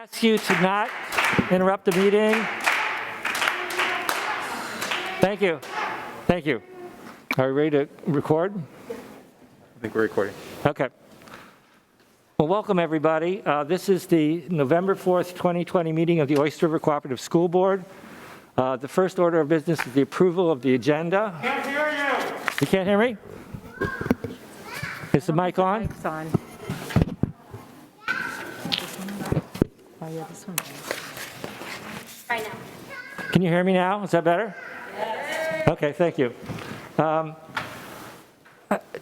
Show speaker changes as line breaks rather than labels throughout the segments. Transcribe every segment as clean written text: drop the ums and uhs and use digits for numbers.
ask you to not interrupt the meeting. Thank you. Thank you. Are we ready to record?
I think we're recording.
Okay. Well, welcome, everybody. This is the November 4th, 2020 meeting of the Oyster River Cooperative School Board. The first order of business is the approval of the agenda.
Can't hear you.
You can't hear me? Is the mic on?
Mic's on. Oh, yeah, this one.
Right now.
Can you hear me now? Is that better? Yes. Okay, thank you.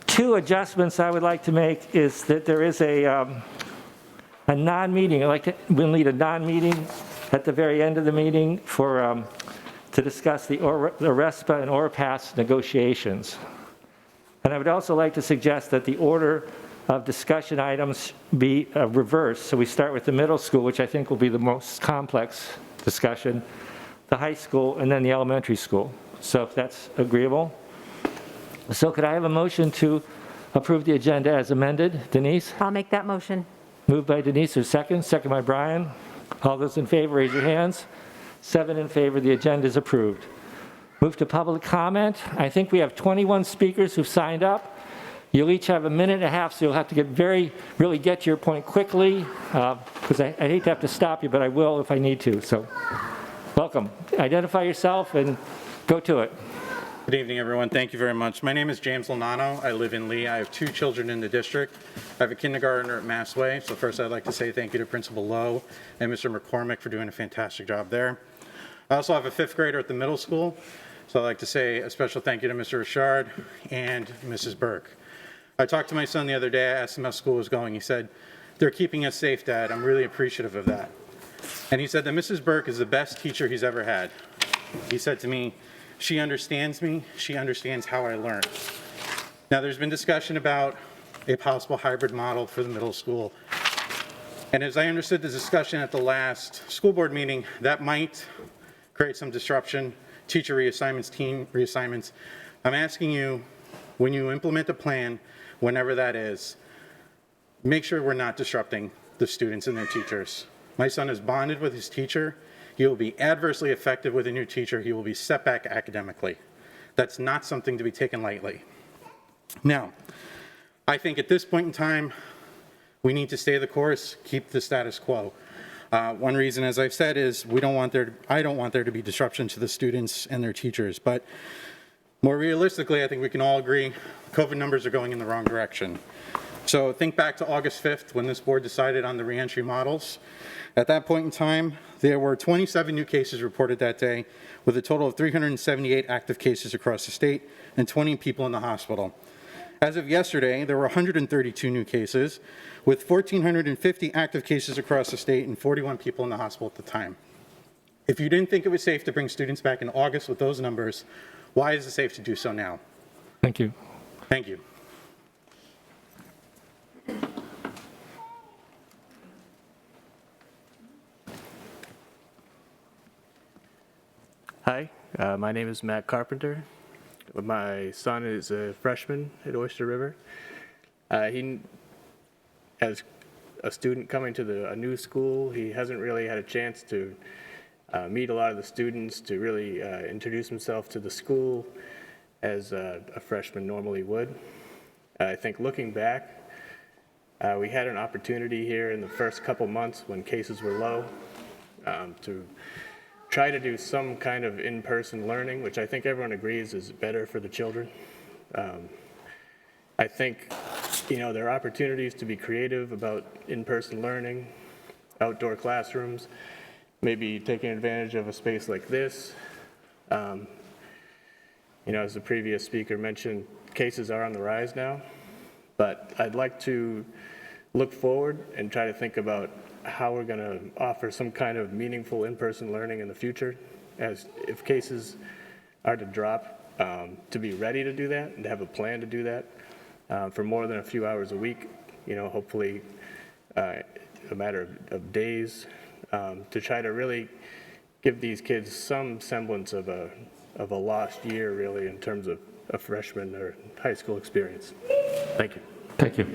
Two adjustments I would like to make is that there is a non-meeting. We'll need a non-meeting at the very end of the meeting for to discuss the RESPA and ORPAS negotiations. And I would also like to suggest that the order of discussion items be reversed. So we start with the middle school, which I think will be the most complex discussion, the high school, and then the elementary school. So if that's agreeable. So could I have a motion to approve the agenda as amended? Denise?
I'll make that motion.
Moved by Denise, or second? Second by Brian. All those in favor, raise your hands. 7 in favor, the agenda is approved. Move to public comment. I think we have 21 speakers who've signed up. You'll each have a minute and a half, so you'll have to really get to your point quickly, because I hate to have to stop you, but I will if I need to. So welcome. Identify yourself and go to it.
Good evening, everyone. Thank you very much. My name is James Lonano. I live in Lee. I have 2 children in the district. I have a kindergartner at Massway. So first, I'd like to say thank you to Principal Lowe and Mr. McCormick for doing a fantastic job there. I also have a 5th grader at the middle school. So I'd like to say a special thank you to Mr. Richard and Mrs. Burke. I talked to my son the other day. I asked him how school was going. He said, "They're keeping us safe, Dad. I'm really appreciative of that." And he said that Mrs. Burke is the best teacher he's ever had. He said to me, "She understands me. She understands how I learn." Now, there's been discussion about a possible hybrid model for the middle school. And as I understood the discussion at the last school board meeting, that might create some disruption, teacher reassignments, team reassignments. I'm asking you, when you implement a plan, whenever that is, make sure we're not disrupting the students and their teachers. My son is bonded with his teacher. He will be adversely affected with a new teacher. He will be set back academically. That's not something to be taken lightly. Now, I think at this point in time, we need to stay the course, keep the status quo. One reason, as I've said, is I don't want there to be disruption to the students and their teachers. But more realistically, I think we can all agree COVID numbers are going in the wrong direction. So think back to August 5th when this board decided on the reentry models. At that point in time, there were 27 new cases reported that day, with a total of 378 active cases across the state and 20 people in the hospital. As of yesterday, there were 132 new cases, with 1,450 active cases across the state and 41 people in the hospital at the time. If you didn't think it was safe to bring students back in August with those numbers, why is it safe to do so now?
Thank you.
Thank you.
Hi, my name is Matt Carpenter. My son is a freshman at Oyster River. He, as a student coming to a new school, he hasn't really had a chance to meet a lot of the students, to really introduce himself to the school as a freshman normally would. I think looking back, we had an opportunity here in the first couple months when cases were low to try to do some kind of in-person learning, which I think everyone agrees is better for the children. I think, there are opportunities to be creative about in-person learning, outdoor classrooms, maybe taking advantage of a space like this. As the previous speaker mentioned, cases are on the rise now, but I'd like to look forward and try to think about how we're going to offer some kind of meaningful in-person learning in the future, as if cases are to drop, to be ready to do that and to have a plan to do that for more than a few hours a week, hopefully a matter of days, to try to really give these kids some semblance of a lost year, really, in terms of a freshman or high school experience. Thank you.
Thank you.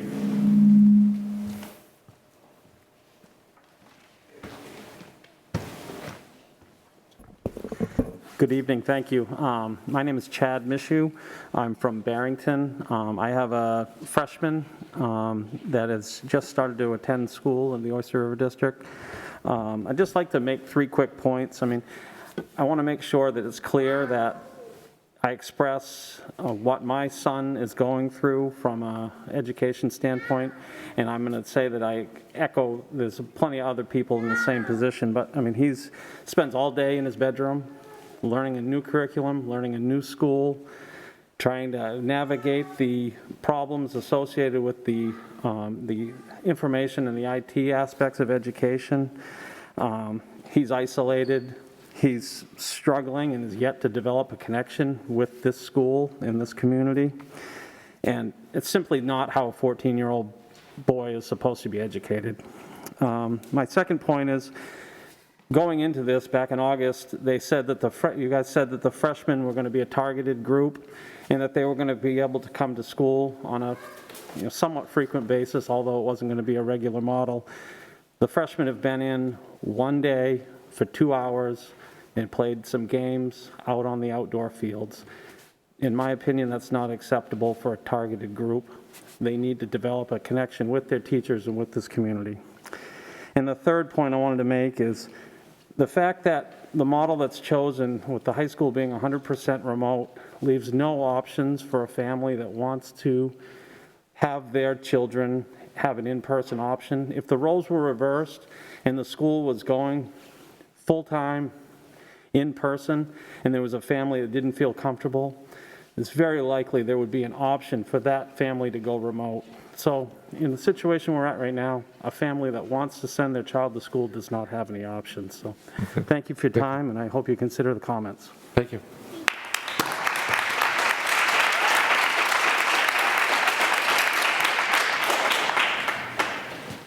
Good evening, thank you. My name is Chad Mishu. I'm from Barrington. I have a freshman that has just started to attend school in the Oyster River District. I'd just like to make 3 quick points. I mean, I want to make sure that it's clear that I express what my son is going through from an education standpoint, and I'm going to say that I echo, there's plenty of other people in the same position, but I mean, he spends all day in his bedroom, learning a new curriculum, learning a new school, trying to navigate the problems associated with the information and the IT aspects of education. He's isolated. He's struggling and is yet to develop a connection with this school and this community. And it's simply not how a 14-year-old boy is supposed to be educated. My second point is, going into this back in August, they said that you guys said that the freshmen were going to be a targeted group and that they were going to be able to come to school on a somewhat frequent basis, although it wasn't going to be a regular model. The freshmen have been in one day for 2 hours and played some games out on the outdoor fields. In my opinion, that's not acceptable for a targeted group. They need to develop a connection with their teachers and with this community. And the third point I wanted to make is the fact that the model that's chosen with the high school being 100% remote leaves no options for a family that wants to have their children have an in-person option. If the roles were reversed and the school was going full-time, in person, and there was a family that didn't feel comfortable, it's very likely there would be an option for that family to go remote. So in the situation we're at right now, a family that wants to send their child to school does not have any options. So thank you for your time, and I hope you consider the comments.
Thank you.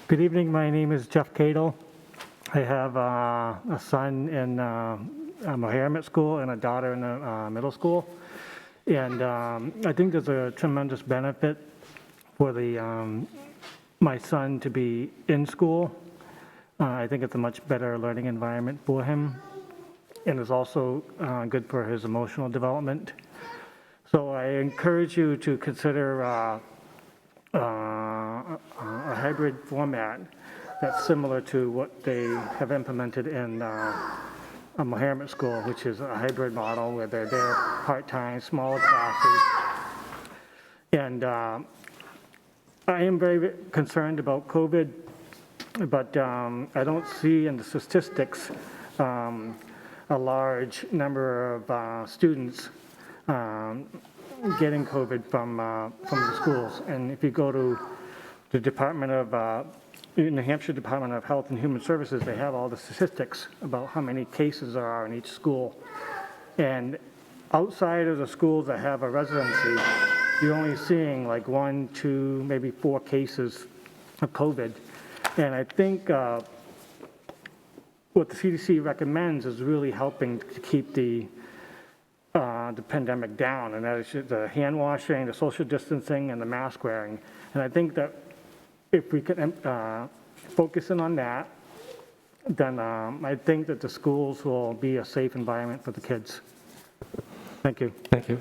Good evening, my name is Jeff Cadle. I have a son in Mohammed School and a daughter in the middle school. And I think there's a tremendous benefit for my son to be in school. I think it's a much better learning environment for him, and it's also good for his emotional development. So I encourage you to consider a hybrid format that's similar to what they have implemented in a Mohammed School, which is a hybrid model where they're there part-time, smaller classes. And I am very concerned about COVID, but I don't see in the statistics a large number of students getting COVID from the schools. And if you go to the New Hampshire Department of Health and Human Services, they have all the statistics about how many cases there are in each school. And outside of the schools that have a residency, you're only seeing like 1, 2, maybe 4 cases of COVID. And I think what the CDC recommends is really helping to keep the pandemic down, and that is the hand washing, the social distancing, and the mask wearing. And I think that if we can focus in on that, then I think that the schools will be a safe environment for the kids. Thank you.
Thank you.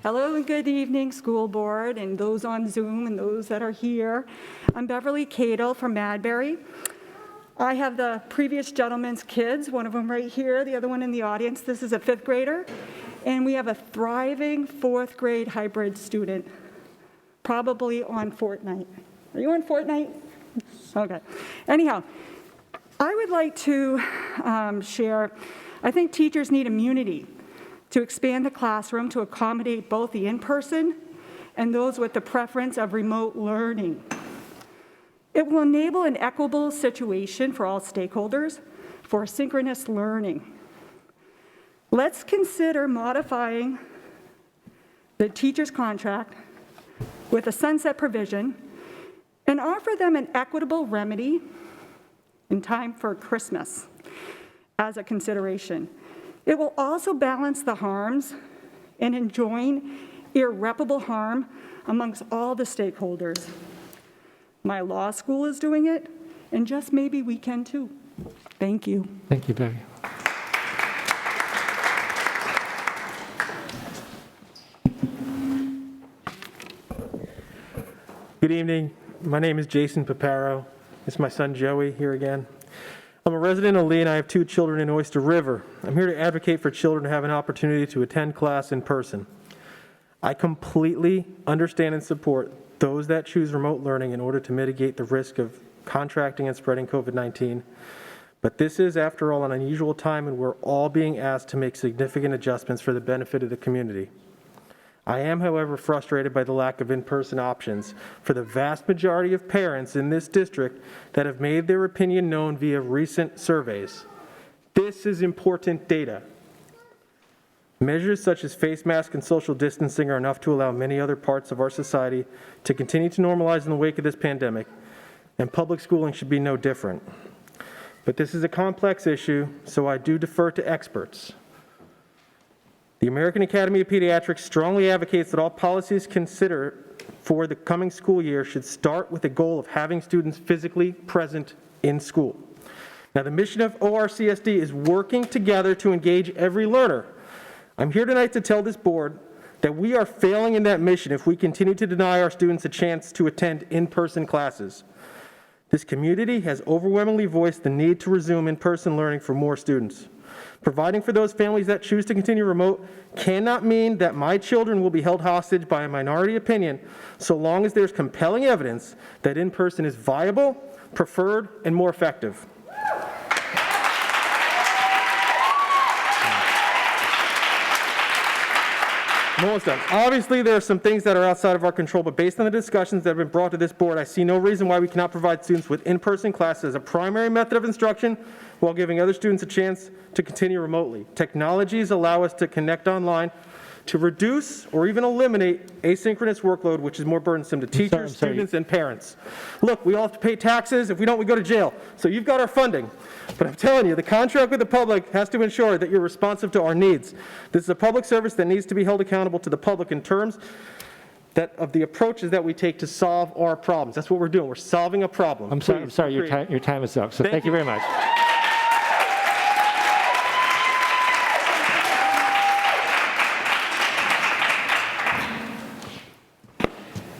Hello and good evening, school board, and those on Zoom and those that are here. I'm Beverly Cadle from Madbury. I have the previous gentleman's kids, one of them right here, the other one in the audience. This is a 5th grader, and we have a thriving 4th grade hybrid student, probably on Fortnite. Are you on Fortnite? Okay. Anyhow, I would like to share, I think teachers need immunity to expand the classroom to accommodate both the in-person and those with the preference of remote learning. It will enable an equitable situation for all stakeholders for synchronous learning. Let's consider modifying the teacher's contract with a sunset provision and offer them an equitable remedy in time for Christmas as a consideration. It will also balance the harms and enjoin irreparable harm amongst all the stakeholders. My law school is doing it, and just maybe we can too. Thank you.
Thank you, Becky.
Good evening. My name is Jason Paparo. It's my son Joey here again. I'm a resident of Lee and I have 2 children in Oyster River. I'm here to advocate for children to have an opportunity to attend class in person. I completely understand and support those that choose remote learning in order to mitigate the risk of contracting and spreading COVID-19. But this is, after all, an unusual time and we're all being asked to make significant adjustments for the benefit of the community. I am, however, frustrated by the lack of in-person options for the vast majority of parents in this district that have made their opinion known via recent surveys. This is important data. Measures such as face mask and social distancing are enough to allow many other parts of our society to continue to normalize in the wake of this pandemic, and public schooling should be no different. But this is a complex issue, so I do defer to experts. The American Academy of Pediatrics strongly advocates that all policies considered for the coming school year should start with the goal of having students physically present in school. Now, the mission of ORCSD is working together to engage every learner. I'm here tonight to tell this board that we are failing in that mission if we continue to deny our students a chance to attend in-person classes. This community has overwhelmingly voiced the need to resume in-person learning for more students. Providing for those families that choose to continue remote cannot mean that my children will be held hostage by a minority opinion so long as there's compelling evidence that in-person is viable, preferred, and more effective. I'm almost done. Obviously, there are some things that are outside of our control, but based on the discussions that have been brought to this board, I see no reason why we cannot provide students with in-person classes as a primary method of instruction while giving other students a chance to continue remotely. Technologies allow us to connect online to reduce or even eliminate asynchronous workload, which is more burdensome to teachers, students, and parents. Look, we all have to pay taxes. If we don't, we go to jail. So you've got our funding. But I'm telling you, the contract with the public has to ensure that you're responsive to our needs. This is a public service that needs to be held accountable to the public in terms of the approaches that we take to solve our problems. That's what we're doing. We're solving a problem.
I'm sorry, your time is up. So thank you very much.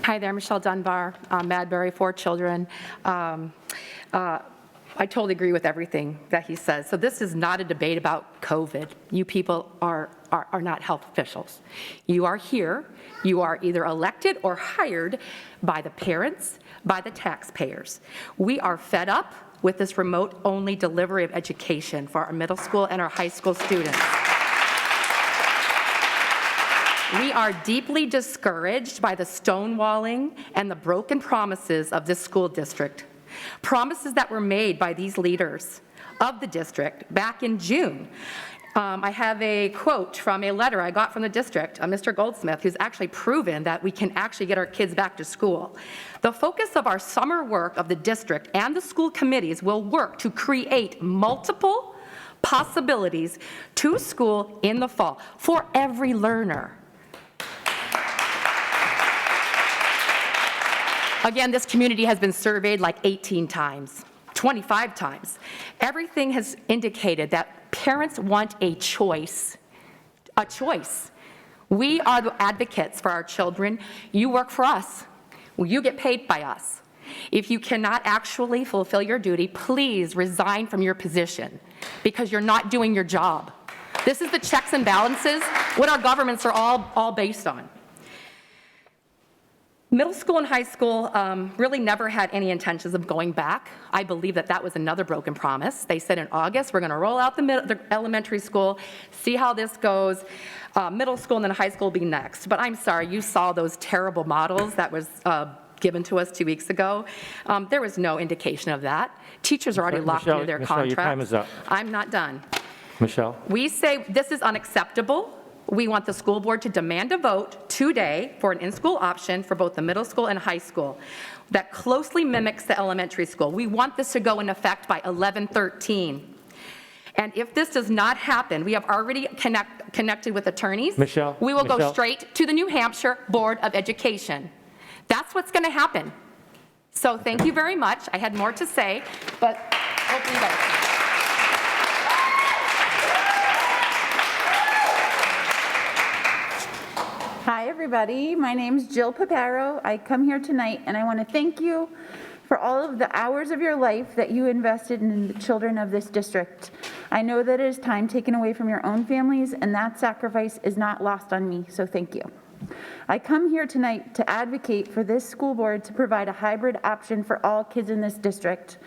Hi there, Michelle Dunbar, Madbury, 4 children. I totally agree with everything that he says. So this is not a debate about COVID. You people are not health officials. You are here. You are either elected or hired by the parents, by the taxpayers. We are fed up with this remote-only delivery of education for our middle school and our high school students. We are deeply discouraged by the stonewalling and the broken promises of this school district. Promises that were made by these leaders of the district back in June. I have a quote from a letter I got from the district, Mr. Goldsmith, who's actually proven that we can actually get our kids back to school. The focus of our summer work of the district and the school committees will work to create multiple possibilities to school in the fall for every learner. Again, this community has been surveyed like 18 times, 25 times. Everything has indicated that parents want a choice, a choice. We are the advocates for our children. You work for us. Well, you get paid by us. If you cannot actually fulfill your duty, please resign from your position because you're not doing your job. This is the checks and balances, what our governments are all based on. Middle school and high school really never had any intentions of going back. I believe that that was another broken promise. They said in August, we're going to roll out the elementary school, see how this goes. Middle school and then high school will be next. But I'm sorry, you saw those terrible models that was given to us 2 weeks ago. There was no indication of that. Teachers are already locked into their contracts.
Your time is up.
I'm not done.
Michelle?
We say this is unacceptable. We want the school board to demand a vote today for an in-school option for both the middle school and high school that closely mimics the elementary school. We want this to go in effect by 11/13. And if this does not happen, we have already connected with attorneys.
Michelle,
We will go
Michelle.
straight to the New Hampshire Board of Education. That's what's going to happen. So thank you very much. I had more to say, but over you go.
Hi, everybody. My name's Jill Paparo. I come here tonight, and I want to thank you for all of the hours of your life that you invested in the children of this district. I know that it is time taken away from your own families, and that sacrifice is not lost on me, so thank you. I come here tonight to advocate for this school board to provide a hybrid option for all kids in this district.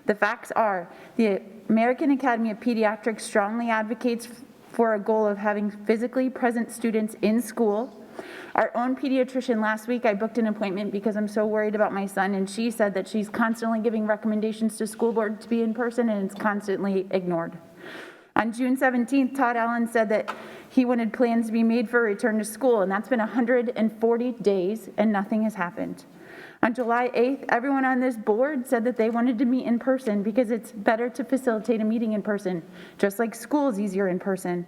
The facts are, the American Academy of Pediatrics strongly advocates for a goal of having physically present students in school. Our own pediatrician last week, I booked an appointment because I'm so worried about my son, and she said that she's constantly giving recommendations to school board to be in person, and it's constantly ignored. On June 17th, Todd Allen said that he wanted plans to be made for a return to school, and that's been 140 days, and nothing has happened. On July 8th, everyone on this board said that they wanted to meet in person because it's better to facilitate a meeting in person, just like school is easier in person.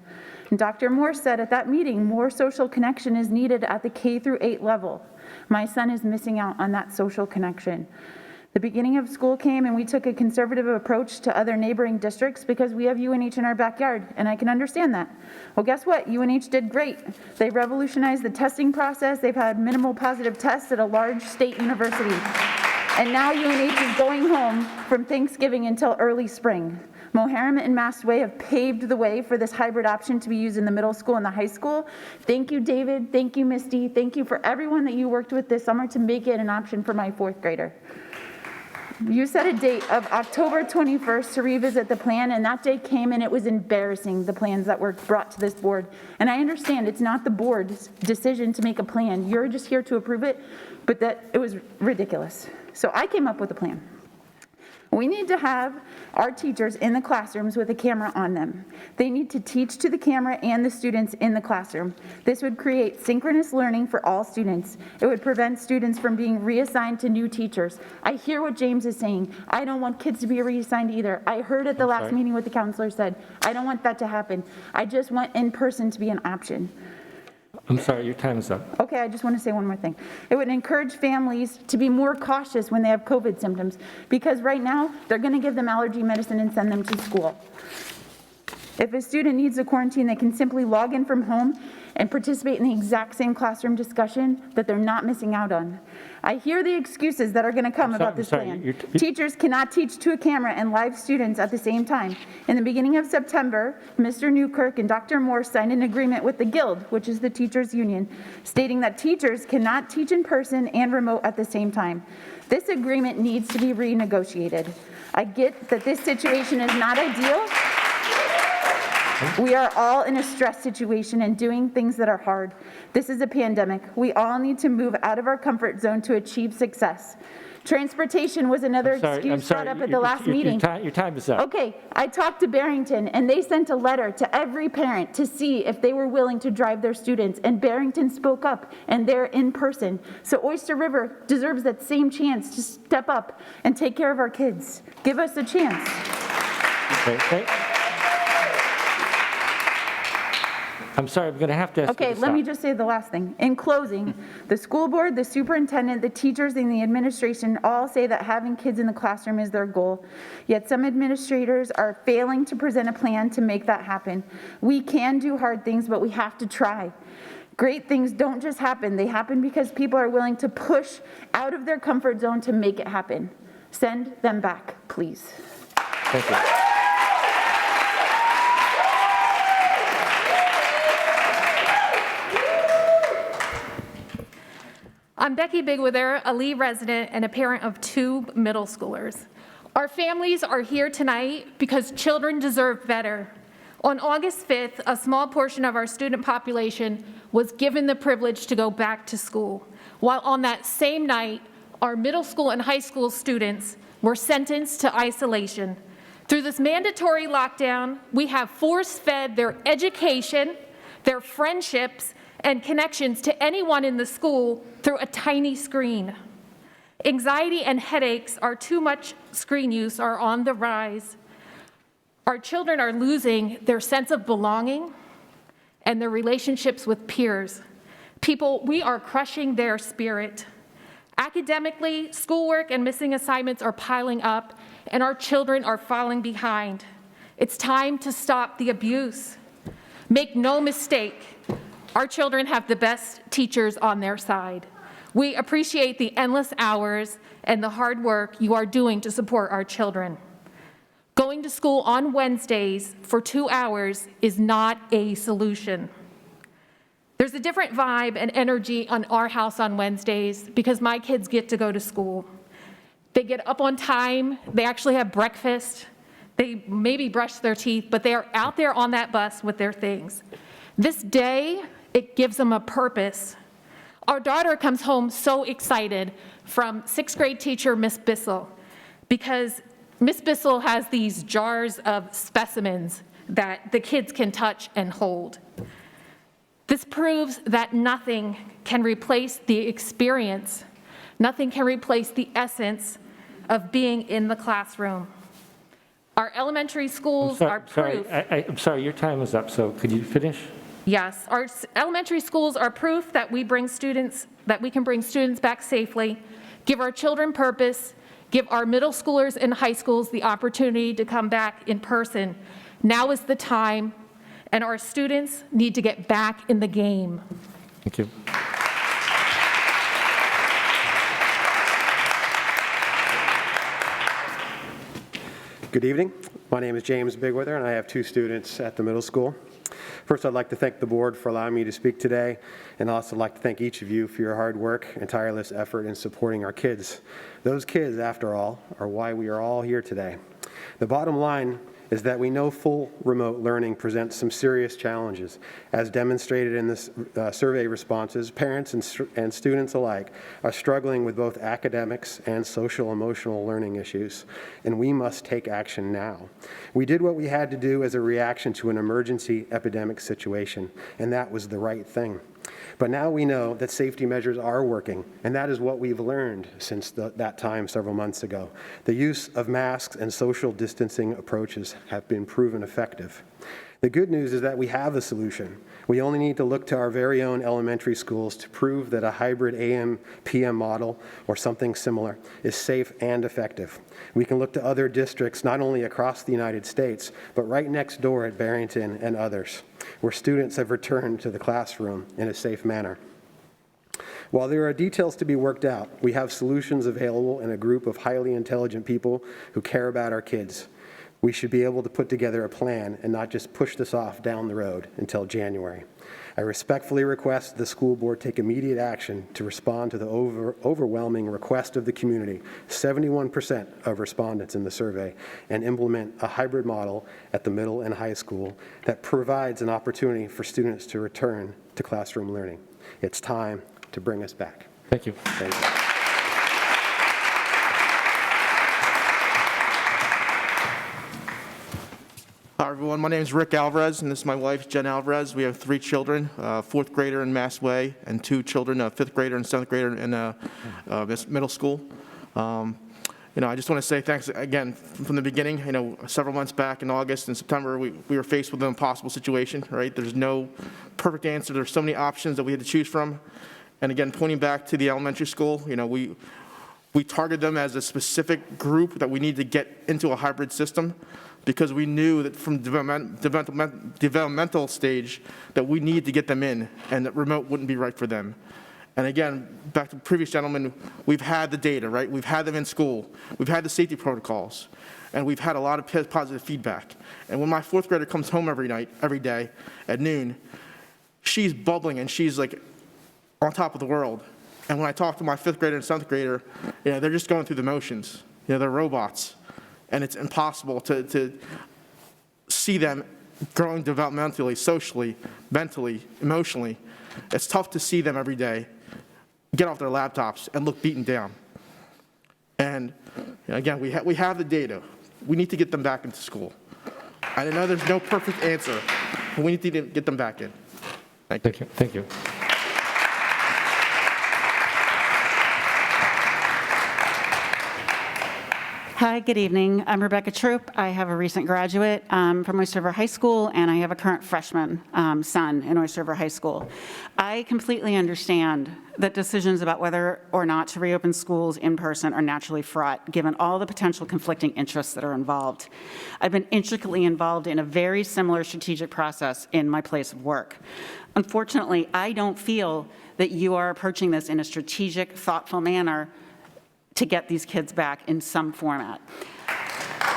And Dr. Morse said at that meeting, more social connection is needed at the K through 8 level. My son is missing out on that social connection. The beginning of school came and we took a conservative approach to other neighboring districts because we have UNH in our backyard, and I can understand that. Well, guess what? UNH did great. They revolutionized the testing process. They've had minimal positive tests at a large state university. And now UNH is going home from Thanksgiving until early spring. Moharrim and Massway have paved the way for this hybrid option to be used in the middle school and the high school. Thank you, David. Thank you, Misty. Thank you for everyone that you worked with this summer to make it an option for my 4th grader. You set a date of October 21st to revisit the plan, and that day came and it was embarrassing, the plans that were brought to this board. And I understand it's not the board's decision to make a plan. You're just here to approve it, but that it was ridiculous. So I came up with a plan. We need to have our teachers in the classrooms with a camera on them. They need to teach to the camera and the students in the classroom. This would create synchronous learning for all students. It would prevent students from being reassigned to new teachers. I hear what James is saying. I don't want kids to be reassigned either. I heard at the last meeting what the counselor said. I don't want that to happen. I just want in person to be an option.
I'm sorry, your time is up.
Okay, I just want to say one more thing. It would encourage families to be more cautious when they have COVID symptoms, because right now, they're going to give them allergy medicine and send them to school. If a student needs a quarantine, they can simply log in from home and participate in the exact same classroom discussion that they're not missing out on. I hear the excuses that are going to come about this plan. Teachers cannot teach to a camera and live students at the same time. In the beginning of September, Mr. Newkirk and Dr. Morse signed an agreement with the Guild, which is the teachers union, stating that teachers cannot teach in person and remote at the same time. This agreement needs to be renegotiated. I get that this situation is not ideal. We are all in a stress situation and doing things that are hard. This is a pandemic. We all need to move out of our comfort zone to achieve success. Transportation was another excuse brought up at the last meeting.
Your time is up.
Okay, I talked to Barrington, and they sent a letter to every parent to see if they were willing to drive their students, and Barrington spoke up, and they're in person. So Oyster River deserves that same chance to step up and take care of our kids. Give us a chance.
Okay. I'm sorry, I'm going to have to ask you
Okay,
to
let me
stop.
just say the last thing. In closing, the school board, the superintendent, the teachers, and the administration all say that having kids in the classroom is their goal. Yet some administrators are failing to present a plan to make that happen. We can do hard things, but we have to try. Great things don't just happen. They happen because people are willing to push out of their comfort zone to make it happen. Send them back, please.
Thank you.
I'm Becky Bigwither, a Lee resident and a parent of 2 middle schoolers. Our families are here tonight because children deserve better. On August 5th, a small portion of our student population was given the privilege to go back to school, while on that same night, our middle school and high school students were sentenced to isolation. Through this mandatory lockdown, we have force-fed their education, their friendships, and connections to anyone in the school through a tiny screen. Anxiety and headaches are too much screen use are on the rise. Our children are losing their sense of belonging and their relationships with peers. We are crushing their spirit. Academically, schoolwork and missing assignments are piling up, and our children are falling behind. It's time to stop the abuse. Make no mistake, our children have the best teachers on their side. We appreciate the endless hours and the hard work you are doing to support our children. Going to school on Wednesdays for 2 hours is not a solution. There's a different vibe and energy on our house on Wednesdays because my kids get to go to school. They get up on time, they actually have breakfast, they maybe brush their teeth, but they are out there on that bus with their things. This day, it gives them a purpose. Our daughter comes home so excited from 6th grade teacher, Miss Bissell, because Miss Bissell has these jars of specimens that the kids can touch and hold. This proves that nothing can replace the experience, nothing can replace the essence of being in the classroom. Our elementary schools are proof.
I'm sorry, your time is up, so could you finish?
Yes, our elementary schools are proof that we can bring students back safely, give our children purpose, give our middle schoolers and high schools the opportunity to come back in person. Now is the time, and our students need to get back in the game.
Thank you.
Good evening. My name is James Bigwither, and I have 2 students at the middle school. First, I'd like to thank the board for allowing me to speak today, and I'd also like to thank each of you for your hard work and tireless effort in supporting our kids. Those kids, after all, are why we are all here today. The bottom line is that we know full remote learning presents some serious challenges. As demonstrated in this survey responses, parents and students alike are struggling with both academics and social emotional learning issues, and we must take action now. We did what we had to do as a reaction to an emergency epidemic situation, and that was the right thing. But now we know that safety measures are working, and that is what we've learned since that time several months ago. The use of masks and social distancing approaches have been proven effective. The good news is that we have a solution. We only need to look to our very own elementary schools to prove that a hybrid AM-PM model or something similar is safe and effective. We can look to other districts, not only across the United States, but right next door at Barrington and others, where students have returned to the classroom in a safe manner. While there are details to be worked out, we have solutions available in a group of highly intelligent people who care about our kids. We should be able to put together a plan and not just push this off down the road until January. I respectfully request the school board take immediate action to respond to the overwhelming request of the community, 71% of respondents in the survey, and implement a hybrid model at the middle and high school that provides an opportunity for students to return to classroom learning. It's time to bring us back.
Thank you.
Thank you.
Hi, everyone. My name is Rick Alvarez, and this is my wife, Jen Alvarez. We have 3 children, 4th grader in Mass Way, and 2 children, a 5th grader and 7th grader in middle school. I just want to say thanks again from the beginning. Several months back in August and September, we were faced with an impossible situation, right? There's no perfect answer. There's so many options that we had to choose from. And again, pointing back to the elementary school, we targeted them as a specific group that we need to get into a hybrid system, because we knew that from developmental stage that we need to get them in, and that remote wouldn't be right for them. And again, back to the previous gentleman, we've had the data, right? We've had them in school. We've had the safety protocols, and we've had a lot of positive feedback. And when my 4th grader comes home every day at noon, she's bubbling and she's like on top of the world. And when I talk to my 5th grader and 7th grader, they're just going through the motions. They're robots. And it's impossible to see them growing developmentally, socially, mentally, emotionally. It's tough to see them every day get off their laptops and look beaten down. And again, we have the data. We need to get them back into school. I know there's no perfect answer, but we need to get them back in. Thank you.
Thank you.
Hi, good evening. I'm Rebecca Troop. I have a recent graduate from Oyster River High School, and I have a current freshman son in Oyster River High School. I completely understand that decisions about whether or not to reopen schools in person are naturally fraught, given all the potential conflicting interests that are involved. I've been intricately involved in a very similar strategic process in my place of work. Unfortunately, I don't feel that you are approaching this in a strategic, thoughtful manner to get these kids back in some format.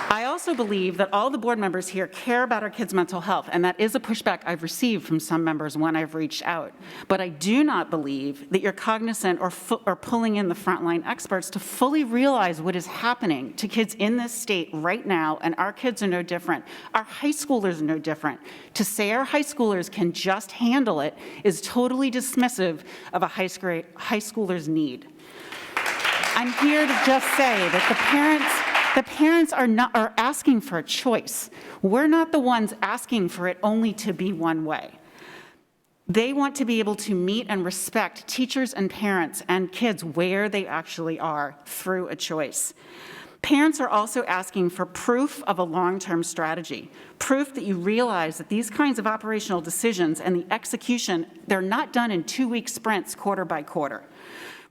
I also believe that all the board members here care about our kids' mental health, and that is a pushback I've received from some members when I've reached out. But I do not believe that you're cognizant or pulling in the frontline experts to fully realize what is happening to kids in this state right now, and our kids are no different. Our high schoolers are no different. To say our high schoolers can just handle it is totally dismissive of a high schooler's need. I'm here to just say that the parents are asking for a choice. We're not the ones asking for it only to be one way. They want to be able to meet and respect teachers and parents and kids where they actually are through a choice. Parents are also asking for proof of a long-term strategy, proof that you realize that these kinds of operational decisions and the execution, they're not done in 2-week sprints quarter by quarter.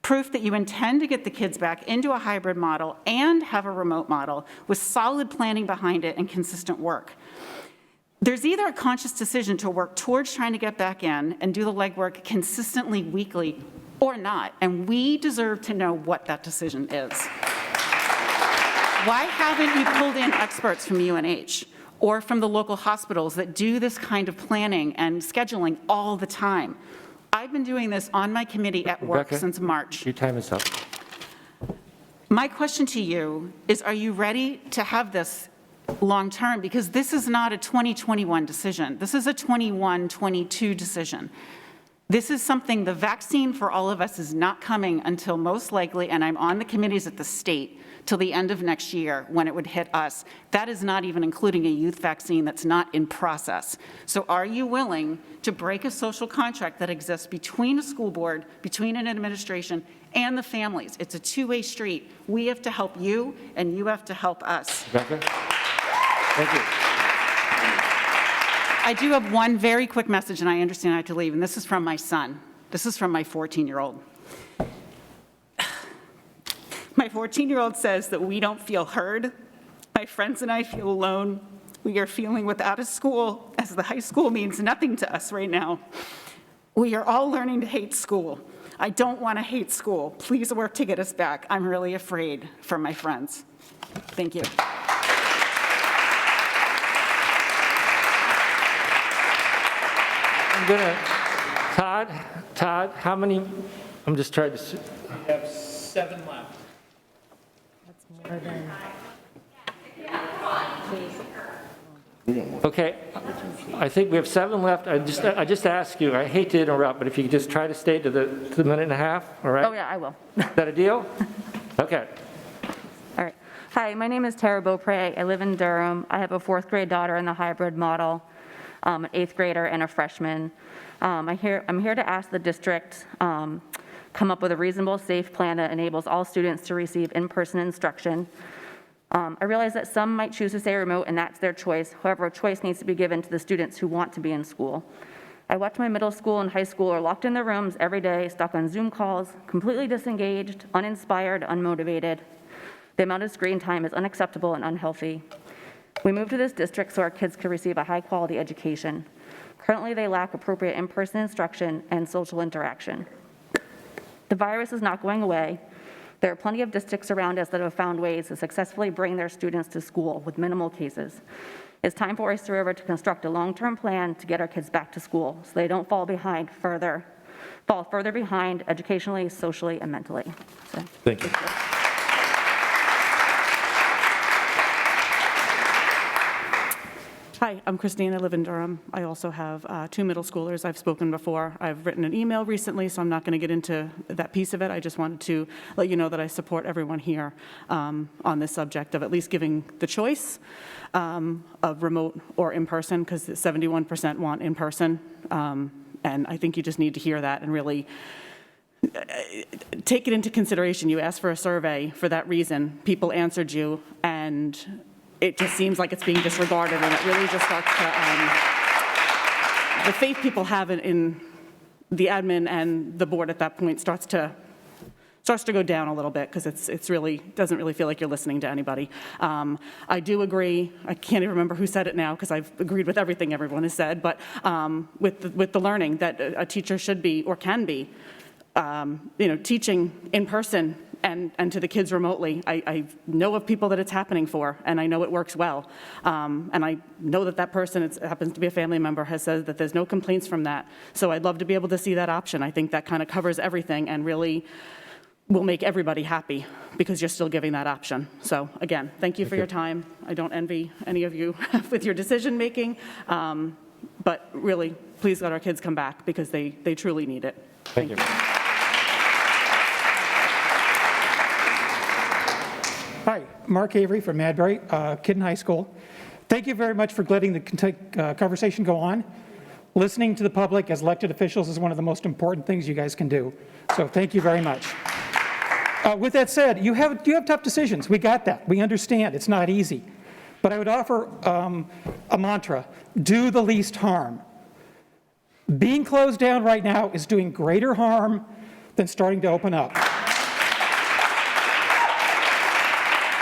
Proof that you intend to get the kids back into a hybrid model and have a remote model with solid planning behind it and consistent work. There's either a conscious decision to work towards trying to get back in and do the legwork consistently weekly or not, and we deserve to know what that decision is. Why haven't you pulled in experts from UNH or from the local hospitals that do this kind of planning and scheduling all the time? I've been doing this on my committee at work
Rebecca,
since March.
Your time is up.
My question to you is, are you ready to have this long-term? Because this is not a 2021 decision. This is a 21-22 decision. This is something, the vaccine for all of us is not coming until most likely, and I'm on the committees at the state, till the end of next year when it would hit us. That is not even including a youth vaccine that's not in process. So are you willing to break a social contract that exists between a school board, between an administration, and the families? It's a two-way street. We have to help you, and you have to help us.
Rebecca? Thank you.
I do have one very quick message, and I understand I have to leave, and this is from my son. This is from my 14-year-old. My 14-year-old says that we don't feel heard. My friends and I feel alone. We are feeling without a school, as the high school means nothing to us right now. We are all learning to hate school. I don't want to hate school. Please work to get us back. I'm really afraid for my friends. Thank you.
I'm gonna, Todd, how many, I'm just trying to,
We have 7 left.
That's more than,
okay, I think we have 7 left. I just ask you, I hate to interrupt, but if you could just try to stay to the minute and a half, all right?
Oh, yeah, I will.
Is that a deal? Okay.
All right. Hi, my name is Tara Beaupre. I live in Durham. I have a 4th grade daughter in the hybrid model, an 8th grader and a freshman. I'm here to ask the district come up with a reasonable, safe plan that enables all students to receive in-person instruction. I realize that some might choose to stay remote, and that's their choice. However, a choice needs to be given to the students who want to be in school. I watch my middle school and high school are locked in their rooms every day, stuck on Zoom calls, completely disengaged, uninspired, unmotivated. The amount of screen time is unacceptable and unhealthy. We moved to this district so our kids could receive a high-quality education. Currently, they lack appropriate in-person instruction and social interaction. The virus is not going away. There are plenty of districts around us that have found ways to successfully bring their students to school with minimal cases. It's time for Oyster River to construct a long-term plan to get our kids back to school so they don't fall further behind educationally, socially, and mentally. So,
thank you.
Hi, I'm Christine. I live in Durham. I also have 2 middle schoolers. I've spoken before. I've written an email recently, so I'm not going to get into that piece of it. I just wanted to let you know that I support everyone here on this subject of at least giving the choice of remote or in-person, because 71% want in-person. And I think you just need to hear that and really take it into consideration. You asked for a survey for that reason. People answered you, and it just seems like it's being disregarded, and it really just starts to, the faith people have in the admin and the board at that point starts to go down a little bit, because it's really, doesn't really feel like you're listening to anybody. I do agree, I can't even remember who said it now, because I've agreed with everything everyone has said, but with the learning that a teacher should be or can be, teaching in person and to the kids remotely. I know of people that it's happening for, and I know it works well. And I know that person, it happens to be a family member, has said that there's no complaints from that. So I'd love to be able to see that option. I think that kind of covers everything and really will make everybody happy, because you're still giving that option. So again, thank you for your time. I don't envy any of you with your decision making, but really, please let our kids come back, because they truly need it.
Thank you.
Hi, Mark Avery from Madbury, kid in high school. Thank you very much for letting the conversation go on. Listening to the public as elected officials is one of the most important things you guys can do. So thank you very much. With that said, you have tough decisions. We got that. We understand. It's not easy. But I would offer a mantra: do the least harm. Being closed down right now is doing greater harm than starting to open up.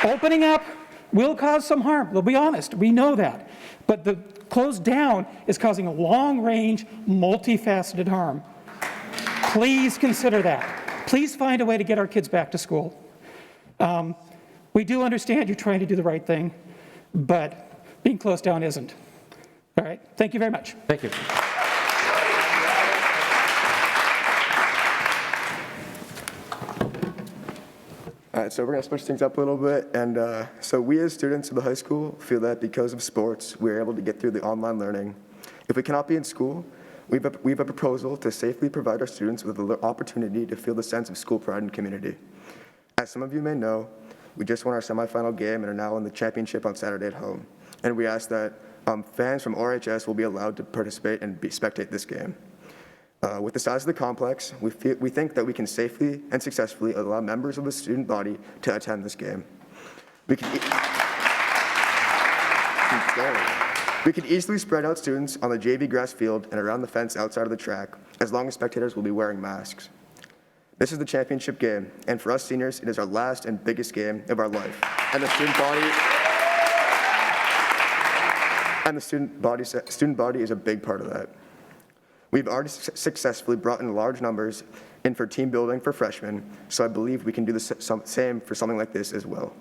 Opening up will cause some harm. We'll be honest. We know that. But the closed down is causing a long-range, multifaceted harm. Please consider that. Please find a way to get our kids back to school. We do understand you're trying to do the right thing, but being closed down isn't. All right. Thank you very much.
Thank you.
All right, so we're going to switch things up a little bit. And so we as students of the high school feel that because of sports, we're able to get through the online learning. If we cannot be in school, we have a proposal to safely provide our students with the opportunity to feel the sense of school pride and community. As some of you may know, we just won our semifinal game and are now in the championship on Saturday at home. And we ask that fans from RHS will be allowed to participate and spectate this game. With the size of the complex, we think that we can safely and successfully allow members of the student body to attend this game. We can easily spread out students on the JV grass field and around the fence outside of the track, as long as spectators will be wearing masks. This is the championship game, and for us seniors, it is our last and biggest game of our life. And the student body is a big part of that. We've already successfully brought in large numbers in for team building for freshmen, so I believe we can do the same for something like this as well.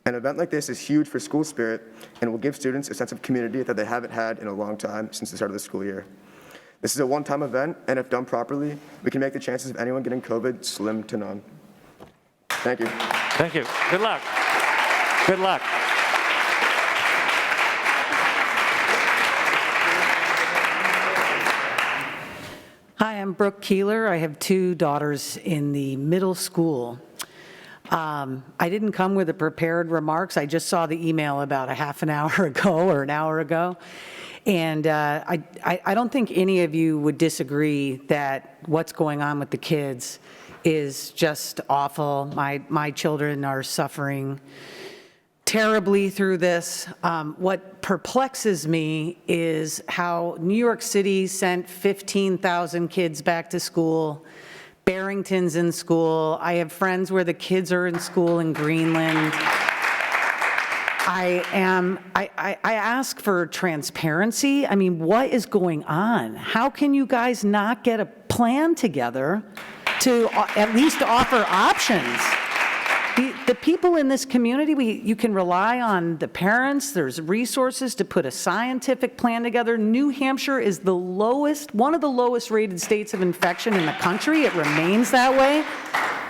An event like this is huge for school spirit and will give students a sense of community that they haven't had in a long time since the start of the school year. This is a one-time event, and if done properly, we can make the chances of anyone getting COVID slim to none. Thank you.
Thank you. Good luck. Good luck.
Hi, I'm Brooke Keeler. I have two daughters in the middle school. I didn't come with the prepared remarks. I just saw the email about a half an hour ago or an hour ago. And I don't think any of you would disagree that what's going on with the kids is just awful. My children are suffering terribly through this. What perplexes me is how New York City sent 15,000 kids back to school. Barrington's in school. I have friends where the kids are in school in Greenland. I ask for transparency. I mean, what is going on? How can you guys not get a plan together to at least offer options? The people in this community, you can rely on the parents. There's resources to put a scientific plan together. New Hampshire is one of the lowest rated states of infection in the country. It remains that way.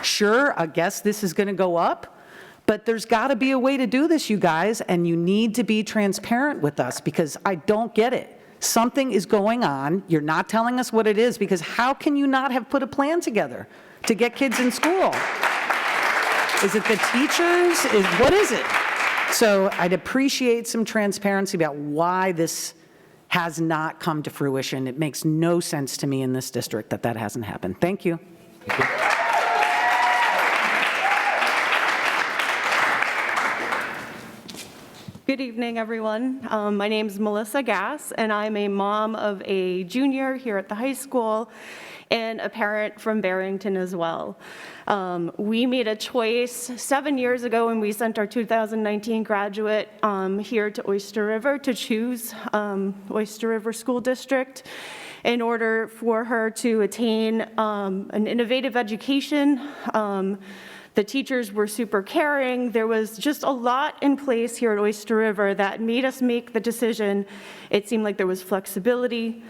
Sure, I guess this is going to go up, but there's got to be a way to do this, you guys, and you need to be transparent with us, because I don't get it. Something is going on. You're not telling us what it is, because how can you not have put a plan together to get kids in school? Is it the teachers? What is it? So I'd appreciate some transparency about why this has not come to fruition. It makes no sense to me in this district that hasn't happened. Thank you.
Good evening, everyone. My name is Melissa Gass, and I'm a mom of a junior here at the high school and a parent from Barrington as well. We made a choice 7 years ago when we sent our 2019 graduate here to Oyster River to choose Oyster River School District in order for her to attain an innovative education. The teachers were super caring. There was just a lot in place here at Oyster River that made us make the decision. It seemed like there was flexibility.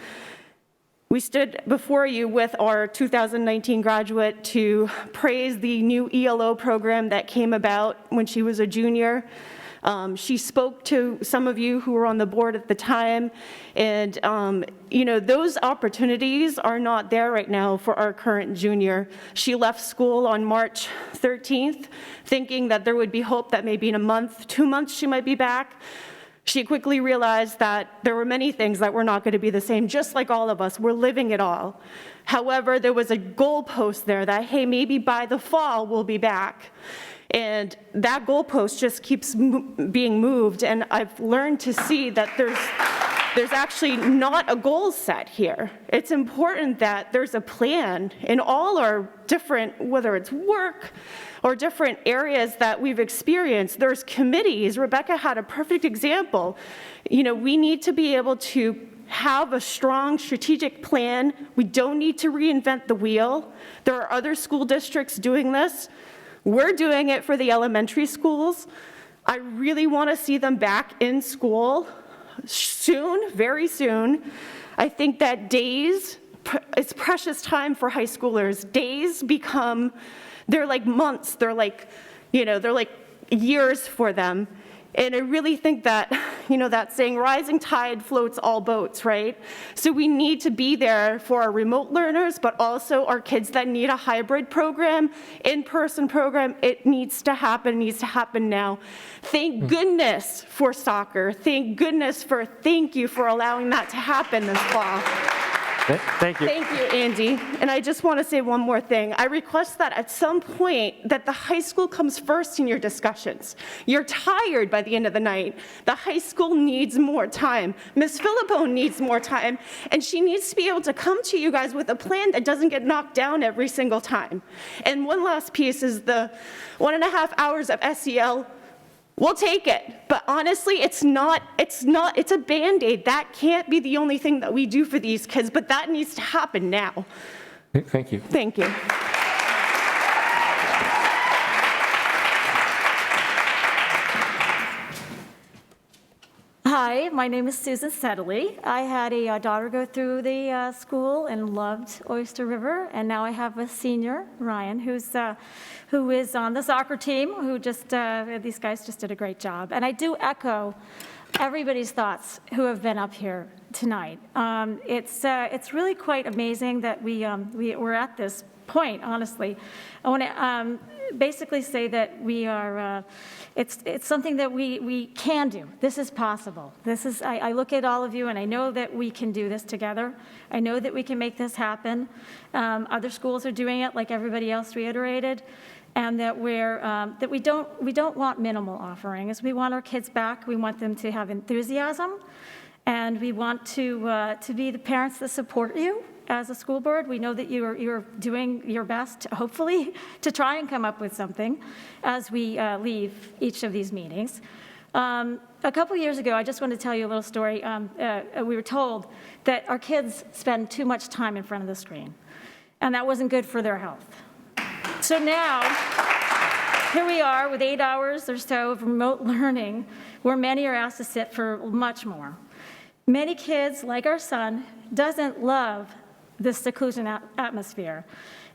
We stood before you with our 2019 graduate to praise the new ELO program that came about when she was a junior. She spoke to some of you who were on the board at the time, and you know, those opportunities are not there right now for our current junior. She left school on March 13th, thinking that there would be hope that maybe in a month, 2 months, she might be back. She quickly realized that there were many things that were not going to be the same, just like all of us. We're living it all. However, there was a goalpost there that, hey, maybe by the fall we'll be back. And that goalpost just keeps being moved, and I've learned to see that there's actually not a goal set here. It's important that there's a plan in all our different, whether it's work or different areas that we've experienced. There's committees. Rebecca had a perfect example. You know, we need to be able to have a strong strategic plan. We don't need to reinvent the wheel. There are other school districts doing this. We're doing it for the elementary schools. I really want to see them back in school soon, very soon. I think that days, it's precious time for high schoolers. Days become, they're like months, they're like, you know, they're like years for them. And I really think that, you know, that saying, rising tide floats all boats, right? So we need to be there for our remote learners, but also our kids that need a hybrid program, in-person program. It needs to happen now. Thank goodness for soccer. Thank you for allowing that to happen this fall.
Thank you.
Thank you, Andy. And I just want to say one more thing. I request that at some point that the high school comes first in your discussions. You're tired by the end of the night. The high school needs more time. Ms. Philippone needs more time, and she needs to be able to come to you guys with a plan that doesn't get knocked down every single time. And one last piece is the 1.5 hours of SEL. We'll take it, but honestly, it's a Band-Aid. That can't be the only thing that we do for these kids, but that needs to happen now.
Thank you.
Thank you.
Hi, my name is Susan Sedley. I had a daughter go through the school and loved Oyster River, and now I have a senior, Ryan, who is on the soccer team, who just, these guys just did a great job. And I do echo everybody's thoughts who have been up here tonight. It's really quite amazing that we're at this point, honestly. I want to basically say that we are, it's something that we can do. This is possible. I look at all of you and I know that we can do this together. I know that we can make this happen. Other schools are doing it, like everybody else reiterated, and that we don't want minimal offerings. We want our kids back. We want them to have enthusiasm, and we want to be the parents that support you. As a school board, we know that you're doing your best, hopefully, to try and come up with something as we leave each of these meetings. A couple years ago, I just want to tell you a little story. We were told that our kids spend too much time in front of the screen, and that wasn't good for their health. So now, here we are with 8 hours or so of remote learning, where many are asked to sit for much more. Many kids, like our son, doesn't love this seclusion atmosphere.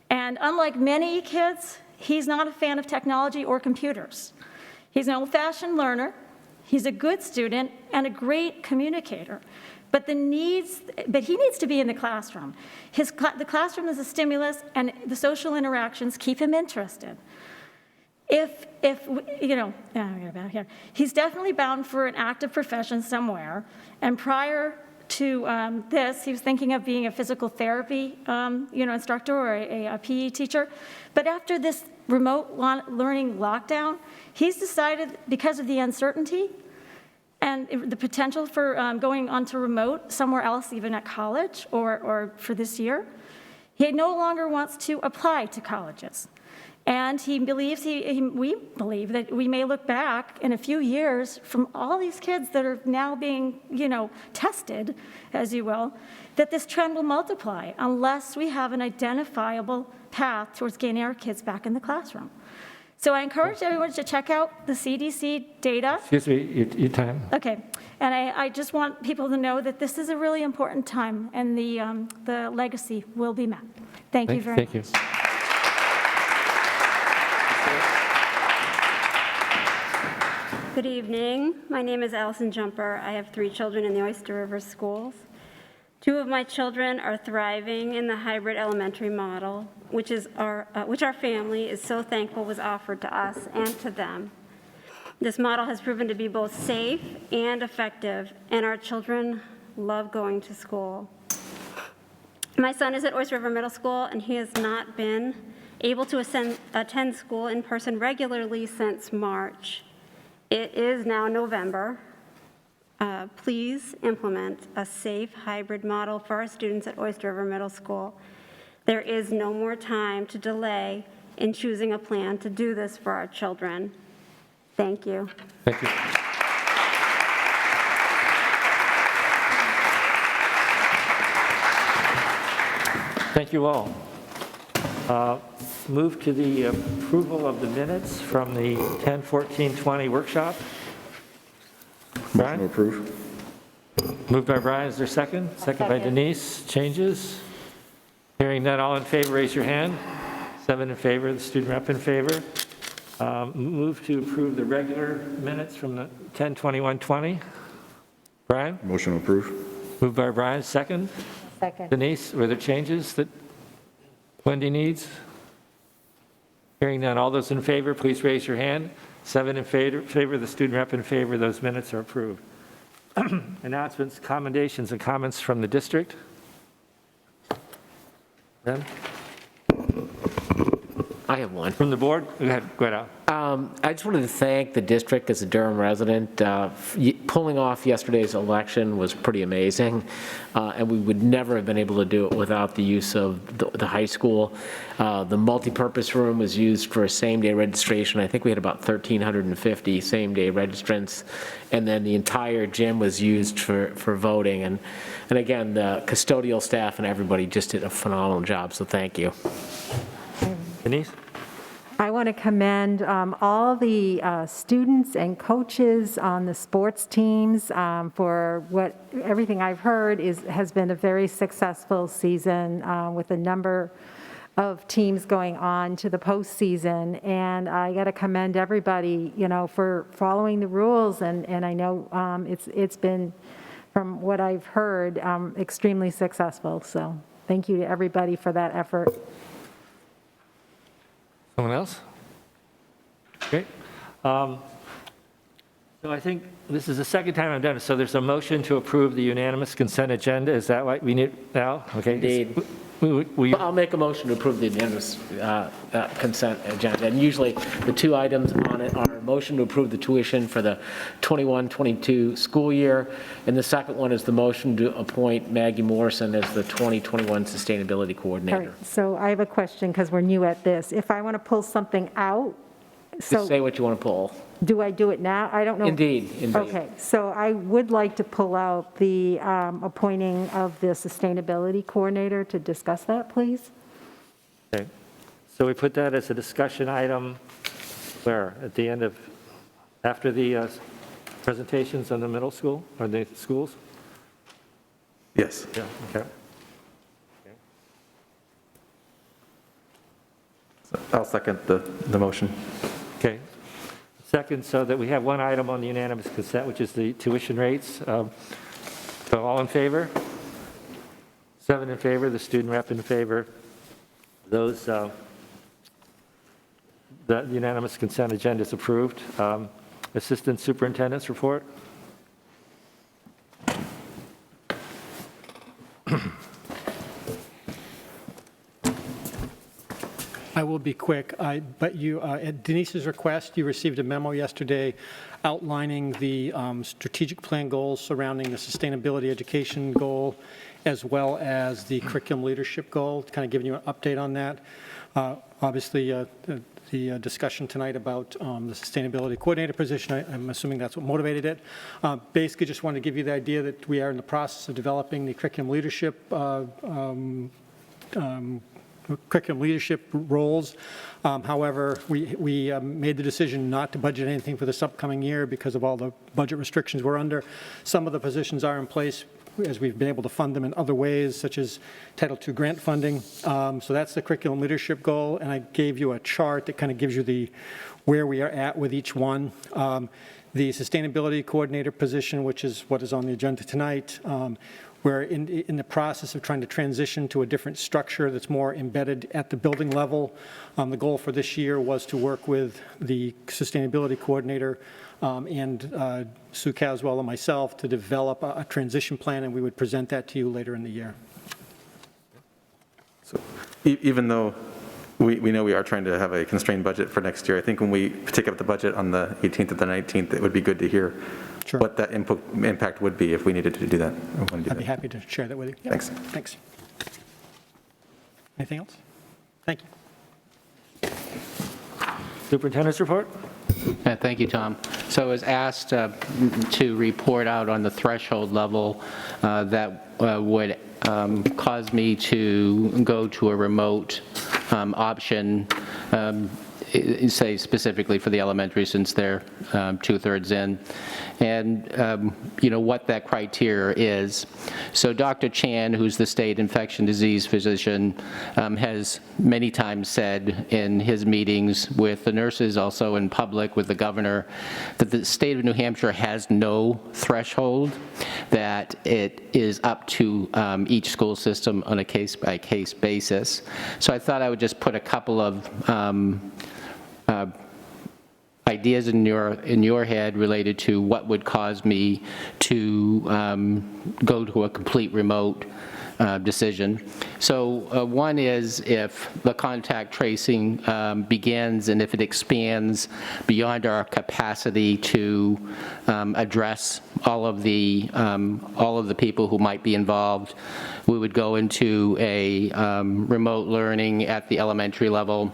And unlike many kids, he's not a fan of technology or computers. He's an old-fashioned learner, he's a good student, and a great communicator. But he needs to be in the classroom. The classroom is a stimulus, and the social interactions keep him interested. He's definitely bound for an active profession somewhere, and prior to this. He was thinking of being a physical therapy, instructor or a PE teacher. But after this remote learning lockdown, he's decided, because of the uncertainty and the potential for going on to remote somewhere else, even at college or for this year, he no longer wants to apply to colleges. And he believes, we believe that we may look back in a few years from all these kids that are now being, tested, as you will, that this trend will multiply unless we have an identifiable path towards getting our kids back in the classroom. So I encourage everyone to check out the CDC data.
Excuse me, your time.
Okay, and I just want people to know that this is a really important time, and the legacy will be met. Thank you very much.
Thank you.
Good evening. My name is Allison Jumper. I have 3 children in the Oyster River schools. 2 of my children are thriving in the hybrid elementary model, which our family is so thankful was offered to us and to them. This model has proven to be both safe and effective, and our children love going to school. My son is at Oyster River Middle School, and he has not been able to attend school in person regularly since March. It is now November. Please implement a safe hybrid model for our students at Oyster River Middle School. There is no more time to delay in choosing a plan to do this for our children. Thank you.
Thank you. Thank you all. Move to the approval of the minutes from the 10/14/20 workshop. Brian?
Motion to approve.
Moved by Brian, is there a second? Second by Denise. Changes? Hearing none, all in favor, raise your hand. 7 in favor, the student rep in favor. Move to approve the regular minutes from the 10/21/20. Brian?
Motion to approve.
Moved by Brian, second.
Second.
Denise, were there changes that Wendy needs? Hearing none, all those in favor, please raise your hand. 7 in favor, the student rep in favor, those minutes are approved. Announcements, commendations, and comments from the district. Ben?
I have one.
From the board? Go ahead, Guido.
I just wanted to thank the district as a Durham resident. Pulling off yesterday's election was pretty amazing, and we would never have been able to do it without the use of the high school. The multipurpose room was used for a same-day registration. I think we had about 1,350 same-day registrants, and then the entire gym was used for voting. And again, the custodial staff and everybody just did a phenomenal job, so thank you.
Denise?
I want to commend all the students and coaches on the sports teams for everything I've heard has been a very successful season with a number of teams going on to the postseason. And I got to commend everybody, for following the rules. And I know it's been, from what I've heard, extremely successful. So thank you to everybody for that effort.
Someone else? Great. So I think this is the second time I've done it. So there's a motion to approve the unanimous consent agenda. Is that what we need now? Okay.
Indeed. I'll make a motion to approve the unanimous consent agenda. And usually the 2 items on it are a motion to approve the tuition for the 21-22 school year, and the second one is the motion to appoint Maggie Morrison as the 2021 Sustainability Coordinator.
All right, so I have a question because we're new at this. If I want to pull something out,
Just say what you want to pull.
Do I do it now? I don't know.
Indeed.
Okay, so I would like to pull out the appointing of the Sustainability Coordinator to discuss that, please.
Okay. So we put that as a discussion item where? At the end of, after the presentations on the middle school or the schools?
Yes.
Yeah, okay.
I'll second the motion.
Okay. Second, so that we have one item on the unanimous consent, which is the tuition rates. So all in favor? 7 in favor, the student rep in favor. Those, the unanimous consent agenda is approved. Assistant Superintendent's report.
I will be quick, but you, at Denise's request, you received a memo yesterday outlining the strategic plan goals surrounding the sustainability education goal, as well as the curriculum leadership goal, kind of giving you an update on that. Obviously, the discussion tonight about the sustainability coordinator position, I'm assuming that's what motivated it. Basically, just wanted to give you the idea that we are in the process of developing the curriculum leadership roles. However, we made the decision not to budget anything for this upcoming year because of all the budget restrictions we're under. Some of the positions are in place as we've been able to fund them in other ways, such as Title II grant funding. So that's the curriculum leadership goal, and I gave you a chart that kind of gives you where we are at with each one. The sustainability coordinator position, which is what is on the agenda tonight, we're in the process of trying to transition to a different structure that's more embedded at the building level. The goal for this year was to work with the sustainability coordinator and Sue Caswell and myself to develop a transition plan, and we would present that to you later in the year.
So even though we know we are trying to have a constrained budget for next year, I think when we take up the budget on the 18th or the 19th, it would be good to hear what that impact would be if we needed to do that.
I'd be happy to share that with you.
Thanks.
Thanks. Anything else? Thank you.
Superintendent's report?
Thank you, Tom. So I was asked to report out on the threshold level that would cause me to go to a remote option, say specifically for the elementary, since they're 2/3 in, and what that criteria is. So Dr. Chan, who's the state infection disease physician, has many times said in his meetings with the nurses, also in public with the governor, that the state of New Hampshire has no threshold, that it is up to each school system on a case-by-case basis. So I thought I would just put a couple of ideas in your head related to what would cause me to go to a complete remote decision. So one is if the contact tracing begins and if it expands beyond our capacity to address all of the people who might be involved, we would go into a remote learning at the elementary level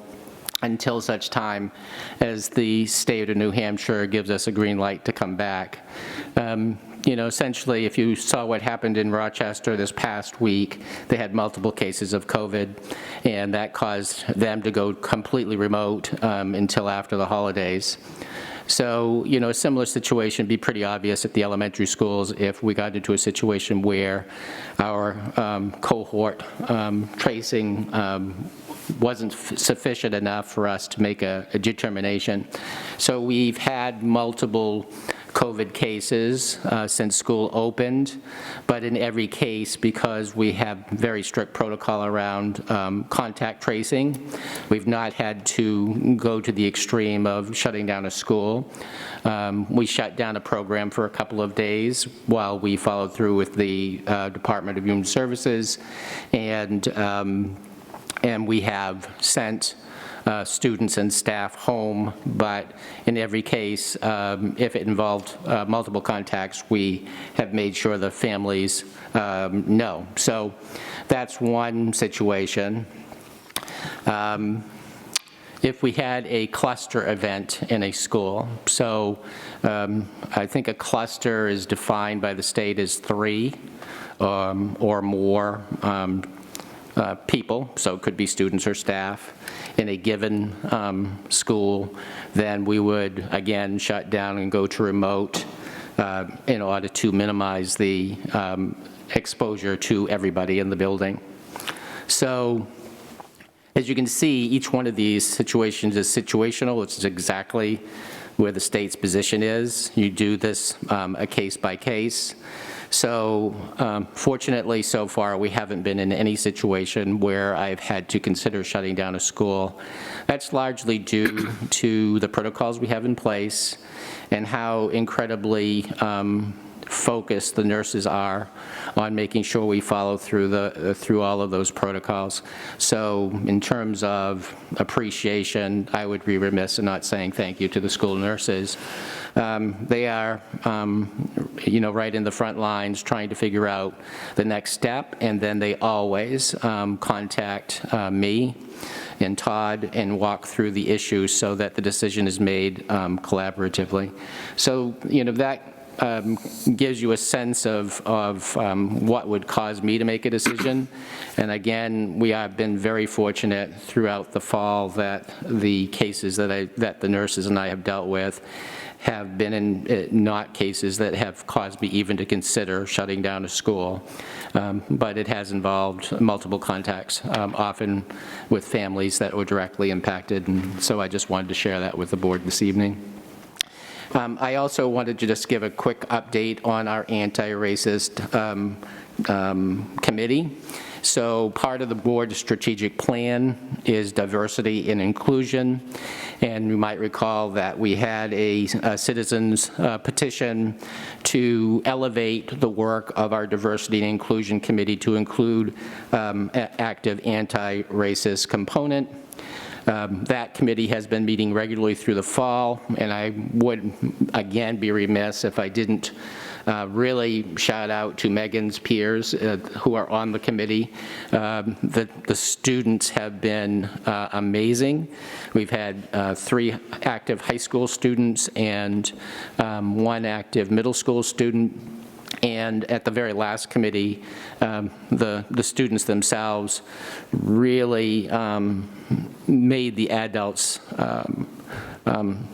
until such time as the state of New Hampshire gives us a green light to come back. Essentially, if you saw what happened in Rochester this past week, they had multiple cases of COVID, and that caused them to go completely remote until after the holidays. So, a similar situation would be pretty obvious at the elementary schools if we got into a situation where our cohort tracing wasn't sufficient enough for us to make a determination. So we've had multiple COVID cases since school opened, but in every case, because we have very strict protocol around contact tracing, we've not had to go to the extreme of shutting down a school. We shut down a program for a couple of days while we followed through with the Department of Human Services, and we have sent students and staff home, but in every case, if it involved multiple contacts, we have made sure the families know. So that's one situation. If we had a cluster event in a school, so I think a cluster is defined by the state as 3 or more people, so it could be students or staff, in a given school, then we would, again, shut down and go to remote in order to minimize the exposure to everybody in the building. So, as you can see, each one of these situations is situational. It's exactly where the state's position is. You do this a case by case. So fortunately, so far, we haven't been in any situation where I've had to consider shutting down a school. That's largely due to the protocols we have in place and how incredibly focused the nurses are on making sure we follow through all of those protocols. So in terms of appreciation, I would be remiss in not saying thank you to the school nurses. They are, right in the front lines trying to figure out the next step, and then they always contact me and Todd and walk through the issues so that the decision is made collaboratively. So, that gives you a sense of what would cause me to make a decision. And again, we have been very fortunate throughout the fall that the cases that the nurses and I have dealt with have been not cases that have caused me even to consider shutting down a school. But it has involved multiple contacts, often with families that were directly impacted. And so I just wanted to share that with the board this evening. I also wanted to just give a quick update on our anti-racist committee. So part of the board's strategic plan is diversity and inclusion. And you might recall that we had a citizens petition to elevate the work of our diversity and inclusion committee to include active anti-racist component. That committee has been meeting regularly through the fall, and I would, again, be remiss if I didn't really shout out to Megan's peers who are on the committee. The students have been amazing. We've had 3 active high school students and 1 active middle school student. And at the very last committee, the students themselves really made the adults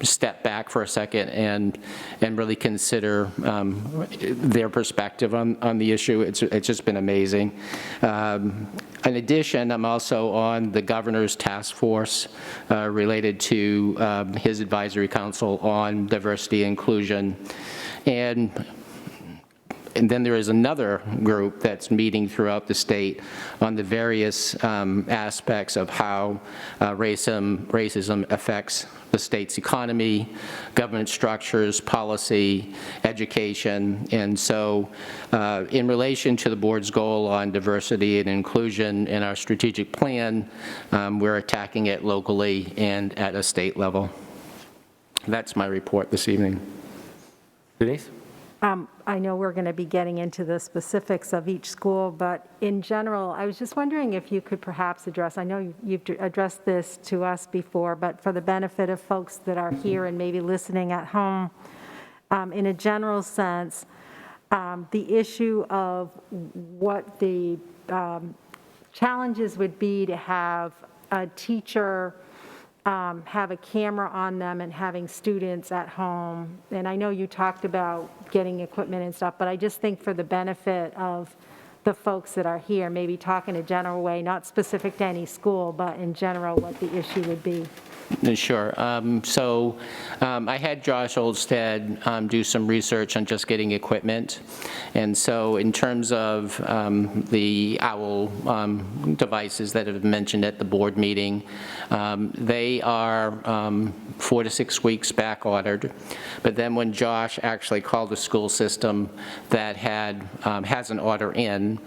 step back for a second and really consider their perspective on the issue. It's just been amazing. In addition, I'm also on the governor's task force related to his advisory council on diversity and inclusion. And then there is another group that's meeting throughout the state on the various aspects of how racism affects the state's economy, government structures, policy, education. And so in relation to the board's goal on diversity and inclusion in our strategic plan, we're attacking it locally and at a state level. That's my report this evening.
Denise?
I know we're going to be getting into the specifics of each school, but in general, I was just wondering if you could perhaps address, I know you've addressed this to us before, but for the benefit of folks that are here and maybe listening at home, in a general sense, the issue of what the challenges would be to have a teacher have a camera on them and having students at home. And I know you talked about getting equipment and stuff, but I just think for the benefit of the folks that are here, maybe talk in a general way, not specific to any school, but in general what the issue would be.
Sure. I had Josh Olstead do some research on just getting equipment. And so in terms of the OWL devices that have been mentioned at the board meeting, they are 4 to 6 weeks back ordered. But then when Josh actually called the school system that has an order in,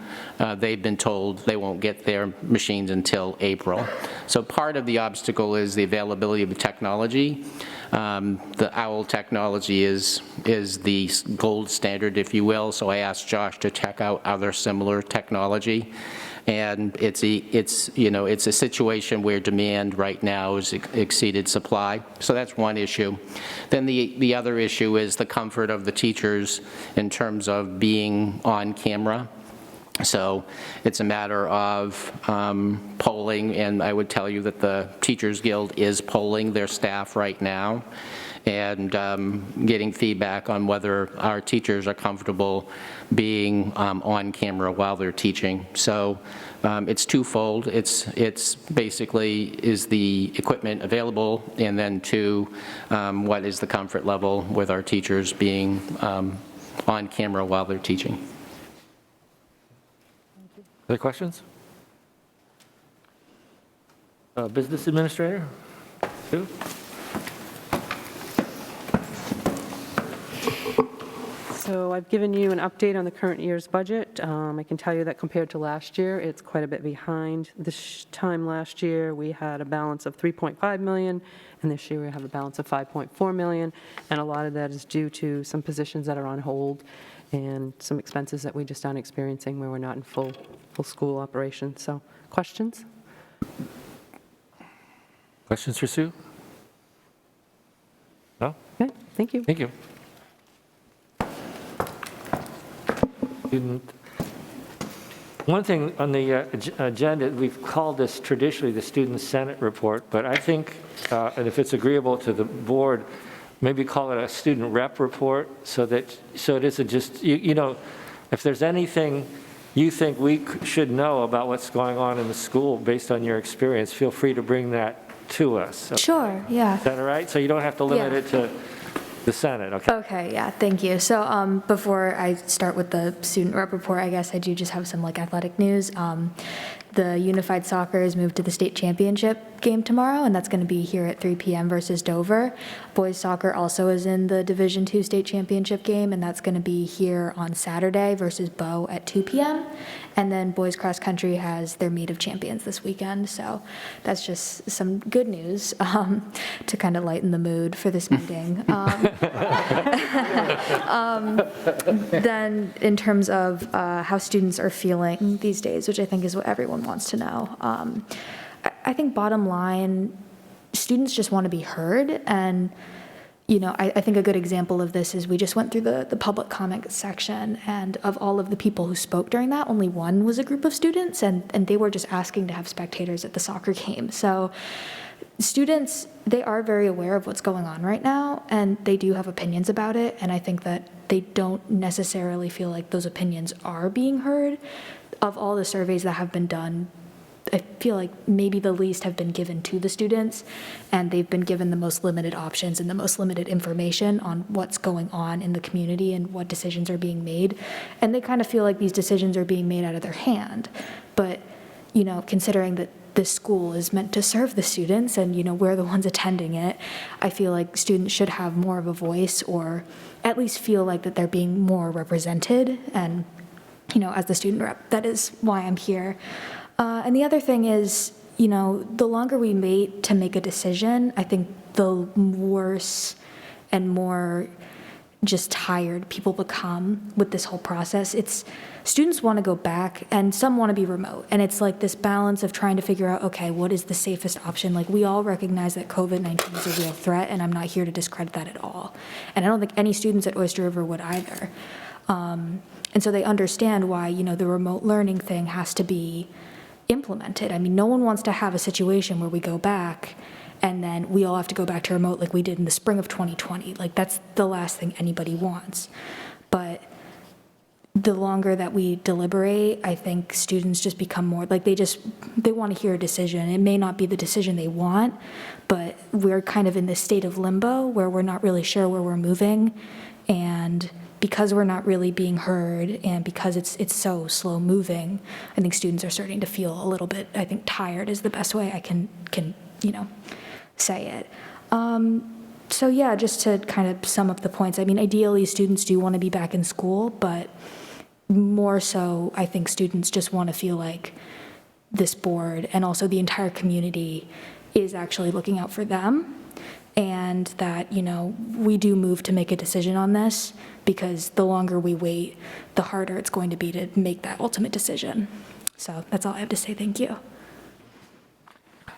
they've been told they won't get their machines until April. So part of the obstacle is the availability of the technology. The OWL technology is the gold standard, if you will, so I asked Josh to check out other similar technology. And it's a situation where demand right now has exceeded supply. So that's one issue. Then the other issue is the comfort of the teachers in terms of being on camera. So it's a matter of polling, and I would tell you that the Teachers Guild is polling their staff right now and getting feedback on whether our teachers are comfortable being on camera while they're teaching. So it's twofold. It's basically, is the equipment available, and then 2, what is the comfort level with our teachers being on camera while they're teaching.
Other questions? Business Administrator? Sue?
So I've given you an update on the current year's budget. I can tell you that compared to last year, it's quite a bit behind. This time last year, we had a balance of 3.5 million, and this year we have a balance of 5.4 million, and a lot of that is due to some positions that are on hold and some expenses that we just aren't experiencing where we're not in full school operation. So, questions?
Questions for Sue? No?
Okay, thank you.
Thank you. One thing on the agenda, we've called this traditionally the Student Senate report, but I think, and if it's agreeable to the board, maybe call it a student rep report so it isn't just, you know, if there's anything you think we should know about what's going on in the school based on your experience, feel free to bring that to us.
Sure, yeah.
Is that all right? So you don't have to limit it to the Senate, okay?
Okay, yeah, thank you. So before I start with the student rep report, I guess I do just have some like athletic news. The Unified Soccer is moved to the state championship game tomorrow, and that's going to be here at 3 p.m. versus Dover. Boys soccer also is in the Division II state championship game, and that's going to be here on Saturday versus Bow at 2 p.m. And then boys cross country has their meet of champions this weekend, so that's just some good news to kind of lighten the mood for this meeting. Then in terms of how students are feeling these days, which I think is what everyone wants to know, I think bottom line, students just want to be heard. And you know, I think a good example of this is we just went through the public comment section, and of all of the people who spoke during that, only one was a group of students, and they were just asking to have spectators at the soccer game. So students, they are very aware of what's going on right now, and they do have opinions about it, and I think that they don't necessarily feel like those opinions are being heard. Of all the surveys that have been done, I feel like maybe the least have been given to the students, and they've been given the most limited options and the most limited information on what's going on in the community and what decisions are being made. And they kind of feel like these decisions are being made out of their hand. But, you know, considering that this school is meant to serve the students and, you know, we're the ones attending it, I feel like students should have more of a voice, or at least feel like that they're being more represented. And, you know, as the student rep, that is why I'm here. And the other thing is, you know, the longer we wait to make a decision, I think the worse and more just tired people become with this whole process. Students want to go back, and some want to be remote. And it's like this balance of trying to figure out, okay, what is the safest option? Like, we all recognize that COVID-19 is a real threat, and I'm not here to discredit that at all. And I don't think any students at Oyster River would either. And so they understand why, you know, the remote learning thing has to be implemented. I mean, no one wants to have a situation where we go back and then we all have to go back to remote like we did in the spring of 2020. Like, that's the last thing anybody wants. But the longer that we deliberate, I think students just become more, like, they want to hear a decision. It may not be the decision they want, but we're kind of in this state of limbo where we're not really sure where we're moving. And because we're not really being heard, and because it's so slow moving, I think students are starting to feel a little bit, I think, tired is the best way I can you know, say it. So yeah, just to kind of sum up the points, I mean, ideally students do want to be back in school, but more so, I think students just want to feel like this board and also the entire community is actually looking out for them, and that, you know, we do move to make a decision on this, because the longer we wait, the harder it's going to be to make that ultimate decision. So that's all I have to say. Thank you.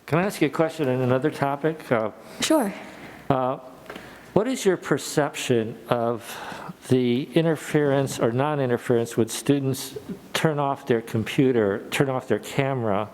Can I ask you a question on another topic?
Sure.
What is your perception of the interference or non-interference when students turn off their computer, turn off their camera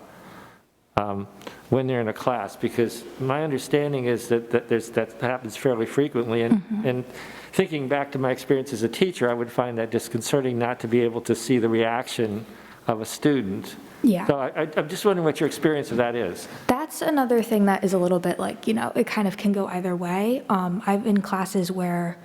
when they're in a class? Because my understanding is that happens fairly frequently. And thinking back to my experience as a teacher, I would find that disconcerting not to be able to see the reaction of a student.
Yeah.
So I'm just wondering what your experience of that is.
That's another thing that is a little bit like, it kind of can go either way. I've been in classes where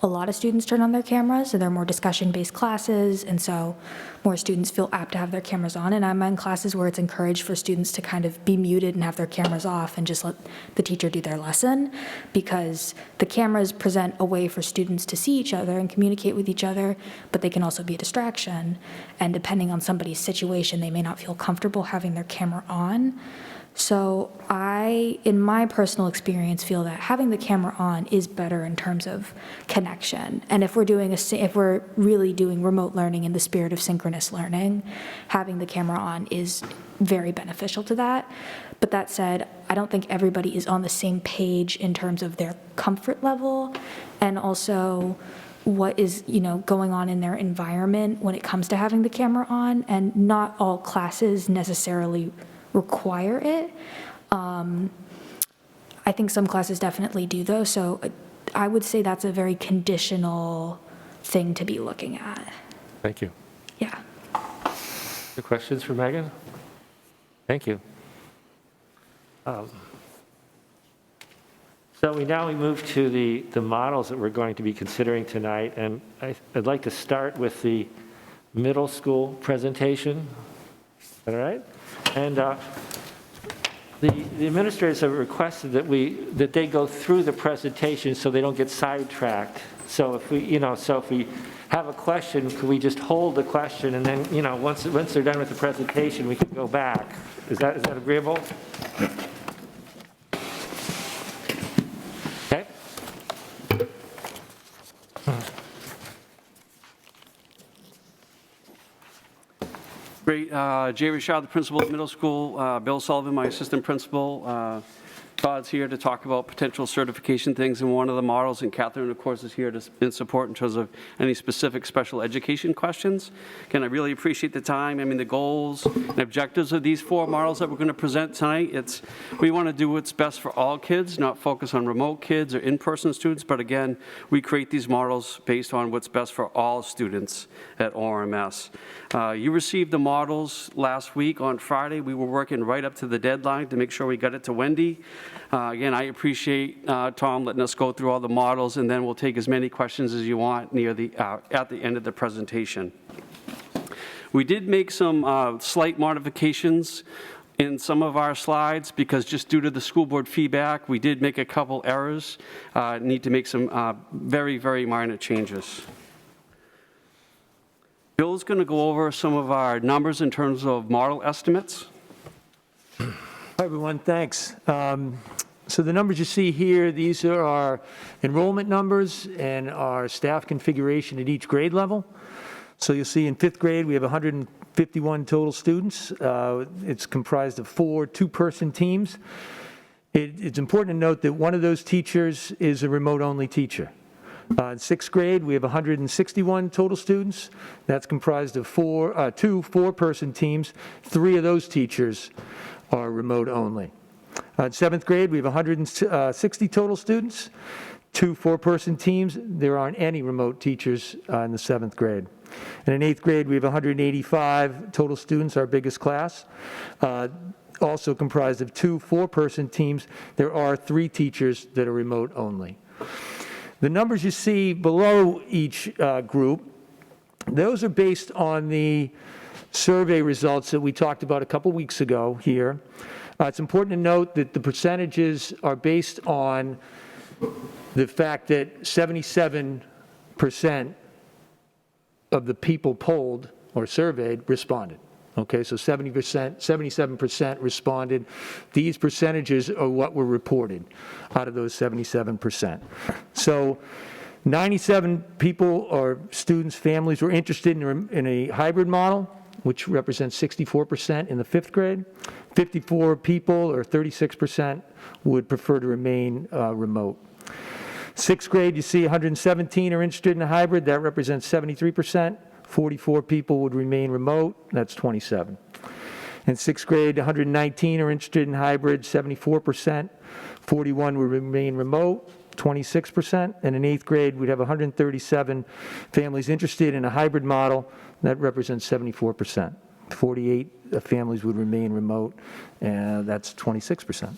a lot of students turn on their cameras, so they're more discussion-based classes, and so more students feel apt to have their cameras on. And I'm in classes where it's encouraged for students to kind of be muted and have their cameras off and just let the teacher do their lesson, because the cameras present a way for students to see each other and communicate with each other, but they can also be a distraction. And depending on somebody's situation, they may not feel comfortable having their camera on. So I, in my personal experience, feel that having the camera on is better in terms of connection. And if we're really doing remote learning in the spirit of synchronous learning, having the camera on is very beneficial to that. But that said, I don't think everybody is on the same page in terms of their comfort level and also what is, going on in their environment when it comes to having the camera on. And not all classes necessarily require it. I think some classes definitely do, though, so I would say that's a very conditional thing to be looking at.
Thank you.
Yeah.
Any questions for Megan? Thank you. So we move to the models that we're going to be considering tonight, and I'd like to start with the middle school presentation. Is that all right? And the administrators have requested that they go through the presentation so they don't get sidetracked. So if we have a question, could we just hold the question, and then once they're done with the presentation, we can go back. Is that agreeable? Okay.
Great. Jay Rashad, the principal at middle school. Bill Sullivan, my assistant principal. Todd's here to talk about potential certification things in one of the models, and Catherine, of course, is here in support in terms of any specific special education questions. Again, I really appreciate the time. I mean, the goals and objectives of these 4 models that we're going to present tonight, we want to do what's best for all kids, not focus on remote kids or in-person students, but again, we create these models based on what's best for all students at ORMS. You received the models last week on Friday. We were working right up to the deadline to make sure we got it to Wendy. Again, I appreciate Tom letting us go through all the models, and then we'll take as many questions as you want at the end of the presentation. We did make some slight modifications in some of our slides because just due to the school board feedback, we did make a couple errors. Need to make some very, very minor changes. Bill's going to go over some of our numbers in terms of model estimates.
Hi, everyone. Thanks. So the numbers you see here, these are our enrollment numbers and our staff configuration at each grade level. So you'll see in 5th grade, we have 151 total students. It's comprised of 4 two-person teams. It's important to note that one of those teachers is a remote-only teacher. In 6th grade, we have 161 total students. That's comprised of 2 four-person teams. 3 of those teachers are remote only. In 7th grade, we have 160 total students, 2 four-person teams. There aren't any remote teachers in the 7th grade. And in 8th grade, we have 185 total students, our biggest class, also comprised of 2 four-person teams. There are 3 teachers that are remote only. The numbers you see below each group, those are based on the survey results that we talked about a couple weeks ago here. It's important to note that the percentages are based on the fact that 77% of the people polled or surveyed responded. Okay, so 77% responded. These percentages are what were reported out of those 77%. So 97 people or students, families were interested in a hybrid model, which represents 64% in the 5th grade. 54 people, or 36%, would prefer to remain remote. 6th grade, you see 117 are interested in a hybrid. That represents 73%. 44 people would remain remote. That's 27. In 6th grade, 119 are interested in hybrid, 74%. 41 would remain remote, 26%. And in 8th grade, we'd have 137 families interested in a hybrid model. That represents 74%. 48 families would remain remote, and that's 26%.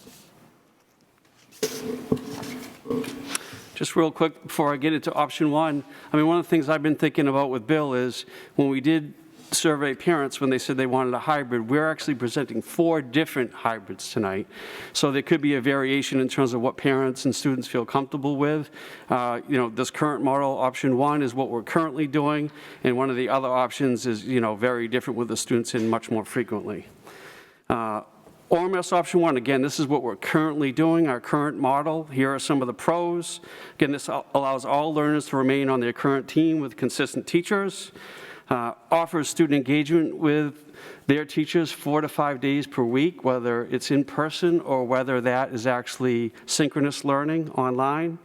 Just real quick before I get into option one, I mean, one of the things I've been thinking about with Bill is when we did survey parents, when they said they wanted a hybrid, we're actually presenting 4 different hybrids tonight. So there could be a variation in terms of what parents and students feel comfortable with. This current model, option one, is what we're currently doing, and one of the other options is, very different with the students in much more frequently. OMS option one, again, this is what we're currently doing, our current model. Here are some of the pros. Again, this allows all learners to remain on their current team with consistent teachers. Offers student engagement with their teachers 4 to 5 days per week, whether it's in person or whether that is actually synchronous learning online.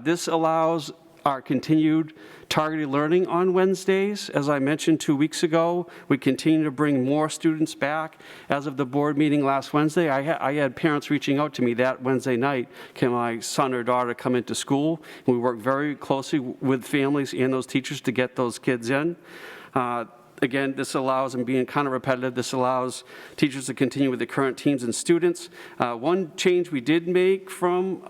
This allows our continued targeted learning on Wednesdays. As I mentioned 2 weeks ago, we continue to bring more students back. As of the board meeting last Wednesday, I had parents reaching out to me that Wednesday night, can my son or daughter come into school? And we work very closely with families and those teachers to get those kids in. Again, this allows, and being kind of repetitive, this allows teachers to continue with the current teams and students. One change we did make from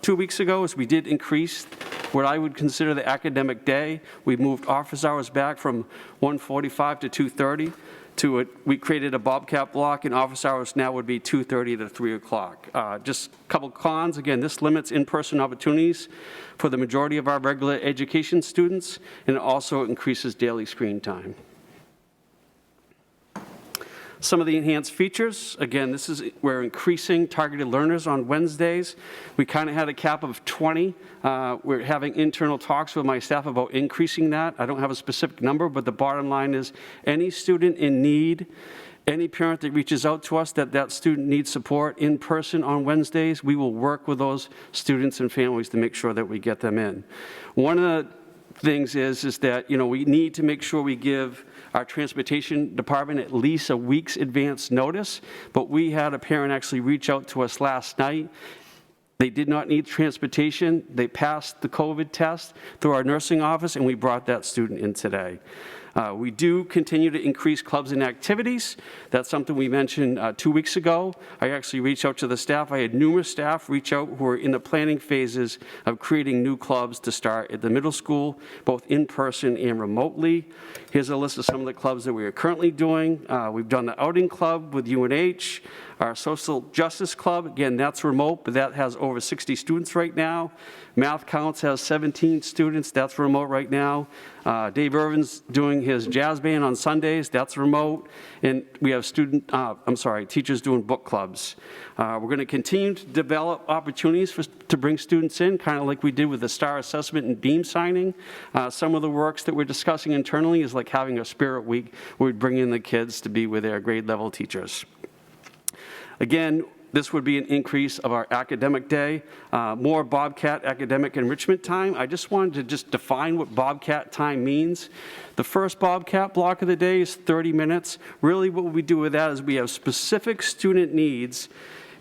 2 weeks ago is we did increase what I would consider the academic day. We moved office hours back from 1:45 to 2:30 to it. We created a Bobcat block, and office hours now would be 2:30 to 3 o'clock. Just a couple cons. Again, this limits in-person opportunities for the majority of our regular education students, and it also increases daily screen time. Some of the enhanced features, again, we're increasing targeted learners on Wednesdays. We kind of had a cap of 20. We're having internal talks with my staff about increasing that. I don't have a specific number, but the bottom line is any student in need, any parent that reaches out to us that student needs support in person on Wednesdays, we will work with those students and families to make sure that we get them in. One of the things is that, we need to make sure we give our transportation department at least a week's advance notice, but we had a parent actually reach out to us last night. They did not need transportation. They passed the COVID test through our nursing office, and we brought that student in today. We do continue to increase clubs and activities. That's something we mentioned 2 weeks ago. I actually reached out to the staff. I had numerous staff reach out who are in the planning phases of creating new clubs to start at the middle school, both in person and remotely. Here's a list of some of the clubs that we are currently doing. We've done the outing club with UNH. Our social justice club, again, that's remote, but that has over 60 students right now. Math Counts has 17 students, that's remote right now. Dave Irvin's doing his jazz band on Sundays, that's remote. And we have teachers doing book clubs. We're going to continue to develop opportunities to bring students in, kind of like we did with the STAR assessment and beam signing. Some of the works that we're discussing internally is like having a spirit week where we bring in the kids to be with their grade level teachers. Again, this would be an increase of our academic day, more Bobcat academic enrichment time. I just wanted to define what Bobcat time means. The first Bobcat block of the day is 30 minutes. Really what we do with that is we have specific student needs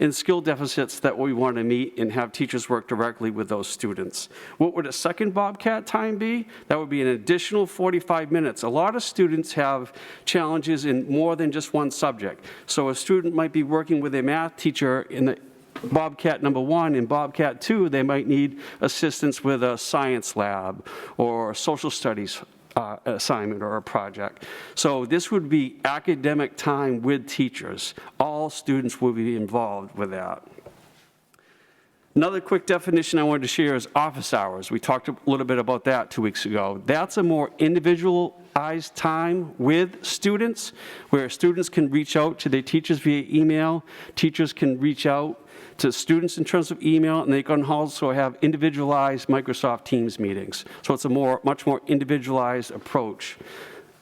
and skill deficits that we want to meet and have teachers work directly with those students. What would a second Bobcat time be? That would be an additional 45 minutes. A lot of students have challenges in more than just one subject. So a student might be working with a math teacher in the Bobcat number 1 and Bobcat 2, they might need assistance with a science lab or social studies assignment or a project. So this would be academic time with teachers. All students will be involved with that. Another quick definition I wanted to share is office hours. We talked a little bit about that 2 weeks ago. That's a more individualized time with students where students can reach out to their teachers via email. Teachers can reach out to students in terms of email, and they can also have individualized Microsoft Teams meetings. So it's a much more individualized approach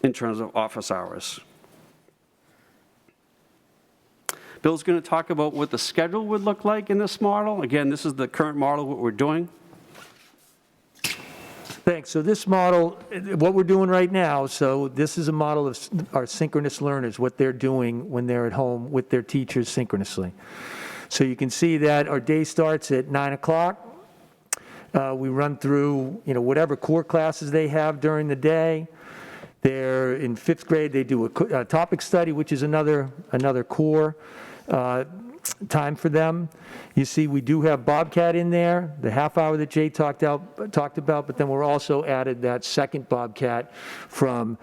in terms of office hours. Bill's going to talk about what the schedule would look like in this model. Again, this is the current model, what we're doing.
Thanks. So this model, what we're doing right now, so this is a model of our synchronous learners, what they're doing when they're at home with their teachers synchronously. So you can see that our day starts at 9 o'clock. We run through, whatever core classes they have during the day. They're in 5th grade, they do a topic study, which is another core time for them. You see, we do have Bobcat in there, the half hour that Jay talked about, but then we're also added that second Bobcat from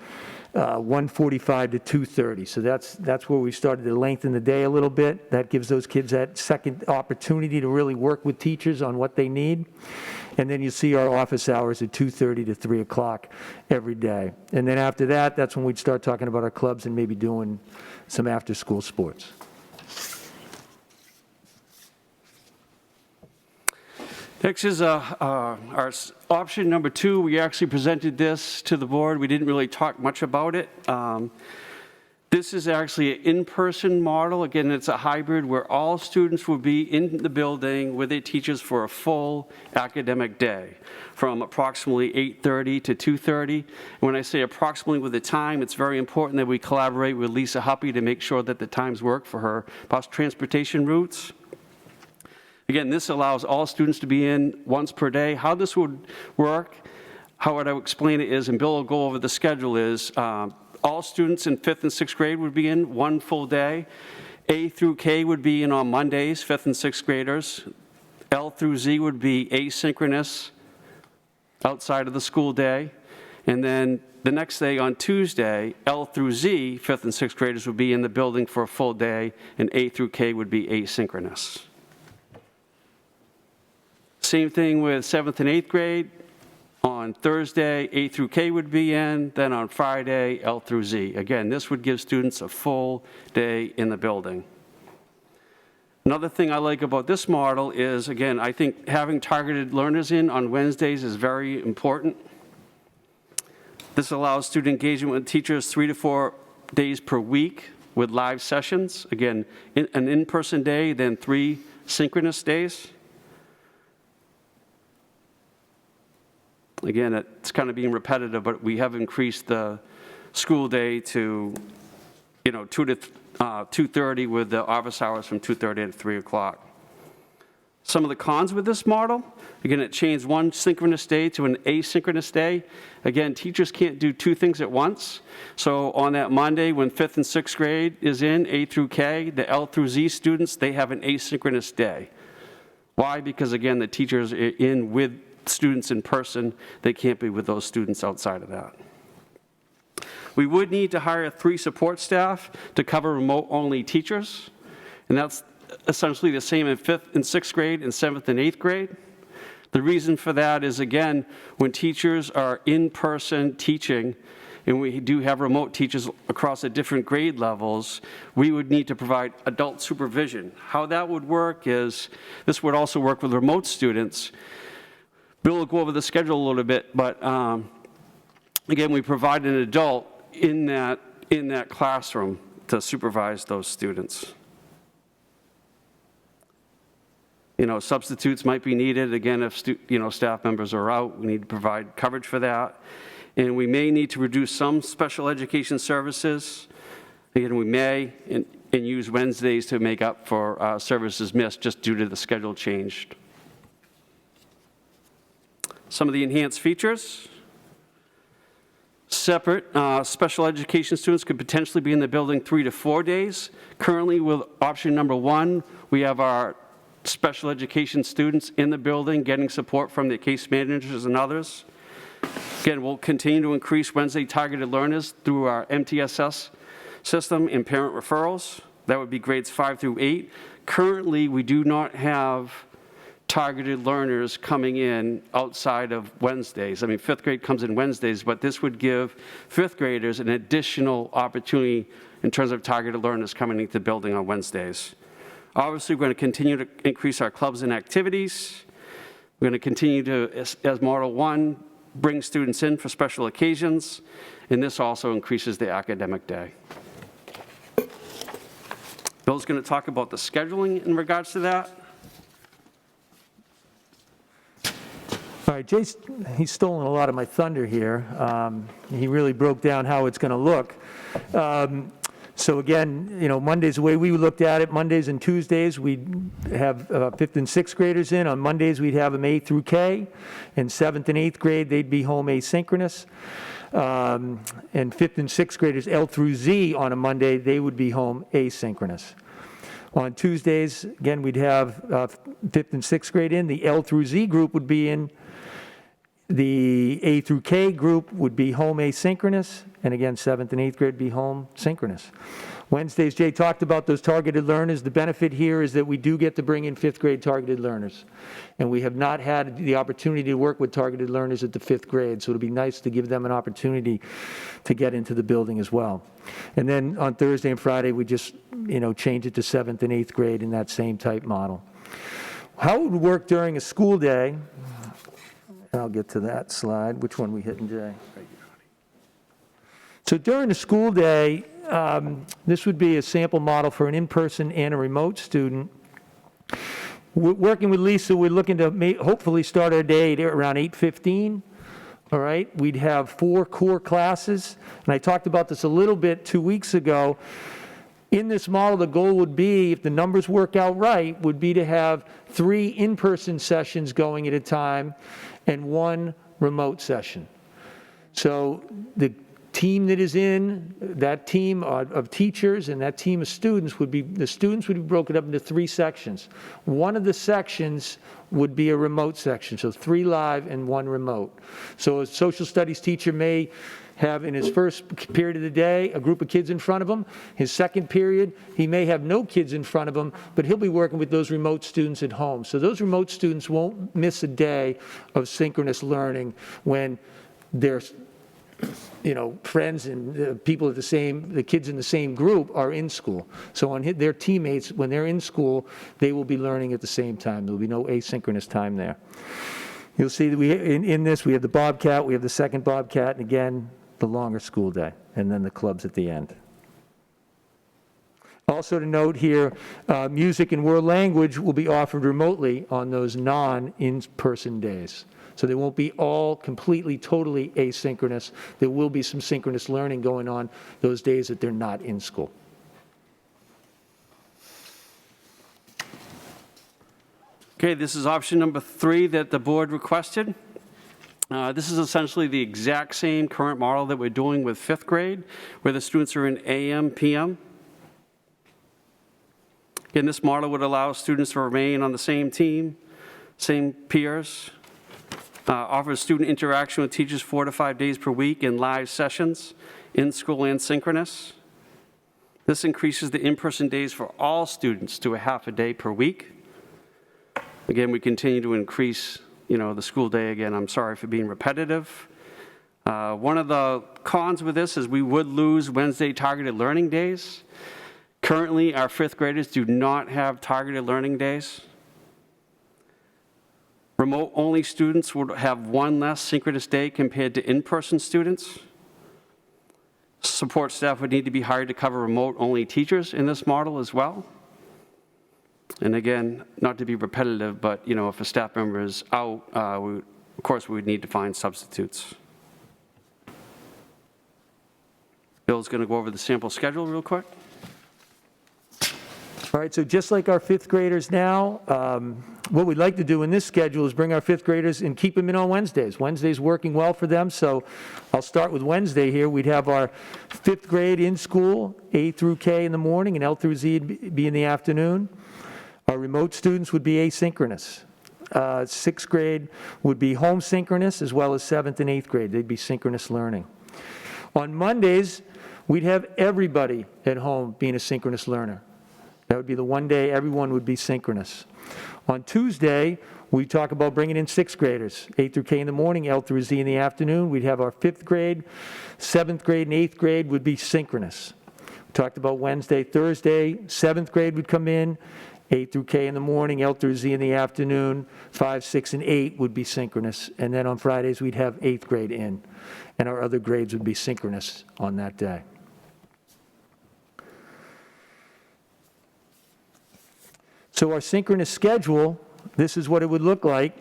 1:45 to 2:30. So that's where we started to lengthen the day a little bit. That gives those kids that second opportunity to really work with teachers on what they need. And then you see our office hours at 2:30 to 3 o'clock every day. And then after that, that's when we'd start talking about our clubs and maybe doing some after-school sports.
Next is our option number 2. We actually presented this to the board. We didn't really talk much about it. This is actually an in-person model. Again, it's a hybrid where all students will be in the building with their teachers for a full academic day from approximately 8:30 to 2:30. When I say approximately with the time, it's very important that we collaborate with Lisa Huppy to make sure that the times work for her bus transportation routes. Again, this allows all students to be in once per day. How this would work, how would I explain it is, and Bill will go over the schedule, is all students in 5th and 6th grade would be in one full day. A through K would be in on Mondays, 5th and 6th graders. L through Z would be asynchronous outside of the school day. And then the next day on Tuesday, L through Z, 5th and 6th graders would be in the building for a full day, and A through K would be asynchronous. Same thing with 7th and 8th grade. On Thursday, A through K would be in, then on Friday, L through Z. Again, this would give students a full day in the building. Another thing I like about this model is, again, I think having targeted learners in on Wednesdays is very important. This allows student engagement with teachers 3 to 4 days per week with live sessions. Again, an in-person day, then 3 synchronous days. Again, it's kind of being repetitive, but we have increased the school day to, 2 to 2:30 with the office hours from 2:30 to 3 o'clock. Some of the cons with this model, again, it changed one synchronous day to an asynchronous day. Again, teachers can't do 2 things at once. So on that Monday, when 5th and 6th grade is in, A through K, the L through Z students, they have an asynchronous day. Why? Because again, the teachers are in with students in person. They can't be with those students outside of that. We would need to hire 3 support staff to cover remote-only teachers, and that's essentially the same in 5th and 6th grade and 7th and 8th grade. The reason for that is, again, when teachers are in person teaching, and we do have remote teachers across the different grade levels, we would need to provide adult supervision. How that would work is, this would also work with remote students. Bill will go over the schedule a little bit, but again, we provide an adult in that classroom to supervise those students. Substitutes might be needed. Again, if staff members are out, we need to provide coverage for that. And we may need to reduce some special education services. Again, we may and use Wednesdays to make up for services missed just due to the schedule changed. Some of the enhanced features. Separate special education students could potentially be in the building 3 to 4 days. Currently, with option number 1, we have our special education students in the building getting support from the case managers and others. Again, we'll continue to increase Wednesday targeted learners through our MTSS system and parent referrals. That would be grades 5 through 8. Currently, we do not have targeted learners coming in outside of Wednesdays. I mean, 5th grade comes in Wednesdays, but this would give 5th graders an additional opportunity in terms of targeted learners coming into the building on Wednesdays. Obviously, we're going to continue to increase our clubs and activities. We're going to continue to, as Model 1, bring students in for special occasions, and this also increases the academic day. Bill's going to talk about the scheduling in regards to that.
All right, he's stolen a lot of my thunder here. He really broke down how it's going to look. So again, Mondays, the way we looked at it, Mondays and Tuesdays, we'd have 5th and 6th graders in. On Mondays, we'd have them A through K. In 7th and 8th grade, they'd be home asynchronous. And 5th and 6th graders, L through Z, on a Monday, they would be home asynchronous. On Tuesdays, again, we'd have 5th and 6th grade in. The L through Z group would be in. The A through K group would be home asynchronous. And again, 7th and 8th grade be home synchronous. Wednesdays, Jay talked about those targeted learners. The benefit here is that we do get to bring in 5th grade targeted learners. And we have not had the opportunity to work with targeted learners at the 5th grade, so it'll be nice to give them an opportunity to get into the building as well. And then on Thursday and Friday, we just, change it to 7th and 8th grade in that same type model. How it would work during a school day, and I'll get to that slide. Which one we hitting, Jay? So during the school day, this would be a sample model for an in-person and a remote student. Working with Lisa, we're looking to hopefully start our day at around 8:15. All right, we'd have 4 core classes, and I talked about this a little bit 2 weeks ago. In this model, the goal would be, if the numbers work out right, would be to have 3 in-person sessions going at a time and 1 remote session. So the team that is in, that team of teachers and that team of students would be, the students would be broken up into 3 sections. One of the sections would be a remote section, so 3 live and 1 remote. So a social studies teacher may have in his first period of the day a group of kids in front of him. His second period, he may have no kids in front of him, but he'll be working with those remote students at home. So those remote students won't miss a day of synchronous learning when they're friends and people at the kids in the same group are in school. So on their teammates, when they're in school, they will be learning at the same time. There will be no asynchronous time there. You'll see that in this, we have the Bobcat, we have the second Bobcat, and again, the longer school day, and then the clubs at the end. Also to note here, music and world language will be offered remotely on those non-in-person days. So they won't be all completely, totally asynchronous. There will be some synchronous learning going on those days that they're not in school.
Okay, this is option number 3 that the board requested. This is essentially the exact same current model that we're doing with 5th grade, where the students are in AM, PM. Again, this model would allow students to remain on the same team, same peers, offers student interaction with teachers 4 to 5 days per week in live sessions, in school and synchronous. This increases the in-person days for all students to a half a day per week. Again, we continue to increase, the school day. Again, I'm sorry for being repetitive. One of the cons with this is we would lose Wednesday targeted learning days. Currently, our 5th graders do not have targeted learning days. Remote-only students would have 1 less synchronous day compared to in-person students. Support staff would need to be hired to cover remote-only teachers in this model as well. And again, not to be repetitive, but if a staff member is out, of course we would need to find substitutes. Bill's going to go over the sample schedule real quick.
All right, so just like our 5th graders now, what we'd like to do in this schedule is bring our 5th graders and keep them in on Wednesdays. Wednesday's working well for them, so I'll start with Wednesday here. We'd have our 5th grade in school, A through K in the morning, and L through Z be in the afternoon. Our remote students would be asynchronous. 6th grade would be home synchronous, as well as 7th and 8th grade. They'd be synchronous learning. On Mondays, we'd have everybody at home being a synchronous learner. That would be the one day everyone would be synchronous. On Tuesday, we talk about bringing in 6th graders, A through K in the morning, L through Z in the afternoon. We'd have our 5th grade, 7th grade, and 8th grade would be synchronous. We talked about Wednesday, Thursday, 7th grade would come in, A through K in the morning, L through Z in the afternoon, 5, 6, and 8 would be synchronous. And then on Fridays, we'd have 8th grade in, and our other grades would be synchronous on that day. So our synchronous schedule, this is what it would look like,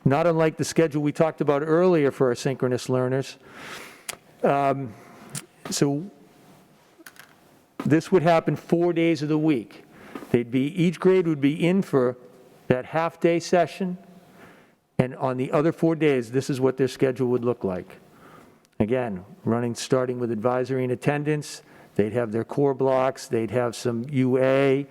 not unlike the schedule we talked about earlier for our synchronous learners. So this would happen 4 days of the week. Each grade would be in for that half-day session, and on the other 4 days, this is what their schedule would look like. Again, starting with advisory and attendance, they'd have their core blocks, they'd have some UA,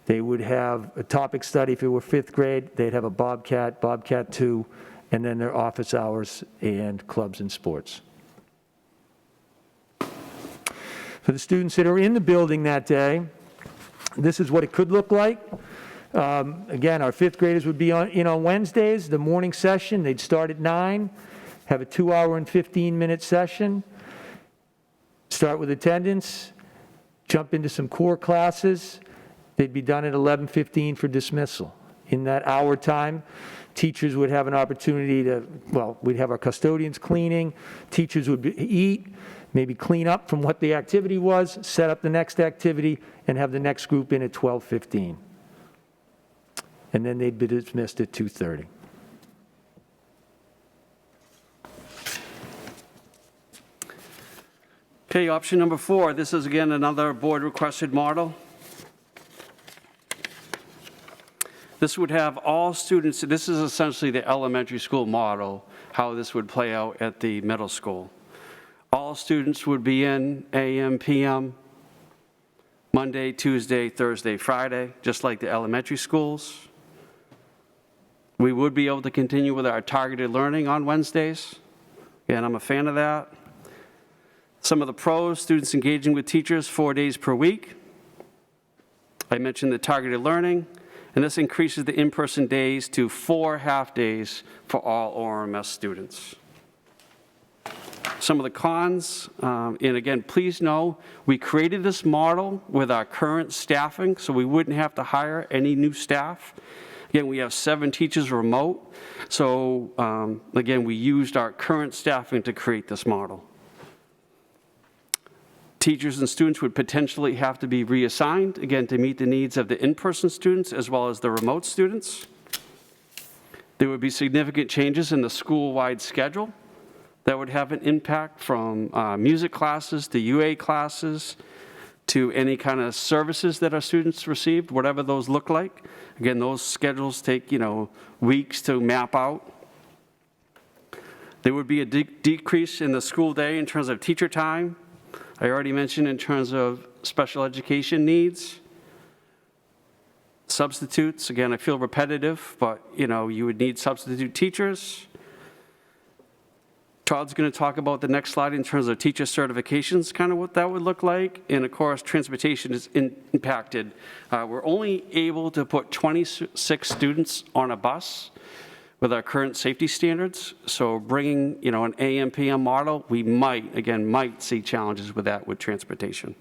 they would have a topic study if it were 5th grade, they'd have a Bobcat, Bobcat 2, and then their office hours and clubs and sports. For the students that are in the building that day, this is what it could look like. Again, our 5th graders would be on Wednesdays, the morning session. They'd start at 9, have a 2-hour and 15-minute session, start with attendance, jump into some core classes. They'd be done at 11:15 for dismissal. In that hour time, teachers would have an opportunity to, well, we'd have our custodians cleaning, teachers would eat, maybe clean up from what the activity was, set up the next activity, and have the next group in at 12:15. And then they'd be dismissed at 2:30.
Okay, option number 4, this is again another board-requested model. This would have all students, this is essentially the elementary school model, how this would play out at the middle school. All students would be in AM, PM, Monday, Tuesday, Thursday, Friday, just like the elementary schools. We would be able to continue with our targeted learning on Wednesdays. Again, I'm a fan of that. Some of the pros, students engaging with teachers 4 days per week. I mentioned the targeted learning, and this increases the in-person days to 4 half-days for all ORMS students. Some of the cons, and again, please know, we created this model with our current staffing, so we wouldn't have to hire any new staff. Again, we have 7 teachers remote, so again, we used our current staffing to create this model. Teachers and students would potentially have to be reassigned, again, to meet the needs of the in-person students as well as the remote students. There would be significant changes in the school-wide schedule that would have an impact from music classes to UA classes to any kind of services that our students received, whatever those look like. Again, those schedules take, weeks to map out. There would be a decrease in the school day in terms of teacher time. I already mentioned in terms of special education needs. Substitutes, again, I feel repetitive, but you would need substitute teachers. Todd's going to talk about the next slide in terms of teacher certifications, kind of what that would look like. And of course, transportation is impacted. We're only able to put 26 students on a bus with our current safety standards. So bringing, an AM, PM model, we might see challenges with that with transportation.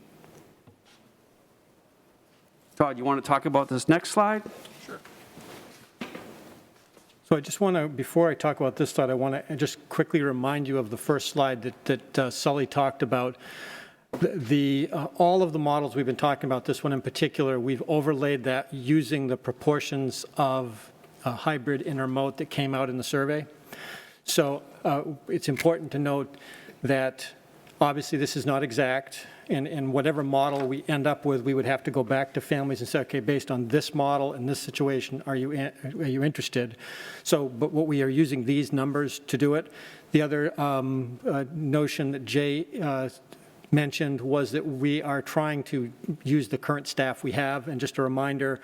Todd, you want to talk about this next slide? Sure.
So I just want to, before I talk about this slide, I want to just quickly remind you of the first slide that Sully talked about. All of the models we've been talking about, this one in particular, we've overlaid that using the proportions of hybrid and remote that came out in the survey. So it's important to note that obviously this is not exact, and whatever model we end up with, we would have to go back to families and say, okay, based on this model and this situation, are you interested? So, but what we are using these numbers to do it. The other notion that Jay mentioned was that we are trying to use the current staff we have, and just a reminder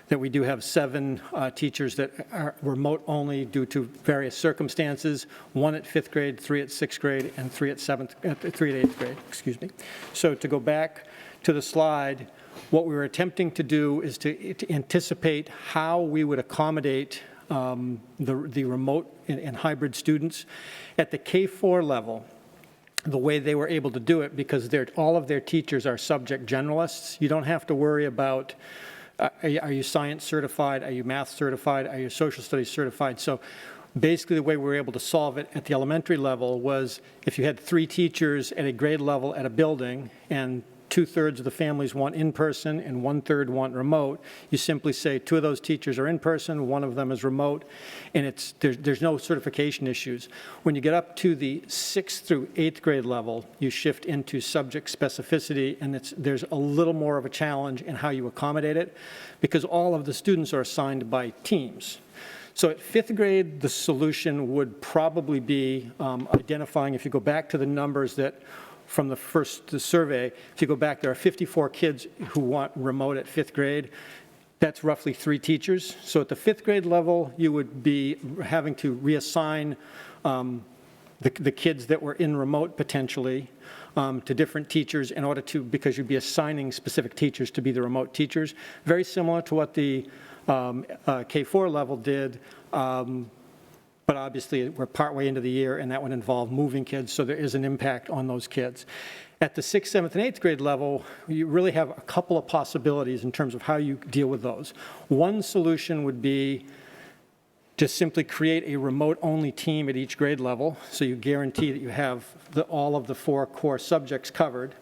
that we do have 7 teachers that are remote only due to various circumstances, 1 at 5th grade, 3 at 6th grade, and 3 at 8th grade, excuse me. So to go back to the slide, what we were attempting to do is to anticipate how we would accommodate the remote and hybrid students. At the K-4 level, the way they were able to do it, because all of their teachers are subject generalists, you don't have to worry about are you science certified, are you math certified, are you social studies certified. So basically the way we were able to solve it at the elementary level was if you had 3 teachers at a grade level at a building and 2/3 of the families want in-person and 1/3 want remote, you simply say 2 of those teachers are in-person, 1 of them is remote, and there's no certification issues. When you get up to the 6th through 8th grade level, you shift into subject specificity, and there's a little more of a challenge in how you accommodate it, because all of the students are assigned by teams.
So at fifth grade, the solution would probably be identifying, if you go back to the numbers that from the first survey, if you go back, there are 54 kids who want remote at fifth grade. That's roughly 3 teachers. So at the fifth grade level, you would be having to reassign the kids that were in remote potentially to different teachers in order to, because you'd be assigning specific teachers to be the remote teachers. Very similar to what the K4 level did, but obviously we're partway into the year and that would involve moving kids, so there is an impact on those kids. At the 6th, 7th, and 8th grade level, you really have a couple of possibilities in terms of how you deal with those. One solution would be just simply create a remote-only team at each grade level, so you guarantee that you have all of the 4 core subjects covered.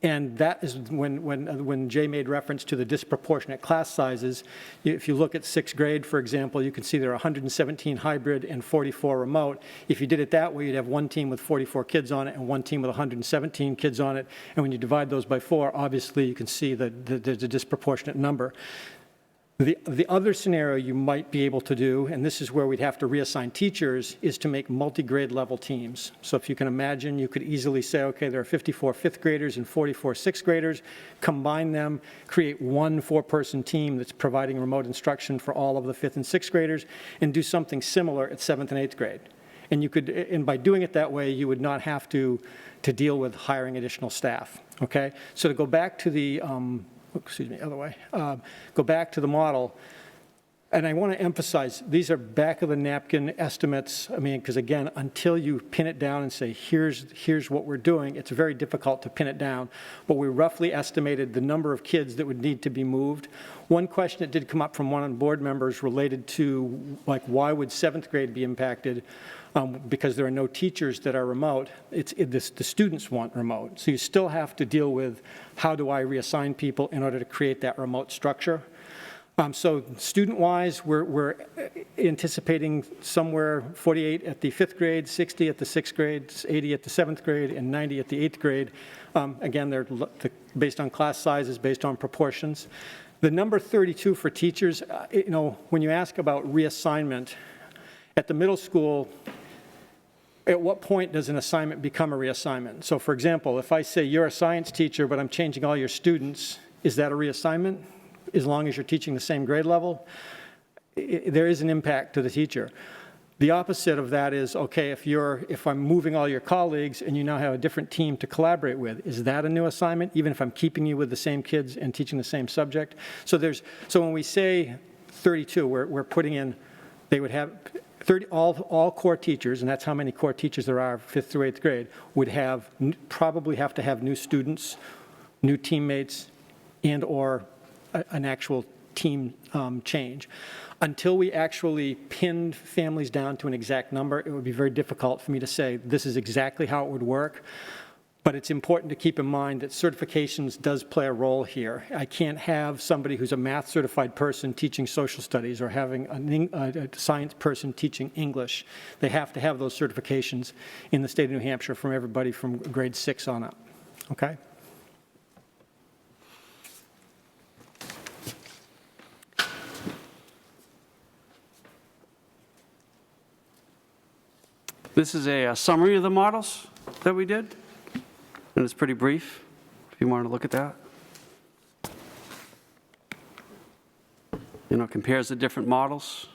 And that is when Jay made reference to the disproportionate class sizes. If you look at 6th grade, for example, you can see there are 117 hybrid and 44 remote. If you did it that way, you'd have one team with 44 kids on it and one team with 117 kids on it. And when you divide those by 4, obviously you can see that there's a disproportionate number. The other scenario you might be able to do, and this is where we'd have to reassign teachers, is to make multi-grade level teams. So if you can imagine, you could easily say, okay, there are 54 fifth graders and 44 sixth graders, combine them, create one 4-person team that's providing remote instruction for all of the 5th and 6th graders, and do something similar at 7th and 8th grade. And you could, and by doing it that way, you would not have to deal with hiring additional staff, okay? So to go back to the, other way. Go back to the model. And I want to emphasize, these are back-of-the-napkin estimates. I mean, because again, until you pin it down and say, here's what we're doing, it's very difficult to pin it down. But we roughly estimated the number of kids that would need to be moved. One question that did come up from one of the board members related to, like, why would 7th grade be impacted? Because there are no teachers that are remote. The students want remote. So you still have to deal with how do I reassign people in order to create that remote structure. So student-wise, we're anticipating somewhere 48 at the 5th grade, 60 at the 6th grade, 80 at the 7th grade, and 90 at the 8th grade. Again, they're based on class sizes, based on proportions. The number 32 for teachers, when you ask about reassignment, at the middle school, at what point does an assignment become a reassignment? So for example, if I say you're a science teacher, but I'm changing all your students, is that a reassignment? As long as you're teaching the same grade level? There is an impact to the teacher. The opposite of that is, okay, if I'm moving all your colleagues and you now have a different team to collaborate with, is that a new assignment, even if I'm keeping you with the same kids and teaching the same subject? So when we say 32, we're putting in, they would have 30, all core teachers, and that's how many core teachers there are, 5th through 8th grade, would probably have to have new students, new teammates, and or an actual team change. Until we actually pinned families down to an exact number, it would be very difficult for me to say this is exactly how it would work. But it's important to keep in mind that certifications does play a role here. I can't have somebody who's a math certified person teaching social studies or having a science person teaching English. They have to have those certifications in the state of New Hampshire from everybody from grade 6 on up, okay?
This is a summary of the models that we did. And it's pretty brief, if you want to look at that. Compares the different models.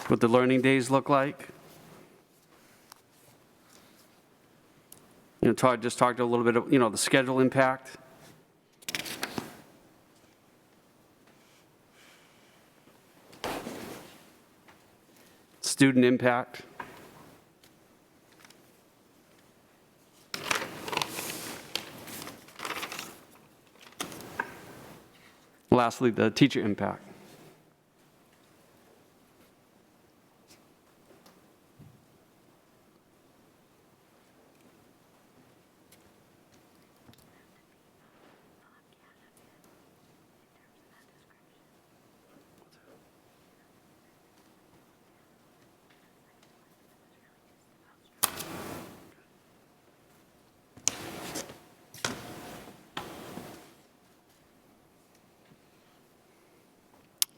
What the learning days look like. Todd just talked a little bit of, the schedule impact. Student impact. Lastly, the teacher impact.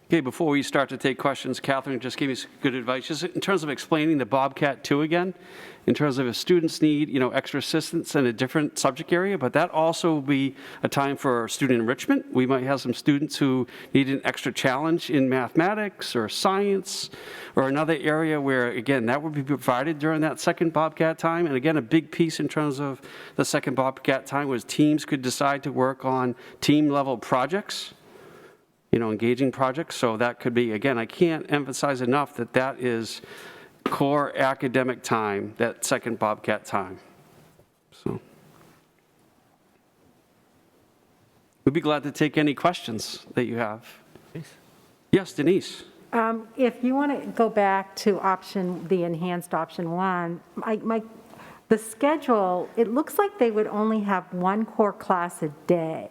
Okay, before we start to take questions, Catherine just gave me some good advice, just in terms of explaining the Bobcat 2 again, in terms of if students need, extra assistance in a different subject area, but that also will be a time for student enrichment. We might have some students who need an extra challenge in mathematics or science or another area where, again, that would be provided during that second Bobcat time. And again, a big piece in terms of the second Bobcat time was teams could decide to work on team-level projects, engaging projects. So that could be, again, I can't emphasize enough that that is core academic time, that second Bobcat time. So we'd be glad to take any questions that you have. Yes, Denise.
If you want to go back to the enhanced option 1, the schedule, it looks like they would only have one core class a day,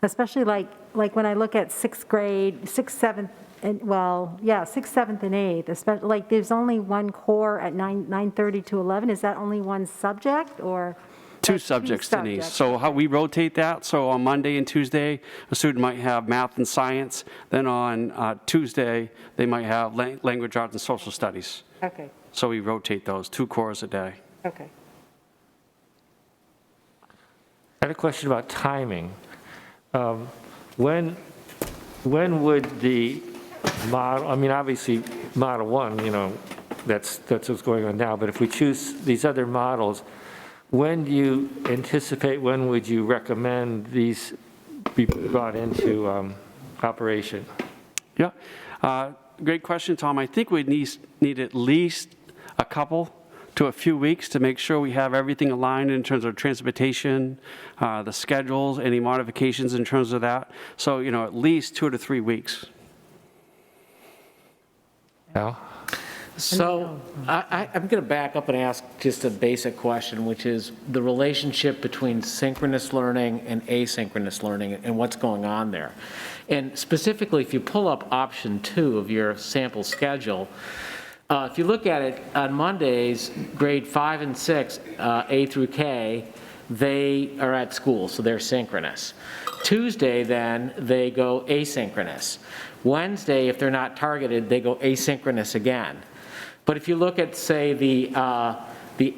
especially like when I look at 6th grade, 6th, 7th, and 6th, 7th, and 8th, especially, like there's only one core at 9:30 to 11. Is that only one subject or?
Two subjects, Denise. So how we rotate that, so on Monday and Tuesday, a student might have math and science. Then on Tuesday, they might have language arts and social studies.
Okay.
So we rotate those, 2 cores a day.
Okay.
I had a question about timing. When would the model, obviously Model 1, that's what's going on now, but if we choose these other models, when do you anticipate, when would you recommend these be brought into operation?
Yeah, great question, Tom. I think we need at least a couple to a few weeks to make sure we have everything aligned in terms of transportation, the schedules, any modifications in terms of that. So, at least 2 to 3 weeks.
Al?
So I'm going to back up and ask just a basic question, which is the relationship between synchronous learning and asynchronous learning and what's going on there. And specifically, if you pull up option 2 of your sample schedule, if you look at it, on Mondays, grade 5 and 6, A through K, they are at school, so they're synchronous. Tuesday, then, they go asynchronous. Wednesday, if they're not targeted, they go asynchronous again. But if you look at, say, the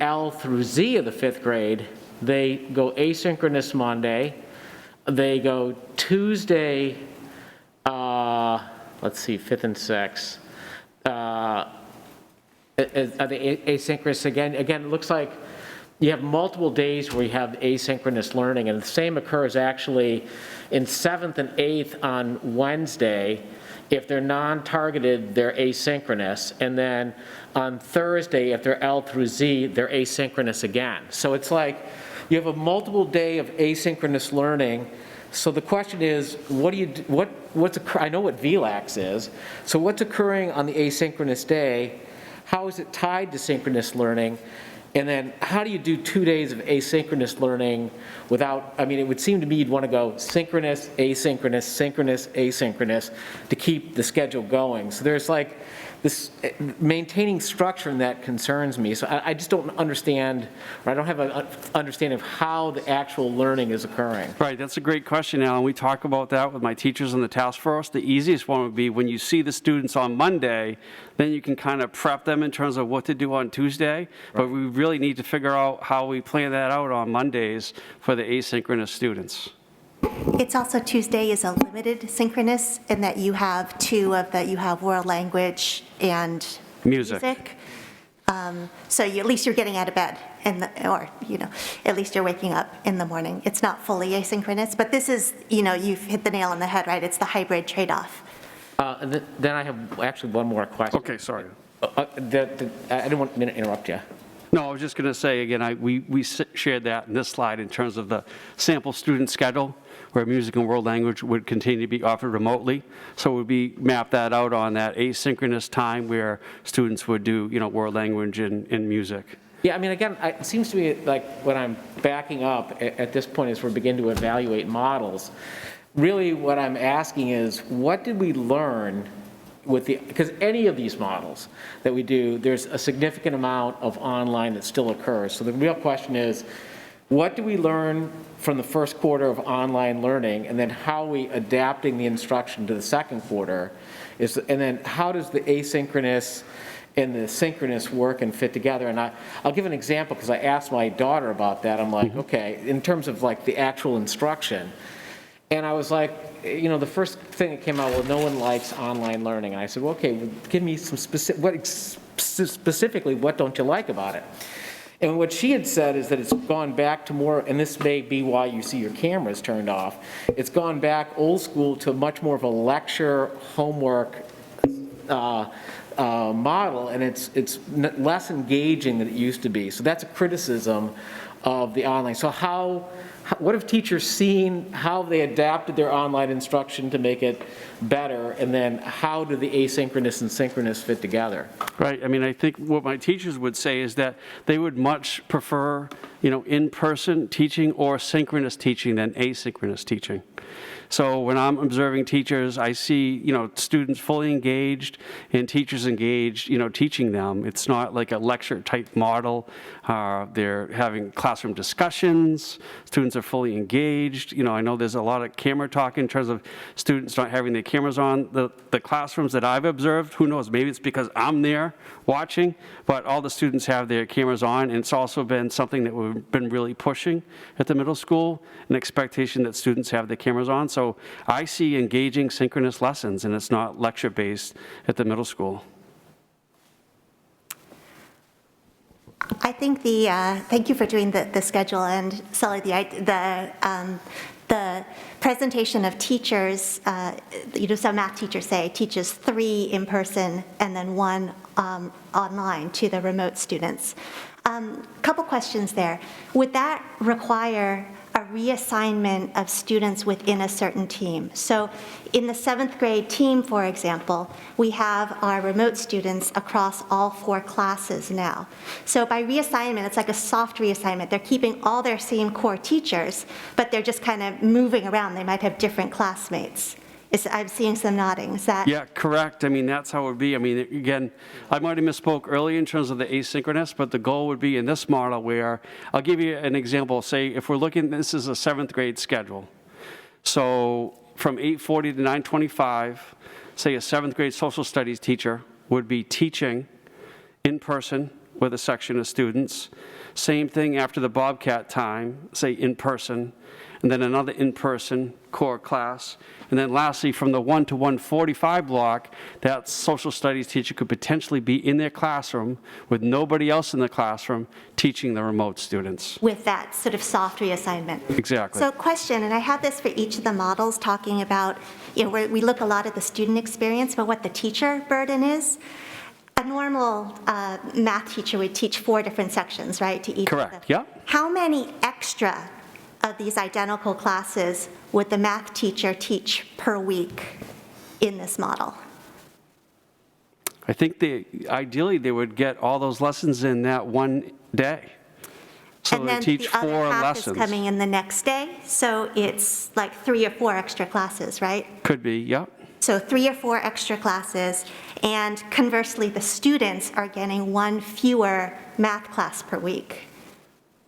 L through Z of the 5th grade, they go asynchronous Monday. They go Tuesday, let's see, 5th and 6th. Are they asynchronous again? Again, it looks like you have multiple days where you have asynchronous learning, and the same occurs actually in 7th and 8th on Wednesday. If they're non-targeted, they're asynchronous, and then on Thursday, if they're L through Z, they're asynchronous again. So it's like you have a multiple day of asynchronous learning. So the question is, I know what VLAX is, so what's occurring on the asynchronous day? How is it tied to synchronous learning? And then how do you do 2 days of asynchronous learning without, it would seem to me you'd want to go synchronous, asynchronous, synchronous, asynchronous to keep the schedule going. So there's like this maintaining structure and that concerns me. So I just don't understand, or I don't have an understanding of how the actual learning is occurring.
Right, that's a great question, Alan. We talk about that with my teachers in the task force. The easiest one would be when you see the students on Monday, then you can kind of prep them in terms of what to do on Tuesday. But we really need to figure out how we plan that out on Mondays for the asynchronous students.
It's also Tuesday is a limited synchronous in that you have you have world language and music. So at least you're getting out of bed at least you're waking up in the morning. It's not fully asynchronous, but this is, you've hit the nail on the head, right? It's the hybrid trade-off.
Then I have actually one more question.
Okay, sorry.
I didn't want to interrupt you.
No, I was just going to say, again, we shared that in this slide in terms of the sample student schedule, where music and world language would continue to be offered remotely. So we map that out on that asynchronous time where students would do, world language and music.
Yeah, again, it seems to me like when I'm backing up at this point as we're beginning to evaluate models, really what I'm asking is, what did we learn because any of these models that we do, there's a significant amount of online that still occurs. So the real question is, what do we learn from the first quarter of online learning, and then how are we adapting the instruction to the second quarter, and then how does the asynchronous and the synchronous work and fit together? And I'll give an example, because I asked my daughter about that. I'm like, okay, in terms of like the actual instruction, and I was like, you know, the first thing that came out, well, no one likes online learning. And I said, well, okay, well, give me some specifically, what don't you like about it? And what she had said is that it's gone back to more, and this may be why you see your cameras turned off, it's gone back old school to much more of a lecture, homework model, and it's less engaging than it used to be. So that's a criticism of the online. So what have teachers seen, how they adapted their online instruction to make it better, and then how do the asynchronous and synchronous fit together?
Right. I mean, I think what my teachers would say is that they would much prefer, you know, in-person teaching or synchronous teaching than asynchronous teaching. So when I'm observing teachers, I see, you know, students fully engaged and teachers engaged, you know, teaching them. It's not like a lecture type model. They're having classroom discussions. Students are fully engaged. You know, I know there's a lot of camera talk in terms of students not having their cameras on. The classrooms that I've observed, who knows, maybe it's because I'm there watching, but all the students have their cameras on, and it's also been something that we've been really pushing at the middle school, an expectation that students have their cameras on. So I see engaging synchronous lessons, and it's not lecture-based at the middle school.
I think thank you for doing the schedule, and Sully, the presentation of teachers, some math teachers say teaches 3 in person and then 1 online to the remote students. Couple questions there. Would that require a reassignment of students within a certain team? So in the 7th grade team, for example, we have our remote students across all 4 classes now. So by reassignment, it's like a soft reassignment. They're keeping all their same core teachers, but they're just kind of moving around. They might have different classmates. I'm seeing some nodding. Is that?
Yeah, correct. I mean, that's how it would be. I mean, again, I might have misspoke earlier in terms of the asynchronous, but the goal would be in this model where, I'll give you an example. Say, if we're looking, this is a 7th grade schedule. So from 8:40 to 9:25, say a 7th grade social studies teacher would be teaching in person with a section of students. Same thing after the Bobcat time, say in person, and then another in-person core class. And then lastly, from the 1 to 1:45 block, that social studies teacher could potentially be in their classroom with nobody else in the classroom teaching the remote students.
With that sort of soft reassignment.
Exactly.
So question, and I have this for each of the models, talking about, we look a lot at the student experience, but what the teacher burden is. A normal math teacher would teach 4 different sections, right, to each
Correct,
of them.
yeah.
How many extra of these identical classes would the math teacher teach per week in this model?
I think ideally they would get all those lessons in that one day. So they teach 4
And then the other half
lessons.
is coming in the next day, so it's like 3 or 4 extra classes, right?
Could be, yep.
So 3 or 4 extra classes, and conversely, the students are getting 1 fewer math class per week.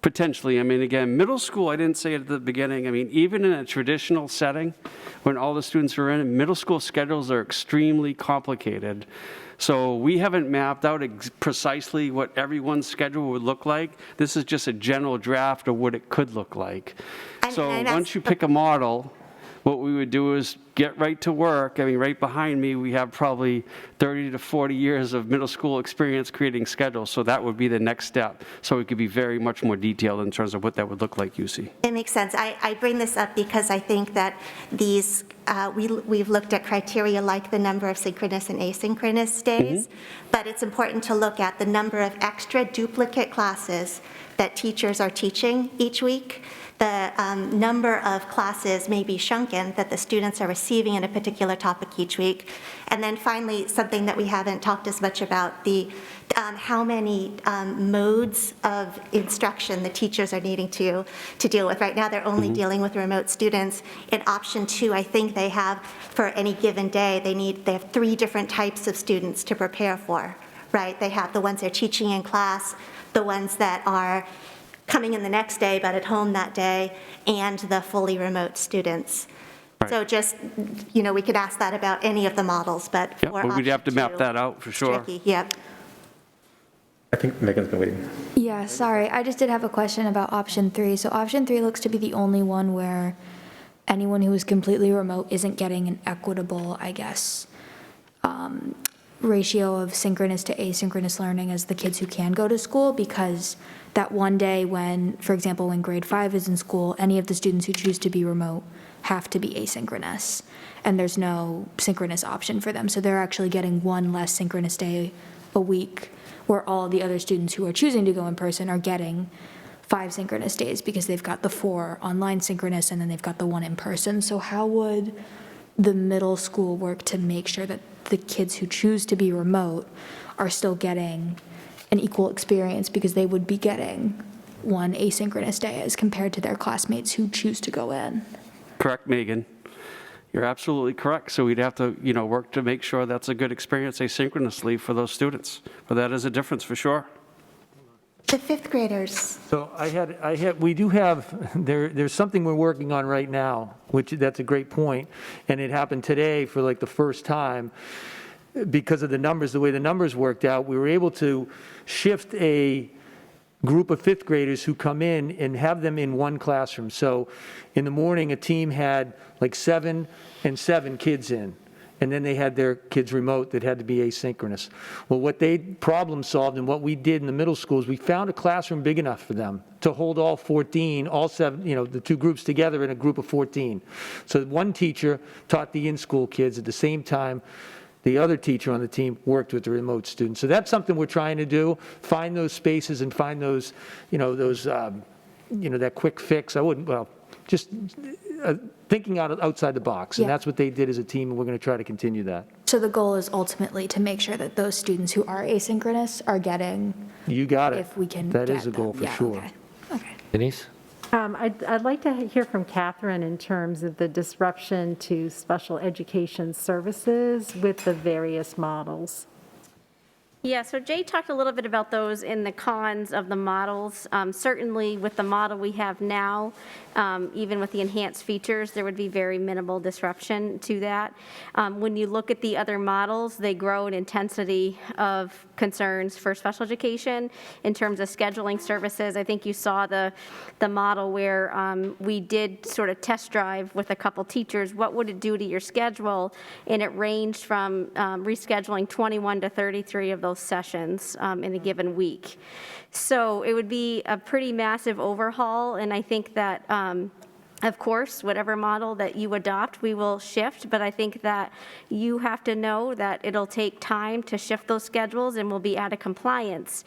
Potentially. I mean, again, middle school, I didn't say it at the beginning. I mean, even in a traditional setting, when all the students are in, middle school schedules are extremely complicated. So we haven't mapped out precisely what everyone's schedule would look like. This is just a general draft of what it could look like. So once you pick a model, what we would do is get right to work. I mean, right behind me, we have probably 30 to 40 years of middle school experience creating schedules, so that would be the next step. So it could be very much more detailed in terms of what that would look like, UC.
It makes sense. I bring this up because I think that these, we've looked at criteria like the number of synchronous and asynchronous days, but it's important to look at the number of extra duplicate classes that teachers are teaching each week. The number of classes may be shrunken that the students are receiving in a particular topic each week. And then finally, something that we haven't talked as much about, the how many modes of instruction the teachers are needing to deal with. Right now, they're only dealing with remote students. In option 2, I think they have, for any given day, they have 3 different types of students to prepare for, right? They have the ones they're teaching in class, the ones that are coming in the next day but at home that day, and the fully remote students. So just, we could ask that about any of the models, but
Yep,
for
but we'd have to
option
map
two,
that out for
it's
sure.
tricky. Yep.
I think Megan's been waiting.
Yeah, sorry, I just did have a question about option 3. So option 3 looks to be the only one where anyone who is completely remote isn't getting an equitable, I guess, ratio of synchronous to asynchronous learning as the kids who can go to school, because that one day when, for example, when grade 5 is in school, any of the students who choose to be remote have to be asynchronous, and there's no synchronous option for them. So they're actually getting one less synchronous day a week, where all the other students who are choosing to go in person are getting 5 synchronous days because they've got the 4 online synchronous and then they've got the 1 in person. So how would the middle school work to make sure that the kids who choose to be remote are still getting an equal experience, because they would be getting 1 asynchronous day as compared to their classmates who choose to go in?
Correct, Megan. You're absolutely correct. So we'd have to, work to make sure that's a good experience asynchronously for those students. But that is a difference for sure.
The fifth graders.
So we do have, there's something we're working on right now, which that's a great point, and it happened today for like the first time. Because of the numbers, the way the numbers worked out, we were able to shift a group of fifth graders who come in and have them in one classroom. So in the morning, a team had like 7 and 7 kids in, and then they had their kids remote that had to be asynchronous. Well, what they problem solved and what we did in the middle schools, we found a classroom big enough for them to hold all 14, all 7, the 2 groups together in a group of 14. So one teacher taught the in-school kids at the same time. The other teacher on the team worked with the remote students. So that's something we're trying to do, find those spaces and find those, that quick fix. Just thinking outside the box. And
Yeah.
that's what they did as a team, and we're going to try to continue that.
So the goal is ultimately to make sure that those students who are asynchronous are getting,
You got it.
if we can
That
get
is a goal
them.
for
Yeah,
sure.
okay.
Denise?
I'd like to hear from Catherine in terms of the disruption to special education services with the various models.
Yeah, so Jay talked a little bit about those in the cons of the models. Certainly with the model we have now, even with the enhanced features, there would be very minimal disruption to that. When you look at the other models, they grow in intensity of concerns for special education in terms of scheduling services. I think you saw the model where we did sort of test drive with a couple teachers, what would it do to your schedule? And it ranged from rescheduling 21 to 33 of those sessions in a given week. So it would be a pretty massive overhaul, and I think that, of course, whatever model that you adopt, we will shift, but I think that you have to know that it'll take time to shift those schedules, and we'll be out of compliance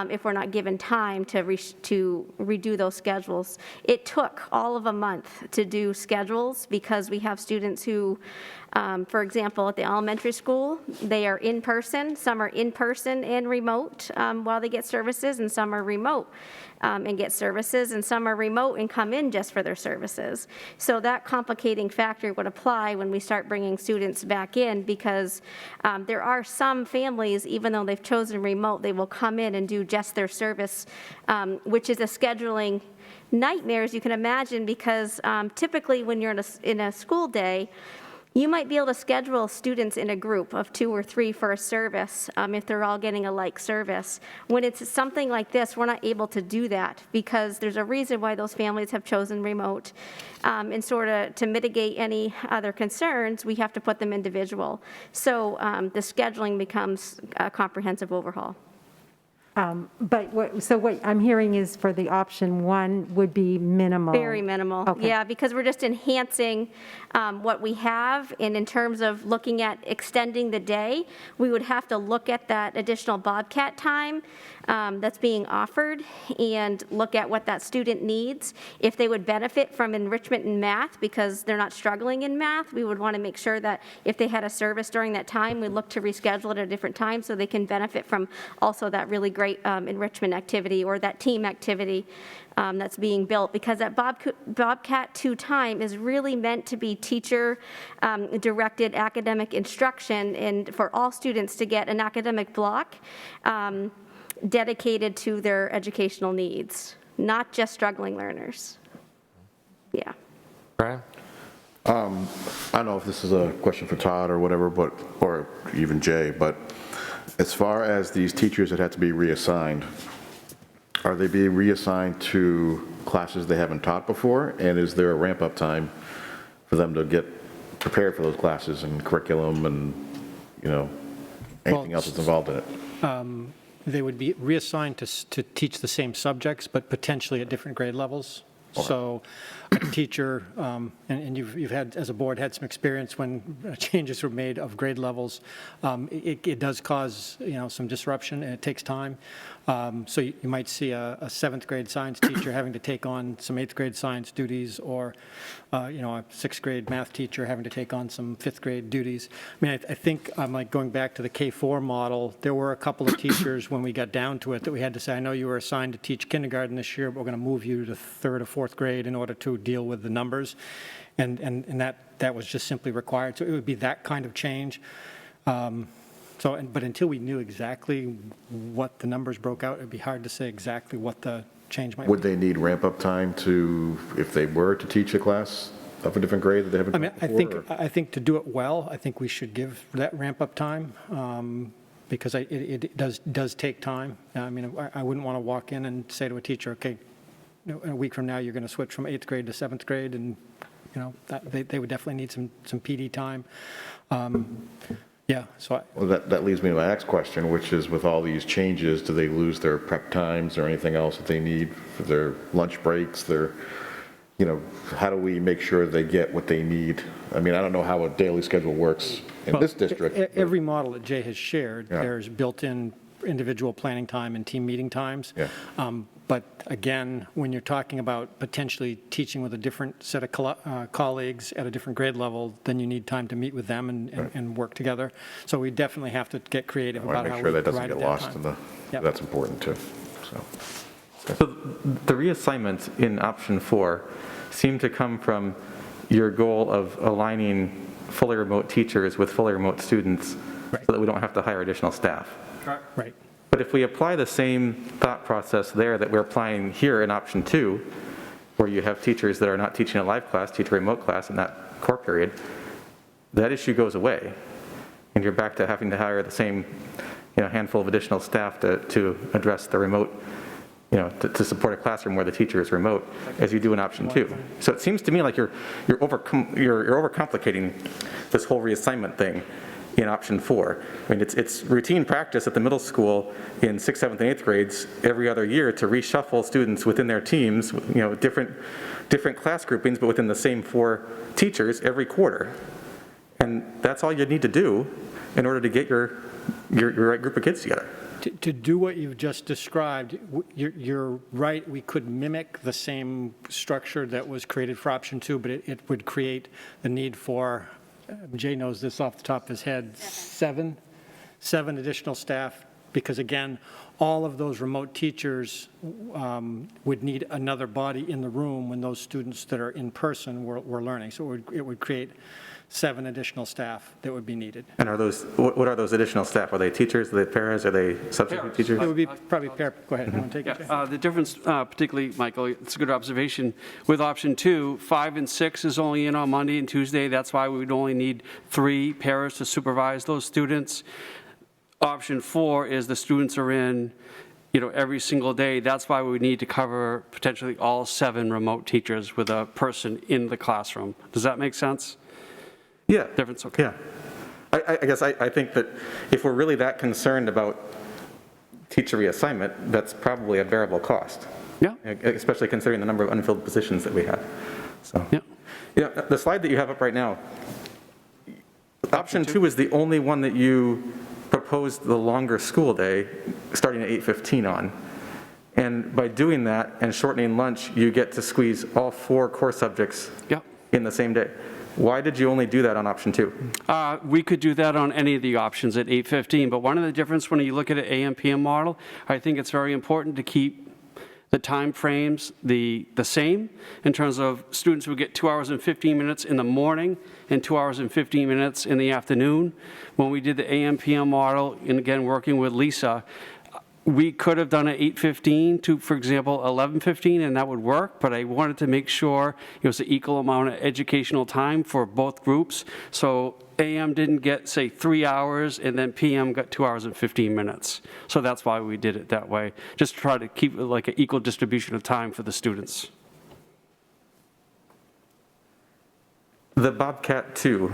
if we're not given time to redo those schedules. It took all of a month to do schedules because we have students who, for example, at the elementary school, they are in person. Some are in person and remote while they get services, and some are remote and get services, and some are remote and come in just for their services. So that complicating factor would apply when we start bringing students back in, because there are some families, even though they've chosen remote, they will come in and do just their service, which is a scheduling nightmare, as you can imagine, because typically when you're in a school day, you might be able to schedule students in a group of 2 or 3 for a service if they're all getting a like service. When it's something like this, we're not able to do that because there's a reason why those families have chosen remote. And sort of to mitigate any other concerns, we have to put them individual. So the scheduling becomes a comprehensive overhaul.
But what I'm hearing is for the option 1 would be minimal.
Very minimal,
Okay.
yeah, because we're just enhancing what we have, and in terms of looking at extending the day, we would have to look at that additional Bobcat time that's being offered and look at what that student needs. If they would benefit from enrichment in math because they're not struggling in math, we would want to make sure that if they had a service during that time, we look to reschedule it at a different time so they can benefit from also that really great enrichment activity or that team activity that's being built, because that Bobcat 2 time is really meant to be teacher-directed academic instruction and for all students to get an academic block dedicated to their educational needs.
not just struggling learners. Yeah.
Brian?
I don't know if this is a question for Todd or whatever, but, or even Jay, but as far as these teachers that had to be reassigned, are they being reassigned to classes they haven't taught before? And is there a ramp-up time for them to get prepared for those classes and curriculum and, you know, anything else that's involved in it?
They would be reassigned to teach the same subjects, but potentially at different grade levels. So a teacher, and you've had, as a board, had some experience when changes were made of grade levels. It does cause, you know, some disruption, and it takes time. So you might see a 7th grade science teacher having to take on some 8th grade science duties, or, you know, a 6th grade math teacher having to take on some 5th grade duties. I mean, I think, like going back to the K-4 model, there were a couple of teachers when we got down to it that we had to say, I know you were assigned to teach kindergarten this year, but we're going to move you to 3rd or 4th grade in order to deal with the numbers. And that was just simply required. So it would be that kind of change. But until we knew exactly what the numbers broke out, it'd be hard to say exactly what the change might be.
Would they need ramp-up time to, if they were to teach a class of a different grade that they haven't
I mean,
taught before?
I think to do it well, I think we should give that ramp-up time, because it does take time. I mean, I wouldn't want to walk in and say to a teacher, okay, in a week from now, you're going to switch from 8th grade to 7th grade, and, you know, they would definitely need some PD time. Yeah, so
Well, that leads me to my next question, which is, with all these changes, do they lose their prep times or anything else that they need for their lunch breaks, their, you know, how do we make sure they get what they need? I mean, I don't know how a daily schedule works in this district.
Every model that Jay has shared,
Yeah.
there's built-in individual planning time and team meeting times.
Yeah.
But again, when you're talking about potentially teaching with a different set of colleagues at a different grade level, then you need time to meet with them and work together. So we definitely have to get creative
I want
about
to
how
make
we
sure that doesn't
provide
get
that
lost
time.
in the,
Yep.
that's important too, so.
So the reassignments in option 4 seem to come from your goal of aligning fully remote teachers with fully remote students, so that we don't have to hire additional staff.
Right.
But if we apply the same thought process there that we're applying here in option 2, where you have teachers that are not teaching a live class, teach a remote class in that core period, that issue goes away. And you're back to having to hire the same, you know, handful of additional staff to address the remote, you know, to support a classroom where the teacher is remote, as you do in option 2. So it seems to me like you're overcomplicating this whole reassignment thing in option 4. I mean, it's routine practice at the middle school in 6th, 7th, and 8th grades every other year to reshuffle students within their teams, you know, different class groupings, but within the same 4 teachers every quarter. And that's all you need to do in order to get your right group of kids together.
To do what you've just described, you're right, we could mimic the same structure that was created for option 2, but it would create the need for, Jay knows this off the top of his head, seven additional staff, because again, all of those remote teachers would need another body in the room when those students that are in person were learning. So it would create 7 additional staff that would be needed.
And are those, what are those additional staff? Are they teachers, are they paras, are they substitute teachers?
It would be probably pair, go ahead, you want to take it? Jay?
The difference, particularly, Michael, it's a good observation, with option 2, 5 and 6 is only in on Monday and Tuesday. That's why we would only need 3 paras to supervise those students. Option 4 is the students are in, you know, every single day. That's why we need to cover potentially all 7 remote teachers with a person in the classroom. Does that make sense?
Yeah.
Difference, okay.
Yeah. I guess I think that if we're really that concerned about teacher reassignment, that's probably a bearable cost.
Yeah.
Especially considering the number of unfilled positions that we have. So,
yeah.
You know, the slide that you have up right now, option 2 is the only one that you proposed the longer school day starting at 8:15 on. And by doing that and shortening lunch, you get to squeeze all 4 core subjects in the same day. Why did you only do that on option 2?
We could do that on any of the options at 8:15, but one of the difference when you look at an AM/PM model, I think it's very important to keep the time frames the same in terms of students who get 2 hours and 15 minutes in the morning and 2 hours and 15 minutes in the afternoon. When we did the AM/PM model, and again, working with Lisa, we could have done it 8:15 to, for example, 11:15, and that would work, but I wanted to make sure it was an equal amount of educational time for both groups. So AM didn't get, say, 3 hours, and then PM got 2 hours and 15 minutes. So that's why we did it that way, just to try to keep it like an equal distribution of time for the students.
The Bobcat 2,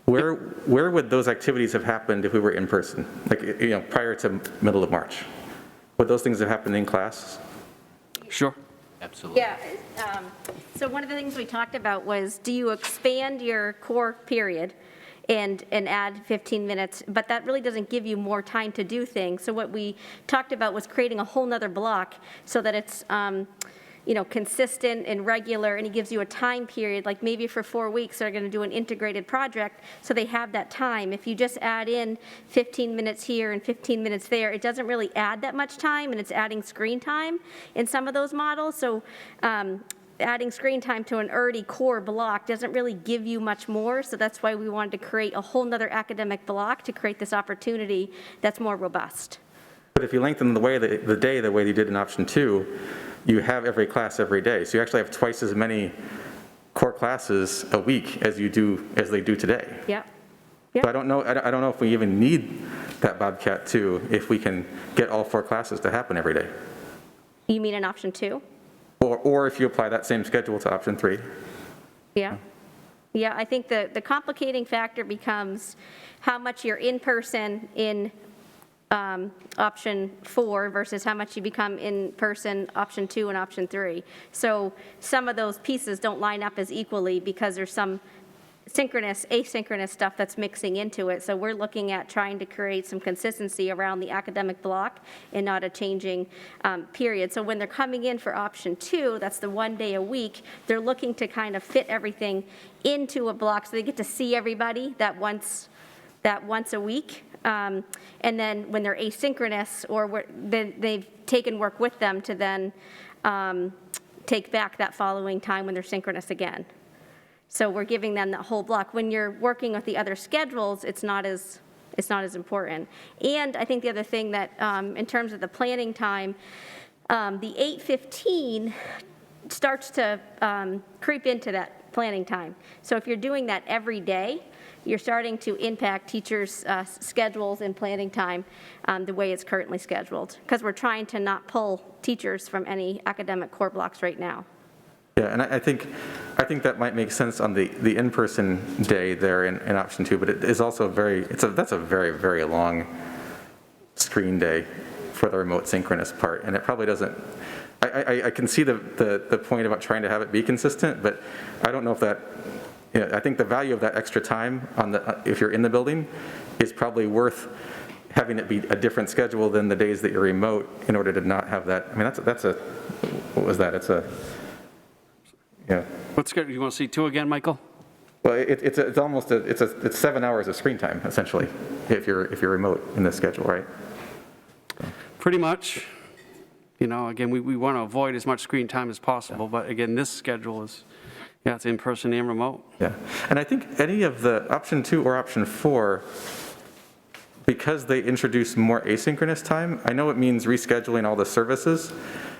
where would those activities have happened if we were in person? Like, you know, prior to middle of March? Would those things have happened in class?
Sure.
Absolutely.
Yeah, so one of the things we talked about was, do you expand your core period and add 15 minutes, but that really doesn't give you more time to do things. So what we talked about was creating a whole nother block so that it's, you know, consistent and regular, and it gives you a time period, like maybe for 4 weeks they're going to do an integrated project, so they have that time. If you just add in 15 minutes here and 15 minutes there, it doesn't really add that much time, and it's adding screen time in some of those models. So adding screen time to an already core block doesn't really give you much more, so that's why we wanted to create a whole nother academic block to create this opportunity that's more robust.
But if you lengthen the day the way you did in option 2, you have every class every day. So you actually have twice as many core classes a week as they do today.
Yep.
So I don't know if we even need that Bobcat 2 if we can get all 4 classes to happen every day.
You mean in option 2?
Or if you apply that same schedule to option 3.
Yeah. Yeah, I think the complicating factor becomes how much you're in person in option 4 versus how much you become in person option 2 and option 3. So some of those pieces don't line up as equally because there's some synchronous, asynchronous stuff that's mixing into it. So we're looking at trying to create some consistency around the academic block and not a changing period. So when they're coming in for option 2, that's the 1 day a week, they're looking to kind of fit everything into a block so they get to see everybody that once a week. And then when they're asynchronous, or they've taken work with them to then take back that following time when they're synchronous again. So we're giving them that whole block. When you're working with the other schedules, it's not as important. And I think the other thing that, in terms of the planning time, the 8:15 starts to creep into that planning time. So if you're doing that every day, you're starting to impact teachers' schedules and planning time the way it's currently scheduled, because we're trying to not pull teachers from any academic core blocks right now.
Yeah, and I think that might make sense on the in-person day there in option 2, but it is also that's a very, very long screen day for the remote synchronous part, and it probably doesn't. I can see the point about trying to have it be consistent, but I don't know if that. Yeah, I think the value of that extra time if you're in the building is probably worth having it be a different schedule than the days that you're remote in order to not have that. I mean, what was that? It's a, yeah.
What's good? You want to see 2 again, Michael?
Well, it's 7 hours of screen time essentially if you're remote in this schedule, right?
Pretty much. You know, again, we want to avoid as much screen time as possible, but again, this schedule is. Yeah, it's in-person and remote.
Yeah, and I think any of the option 2 or option 4, because they introduce more asynchronous time, I know it means rescheduling all the services,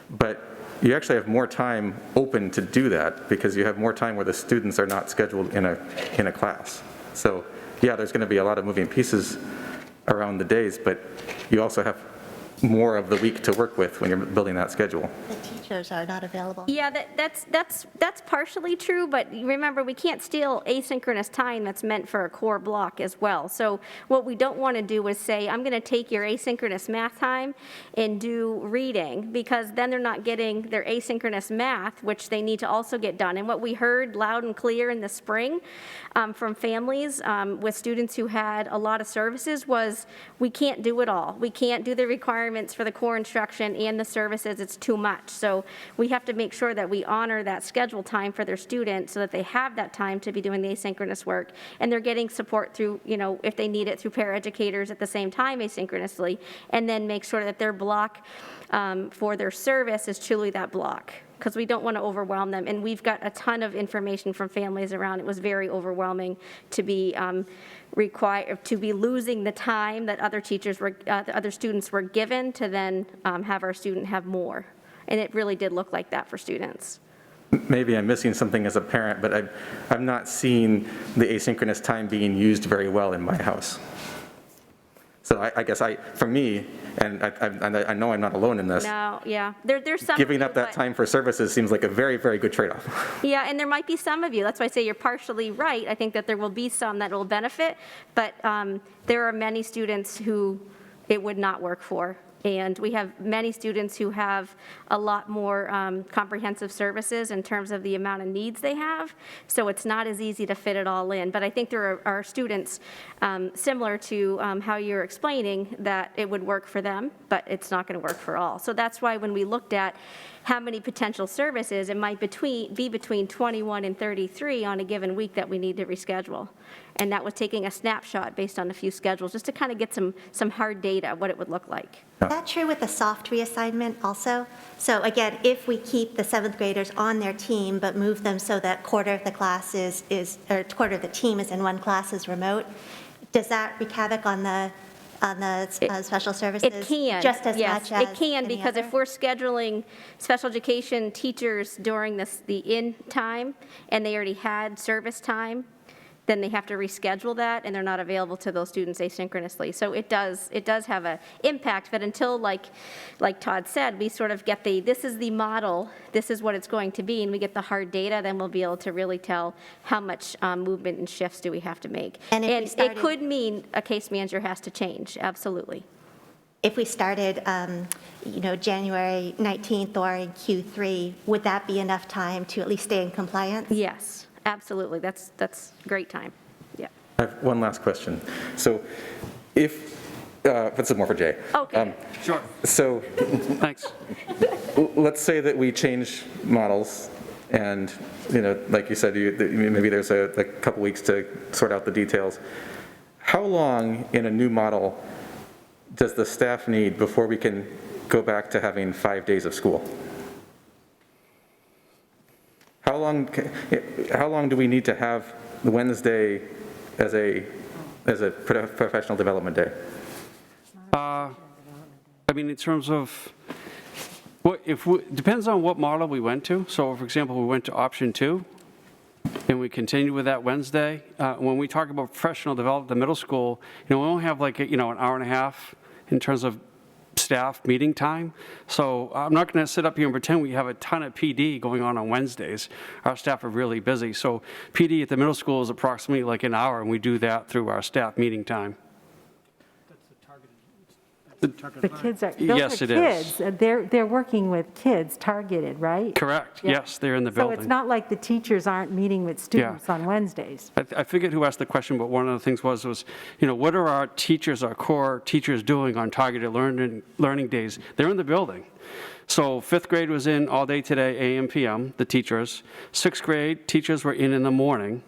but you actually have more time open to do that because you have more time where the students are not scheduled in a class. So yeah, there's going to be a lot of moving pieces around the days, but you also have more of the week to work with when you're building that schedule.
The teachers are not available.
Yeah, that's partially true, but remember, we can't steal asynchronous time that's meant for a core block as well. So what we don't want to do is say, I'm going to take your asynchronous math time and do reading, because then they're not getting their asynchronous math, which they need to also get done. And what we heard loud and clear in the spring from families with students who had a lot of services was, we can't do it all. We can't do the requirements for the core instruction and the services. It's too much. So we have to make sure that we honor that schedule time for their students so that they have that time to be doing the asynchronous work, and they're getting support through, you know, if they need it, through paraeducators at the same time asynchronously, and then make sure that their block for their service is truly that block. because we don't want to overwhelm them. And we've got a ton of information from families around. It was very overwhelming to be losing the time that other the other students were given to then have our student have more. And it really did look like that for students.
Maybe I'm missing something as a parent, but I've not seen the asynchronous time being used very well in my house. So I guess for me, and I know I'm not alone in this.
No, yeah, there's some.
Giving up that time for services seems like a very, very good trade-off.
Yeah, and there might be some of you. That's why I say you're partially right. I think that there will be some that will benefit, but there are many students who it would not work for. And we have many students who have a lot more comprehensive services in terms of the amount of needs they have. So it's not as easy to fit it all in. But I think there are students similar to how you're explaining that it would work for them, but it's not going to work for all. So that's why when we looked at how many potential services, it might be between 21 and 33 on a given week that we need to reschedule. And that was taking a snapshot based on a few schedules, just to kind of get some hard data, what it would look like.
Is that true with the soft reassignment also? So again, if we keep the 7th graders on their team, but move them so that quarter of the class or quarter of the team is in one class is remote, does that wreak havoc on the special services?
It can.
Just as
yes,
much as
it can,
any
because
other?
if we're scheduling special education teachers during the in time, and they already had service time, then they have to reschedule that, and they're not available to those students asynchronously. So it does have an impact, but until, like Todd said, we sort of get this is the model, this is what it's going to be, and we get the hard data, then we'll be able to really tell how much movement and shifts do we have to make. And it could mean a case manager has to change, absolutely.
If we started, January 19th or in Q3, would that be enough time to at least stay in compliance?
Yes. Absolutely, that's great time, yeah.
I have one last question. So this is more for Jay.
Okay.
Sure.
So
Thanks.
Let's say that we change models and, like you said, maybe there's a couple weeks to sort out the details. How long in a new model does the staff need before we can go back to having 5 days of school? How long do we need to have the Wednesday as a professional development day?
In terms of, depends on what model we went to. So, for example, we went to option 2, and we continue with that Wednesday. When we talk about professional development at the middle school, we only have an hour and a half in terms of staff meeting time. So I'm not going to sit up here and pretend we have a ton of PD going on Wednesdays. Our staff are really busy. So PD at the middle school is approximately like an hour, and we do that through our staff meeting time.
The kids are,
Yes,
those
it
are
is.
kids. They're working with kids targeted, right?
Correct.
Yeah.
Yes, they're in the
So
building.
it's not like the teachers aren't meeting with students on Wednesdays.
I forget who asked the question, but one of the things was, what are our teachers, our core teachers doing on targeted learning days? They're in the building. So 5th grade was in all day today, AM, PM, the teachers. 6th grade, teachers were in the morning.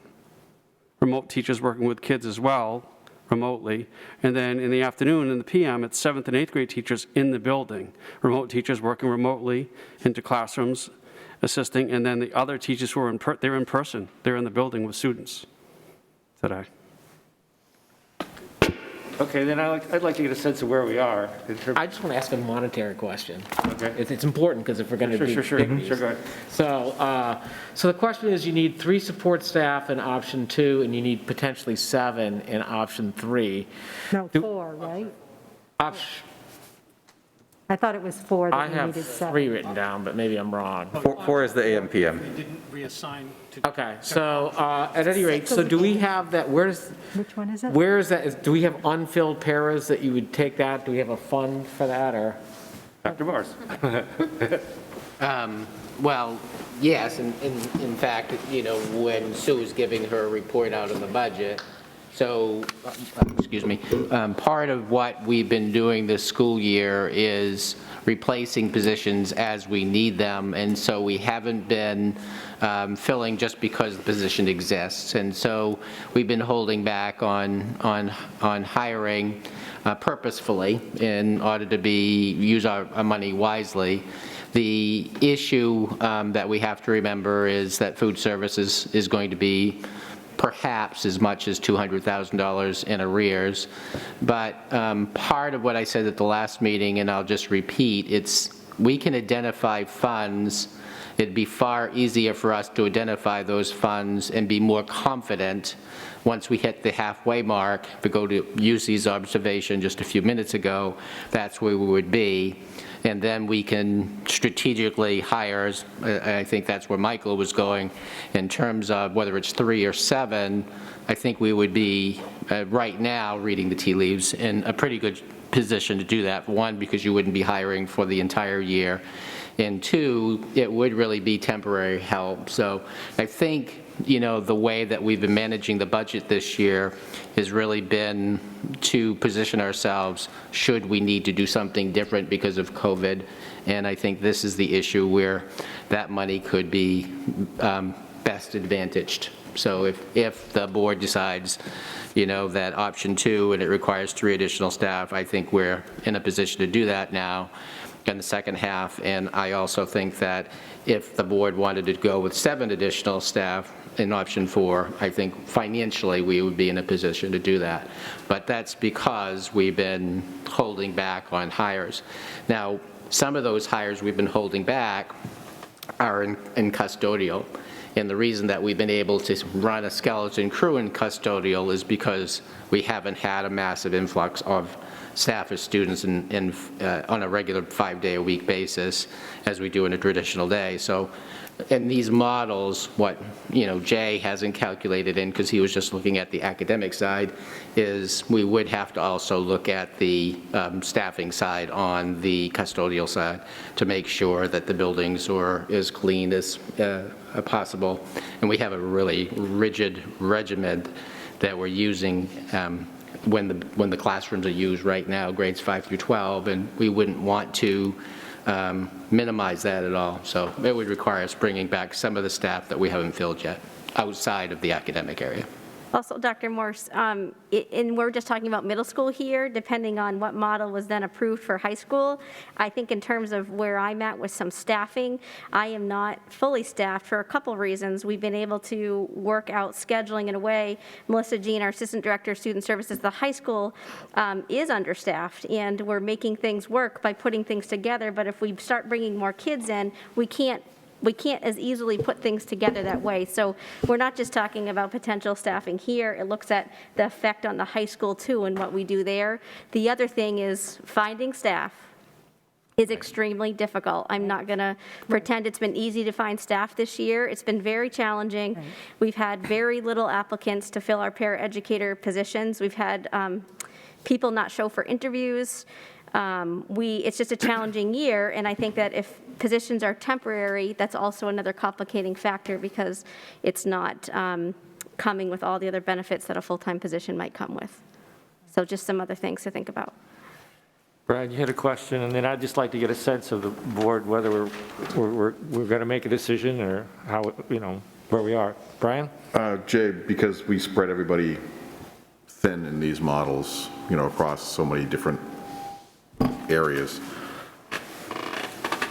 Remote teachers working with kids as well, remotely. And then in the afternoon, in the PM, it's 7th and 8th grade teachers in the building. Remote teachers working remotely into classrooms, assisting, and then the other teachers who are they're in person. They're in the building with students today.
Okay, then I'd like to get a sense of where we are.
I just want to ask a monetary question.
Okay.
It's important, because if we're going to do
Sure,
big news.
go ahead.
So the question is, you need 3 support staff in option 2, and you need potentially 7 in option 3.
No, 4, right? I thought it was 4
I
that you needed
have
7.
3 written down, but maybe I'm wrong.
4 is the AM, PM.
They didn't reassign to.
Okay, so at any rate, so do we have that,
Which one is it?
where is that, do we have unfilled paras that you would take that? Do we have a fund for that, or?
Dr. Morris.
Well, yes, in fact, when Sue was giving her report out of the budget, so, excuse me, part of what we've been doing this school year is replacing positions as we need them, and so we haven't been filling just because the position exists. And so we've been holding back on hiring purposefully in order to use our money wisely. The issue that we have to remember is that food services is going to be perhaps as much as $200,000 in arrears. But part of what I said at the last meeting, and I'll just repeat, we can identify funds. It'd be far easier for us to identify those funds and be more confident once we hit the halfway mark. If we go to Yusi's observation just a few minutes ago, that's where we would be. And then we can strategically hire, I think that's where Michael was going, in terms of whether it's 3 or 7, I think we would be, right now, reading the tea leaves, in a pretty good position to do that. One, because you wouldn't be hiring for the entire year. And 2, it would really be temporary help. So I think, the way that we've been managing the budget this year has really been to position ourselves should we need to do something different because of COVID. And I think this is the issue where that money could be best advantaged. So if the board decides, that option 2 and it requires 3 additional staff, I think we're in a position to do that now in the second half. And I also think that if the board wanted to go with 7 additional staff in option 4, I think financially we would be in a position to do that. But that's because we've been holding back on hires. Now, some of those hires we've been holding back are in custodial. And the reason that we've been able to run a skeleton crew in custodial is because we haven't had a massive influx of staff or students on a regular 5-day-a-week basis as we do in a traditional day. So in these models, what Jay hasn't calculated in, because he was just looking at the academic side, is we would have to also look at the staffing side on the custodial side to make sure that the buildings are as clean as possible. And we have a really rigid regimen that we're using when the classrooms are used right now, grades 5 through 12, and we wouldn't want to minimize that at all. So it would require us bringing back some of the staff that we haven't filled yet outside of the academic area.
Also, Dr. Morse, and we're just talking about middle school here, depending on what model was then approved for high school. I think in terms of where I'm at with some staffing, I am not fully staffed for a couple reasons. We've been able to work out scheduling in a way. Melissa Jean, our Assistant Director of Student Services at the high school, is understaffed, and we're making things work by putting things together. But if we start bringing more kids in, we can't as easily put things together that way. So we're not just talking about potential staffing here. It looks at the effect on the high school too and what we do there. The other thing is finding staff is extremely difficult. I'm not going to pretend it's been easy to find staff this year. It's been very challenging. Right. We've had very little applicants to fill our paraeducator positions. We've had people not show for interviews. It's just a challenging year, and I think that if positions are temporary, that's also another complicating factor because it's not coming with all the other benefits that a full-time position might come with. So just some other things to think about.
Brian, you had a question, and then I'd just like to get a sense of the board, whether we're going to make a decision or how, where we are. Brian?
Jay, because we spread everybody thin in these models, across so many different areas,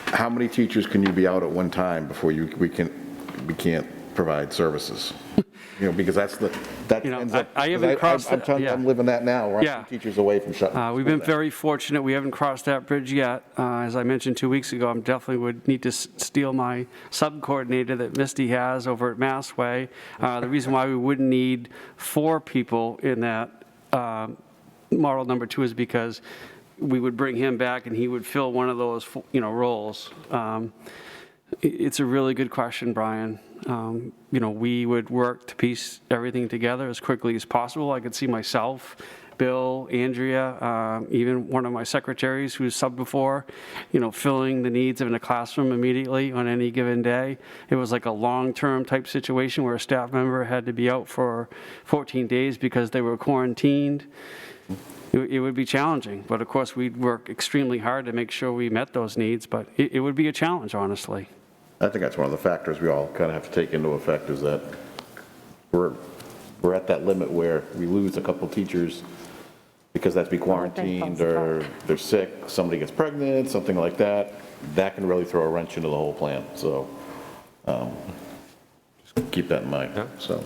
how many teachers can you be out at one time before we can't provide services? Because
I haven't crossed that.
I'm living that now. We're asking teachers away from shutting.
We've been very fortunate. We haven't crossed that bridge yet. As I mentioned 2 weeks ago, I definitely would need to steal my sub-coordinator that Misty has over at Massway. The reason why we wouldn't need 4 people in that model number 2 is because we would bring him back and he would fill one of those, roles. It's a really good question, Brian. We would work to piece everything together as quickly as possible. I could see myself, Bill, Andrea, even one of my secretaries who's subbed before, filling the needs in a classroom immediately on any given day. It was like a long-term type situation where a staff member had to be out for 14 days because they were quarantined. It would be challenging, but of course we'd work extremely hard to make sure we met those needs, but it would be a challenge, honestly.
I think that's one of the factors we all kind of have to take into effect is that we're at that limit where we lose a couple teachers because that's be quarantined, or they're sick, somebody gets pregnant, something like that, that can really throw a wrench into the whole plan. So just keep that in mind, so.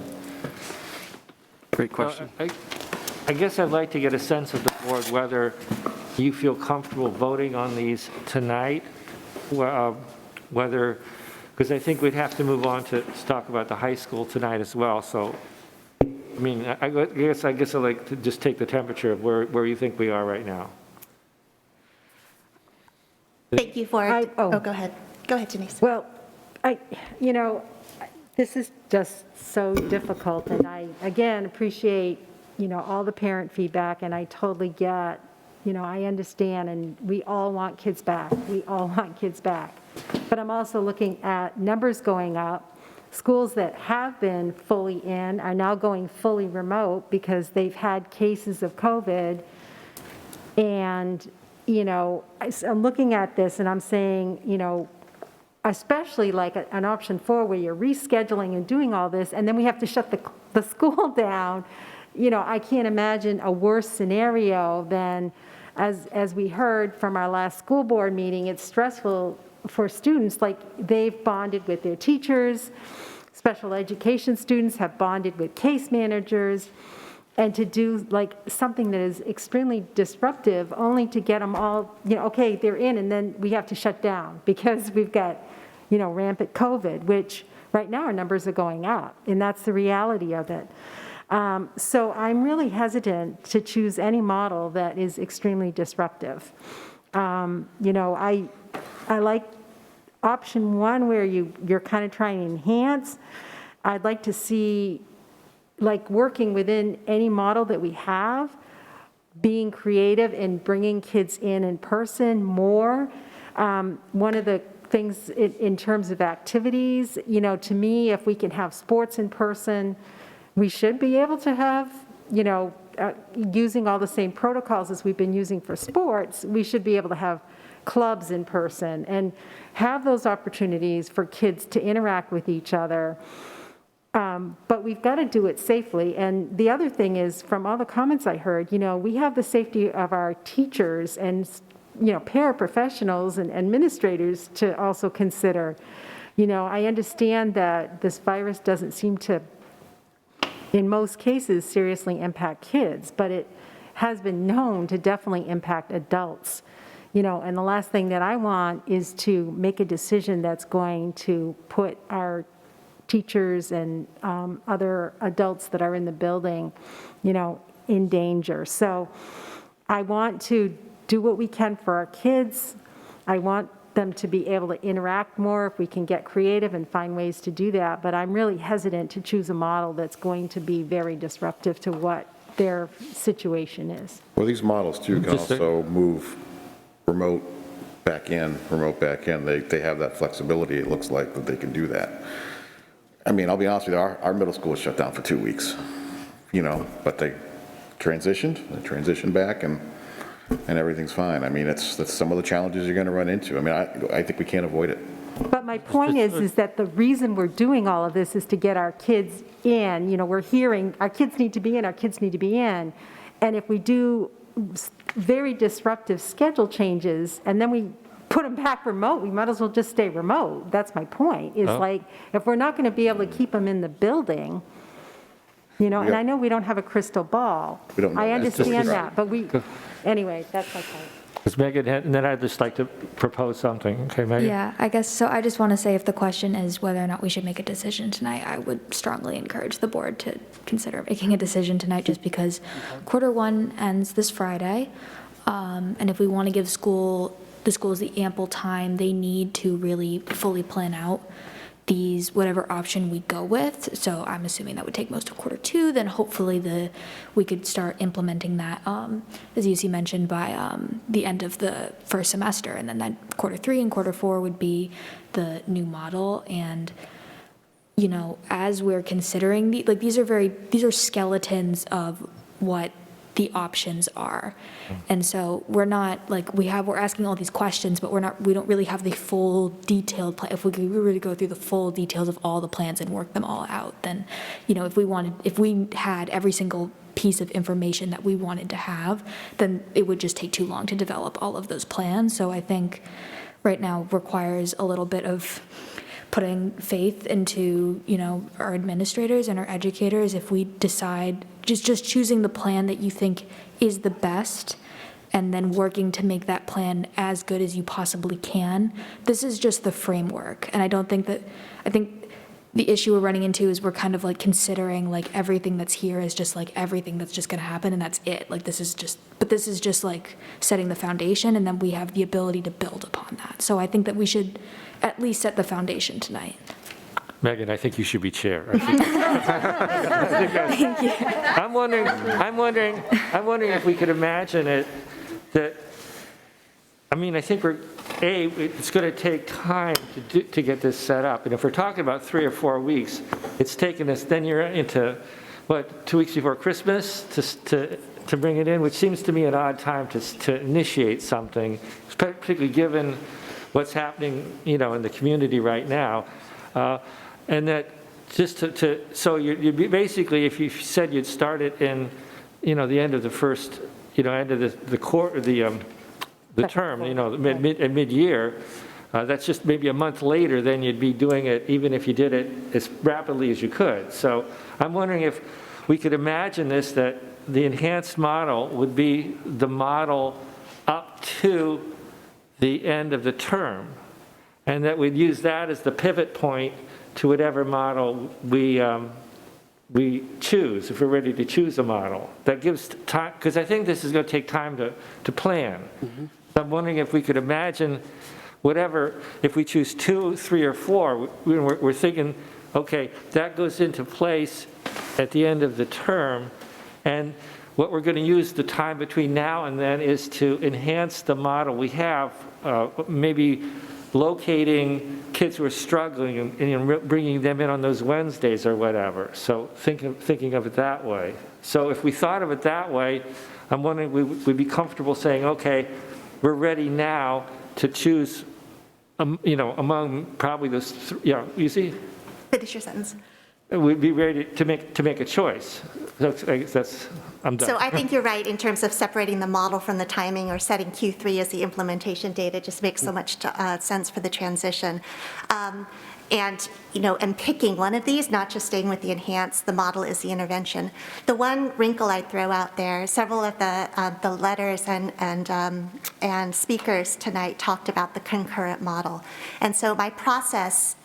Great question.
I guess I'd like to get a sense of the board whether you feel comfortable voting on these tonight, whether, because I think we'd have to move on to talk about the high school tonight as well. So, I mean, I guess I'd like to just take the temperature of where you think we are right now.
Thank you for, go ahead. Go ahead, Denise.
Well, this is just so difficult, and I, again, appreciate, all the parent feedback, and I totally get, I understand, and we all want kids back. We all want kids back. But I'm also looking at numbers going up. Schools that have been fully in are now going fully remote because they've had cases of COVID. And, I'm looking at this and I'm saying, especially like an option 4 where you're rescheduling and doing all this, and then we have to shut the school down. I can't imagine a worse scenario than, as we heard from our last school board meeting, it's stressful for students. Like, they've bonded with their teachers, special education students have bonded with case managers, and to do like something that is extremely disruptive only to get them all, okay, they're in, and then we have to shut down because we've got, rampant COVID, which right now our numbers are going up, and that's the reality of it. So I'm really hesitant to choose any model that is extremely disruptive. I like option 1 where you're kind of trying to enhance. I'd like to see, like, working within any model that we have, being creative and bringing kids in person more. One of the things in terms of activities, to me, if we can have sports in person, we should be able to have, using all the same protocols as we've been using for sports, we should be able to have clubs in person and have those opportunities for kids to interact with each other. But we've got to do it safely. And the other thing is, from all the comments I heard, we have the safety of our teachers and, paraprofessionals and administrators to also consider. I understand that this virus doesn't seem to, in most cases, seriously impact kids, but it has been known to definitely impact adults. And the last thing that I want is to make a decision that's going to put our teachers and other adults that are in the building, in danger. So I want to do what we can for our kids. I want them to be able to interact more if we can get creative and find ways to do that. But I'm really hesitant to choose a model that's going to be very disruptive to what their situation is.
Well, these models too can also move remote back in. They have that flexibility, it looks like, that they can do that. I mean, I'll be honest with you, our middle school was shut down for 2 weeks, but they transitioned back, and everything's fine. I mean, that's some of the challenges you're going to run into. I mean, I think we can't avoid it.
But my point is that the reason we're doing all of this is to get our kids in. We're hearing our kids need to be in, our kids need to be in. And if we do very disruptive schedule changes and then we put them back remote, we might as well just stay remote. That's my point, is like, if we're not going to be able to keep them in the building, and I know we don't have a crystal ball.
We don't know.
I understand that, but anyway, that's my point.
Ms. Megan, and then I'd just like to propose something. Okay, Megan?
Yeah, I guess, so I just want to say, if the question is whether or not we should make a decision tonight, I would strongly encourage the board to consider making a decision tonight, just because Q1 ends this Friday. And if we want to give the schools the ample time they need to really fully plan out whatever option we go with, so I'm assuming that would take most of Q2, then hopefully we could start implementing that, as UC mentioned, by the end of the first semester, and then Q3 and Q4 would be the new model. And as we're considering these are skeletons of what the options are. And so we're not we're asking all these questions, but we don't really have the full detailed plan. If we were to go through the full details of all the plans and work them all out, then, if we had every single piece of information that we wanted to have, then it would just take too long to develop all of those plans. So I think right now requires a little bit of putting faith into, our administrators and our educators. If we decide, just choosing the plan that you think is the best, and then working to make that plan as good as you possibly can. This is just the framework. And I think the issue we're running into is we're kind of like considering like everything that's here is just like everything that's just gonna happen and that's it. Like this is just like setting the foundation, and then we have the ability to build upon that. So I think that we should at least set the foundation tonight.
Megan, I think you should be chair. Thank you. I'm wondering if we could imagine it that, I think it's going to take time to get this set up. And if we're talking about 3 or 4 weeks, it's taken us, then you're into, 2 weeks before Christmas to bring it in, which seems to me an odd time to initiate something, particularly given what's happening, in the community right now. And that just so you'd basically, if you said you'd start it in, the end of the first, end of the term, mid-year, that's just maybe a month later, then you'd be doing it, even if you did it as rapidly as you could. So I'm wondering if we could imagine this, that the enhanced model would be the model up to the end of the term, and that we'd use that as the pivot point to whatever model we choose, if we're ready to choose a model. That gives time, because I think this is going to take time to plan. Mm-hmm. So I'm wondering if we could imagine whatever, if we choose 2, 3, or 4, we're thinking, okay, that goes into place at the end of the term, and what we're going to use the time between now and then is to enhance the model we have, maybe locating kids who are struggling and bringing them in on those Wednesdays or whatever. So thinking of it that way. So if we thought of it that way, I'm wondering we'd be comfortable saying, okay, we're ready now to choose, among probably those, you see?
Finish your sentence.
We'd be ready to make a choice. I'm done.
So I think you're right in terms of separating the model from the timing, or setting Q3 as the implementation date. It just makes so much sense for the transition. And picking one of these, not just staying with the enhanced, the model is the intervention. The one wrinkle I'd throw out there, several of the letters and speakers tonight talked about the concurrent model. And so my process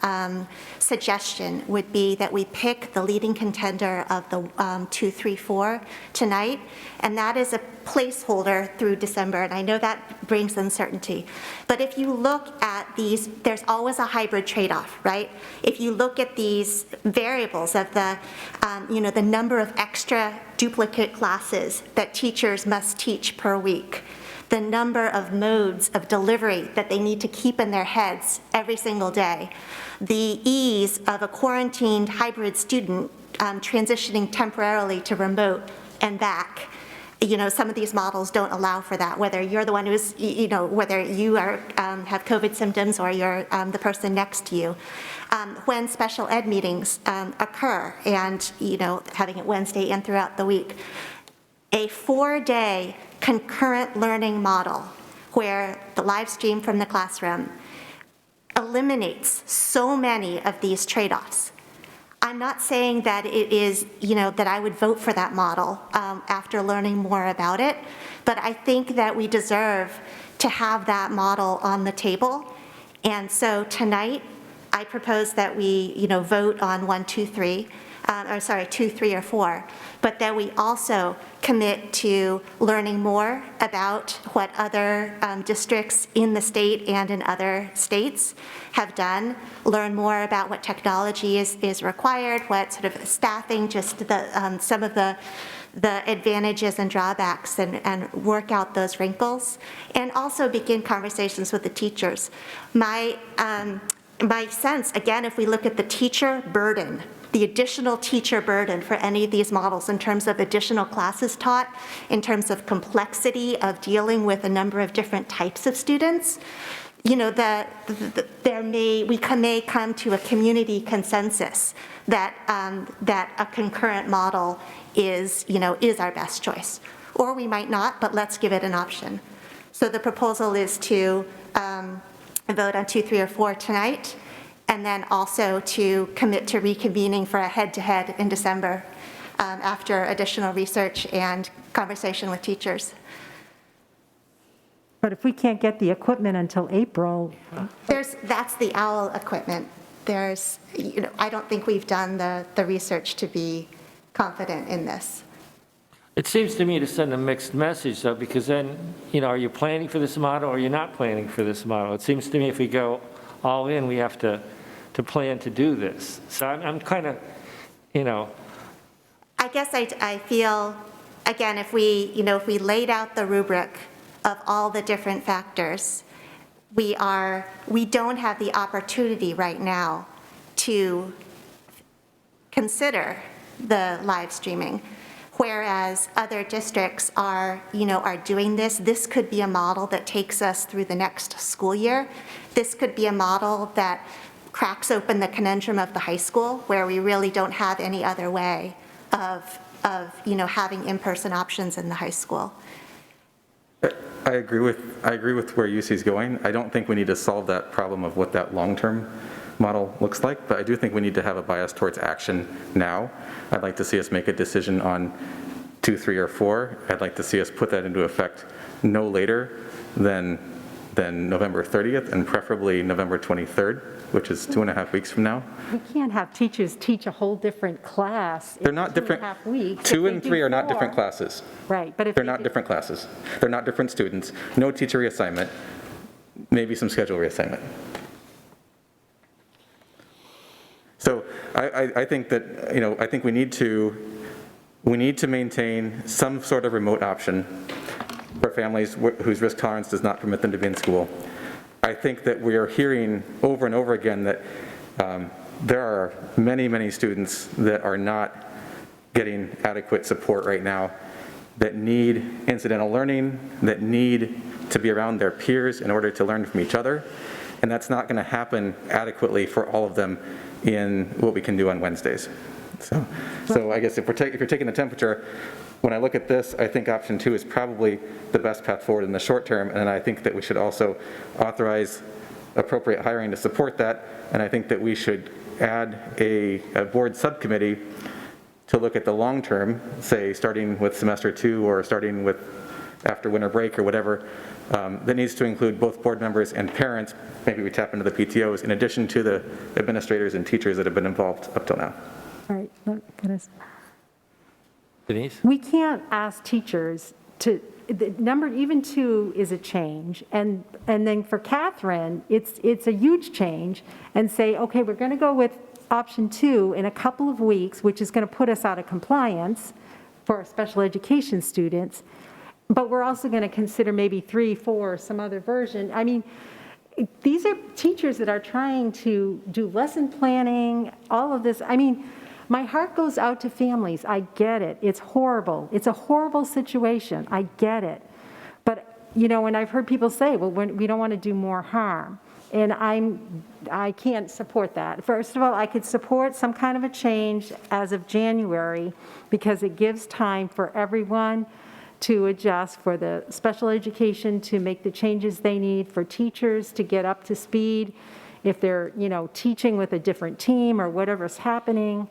suggestion would be that we pick the leading contender of the 2, 3, 4 tonight, and that is a placeholder through December, and I know that brings uncertainty. But if you look at these, there's always a hybrid trade-off, right? If you look at these variables of the, the number of extra duplicate classes that teachers must teach per week, the number of modes of delivery that they need to keep in their heads every single day, the ease of a quarantined hybrid student transitioning temporarily to remote and back. Some of these models don't allow for that, whether you're the one who's, whether you are, have COVID symptoms or you're the person next to you. When special ed meetings occur and, having it Wednesday and throughout the week, a 4-day concurrent learning model where the live stream from the classroom eliminates so many of these trade-offs. I'm not saying that it is, that I would vote for that model after learning more about it, but I think that we deserve to have that model on the table. And so tonight, I propose that we, vote on 1, 2, 3, 2, 3, or 4, but that we also commit to learning more about what other districts in the state and in other states have done, learn more about what technology is required, what sort of staffing, just some of the advantages and drawbacks, and work out those wrinkles, and also begin conversations with the teachers. My sense, again, if we look at the teacher burden, the additional teacher burden for any of these models in terms of additional classes taught, in terms of complexity of dealing with a number of different types of students, we may come to a community consensus that a concurrent model is our best choice. Or we might not, but let's give it an option. So the proposal is to vote on 2, 3, or 4 tonight, and then also to commit to reconvening for a head-to-head in December after additional research and conversation with teachers.
But if we can't get the equipment until April.
That's the OWL equipment. I don't think we've done the research to be confident in this.
It seems to me to send a mixed message, though, because then, are you planning for this model or you're not planning for this model? It seems to me if we go all in, we have to plan to do this. So I'm kind of,
I guess I feel, again, if we laid out the rubric of all the different factors, we don't have the opportunity right now to consider the live streaming, whereas other districts are doing this. This could be a model that takes us through the next school year. This could be a model that cracks open the conundrum of the high school, where we really don't have any other way of having in-person options in the high school.
I agree with where UC's going. I don't think we need to solve that problem of what that long-term model looks like, but I do think we need to have a bias towards action now. I'd like to see us make a decision on 2, 3, or 4. I'd like to see us put that into effect no later than November 30th, and preferably November 23rd, which is 2.5 weeks from now.
We can't have teachers teach a whole different class.
They're not different.
2.5 weeks.
2 and 3 are not different classes.
Right, but if
They're not different classes. They're not different students. No teacher reassignment, maybe some schedule reassignment. So I think that, I think we need to maintain some sort of remote option for families whose risk tolerance does not permit them to be in school. I think that we are hearing over and over again that there are many, many students that are not getting adequate support right now, that need incidental learning, that need to be around their peers in order to learn from each other, and that's not going to happen adequately for all of them in what we can do on Wednesdays. So I guess if you're taking the temperature, when I look at this, I think option 2 is probably the best path forward in the short term, and I think that we should also authorize appropriate hiring to support that, and I think that we should add a board subcommittee to look at the long term, say starting with semester 2 or starting with after winter break or whatever, that needs to include both board members and parents. Maybe we tap into the PTOs in addition to the administrators and teachers that have been involved up till now.
All right, look,
Denise?
we can't ask teachers to, the number, even 2 is a change, and then for Catherine, it's a huge change, and say, okay, we're going to go with option 2 in a couple of weeks, which is going to put us out of compliance for our special education students, but we're also going to consider maybe 3, 4, some other version. I mean, these are teachers that are trying to do lesson planning, all of this. I mean, my heart goes out to families. I get it. It's horrible. It's a horrible situation. I get it. But, and I've heard people say, well, we don't want to do more harm. And I can't support that. First of all, I could support some kind of a change as of January because it gives time for everyone to adjust, for the special education to make the changes they need, for teachers to get up to speed if they're, teaching with a different team or whatever's happening.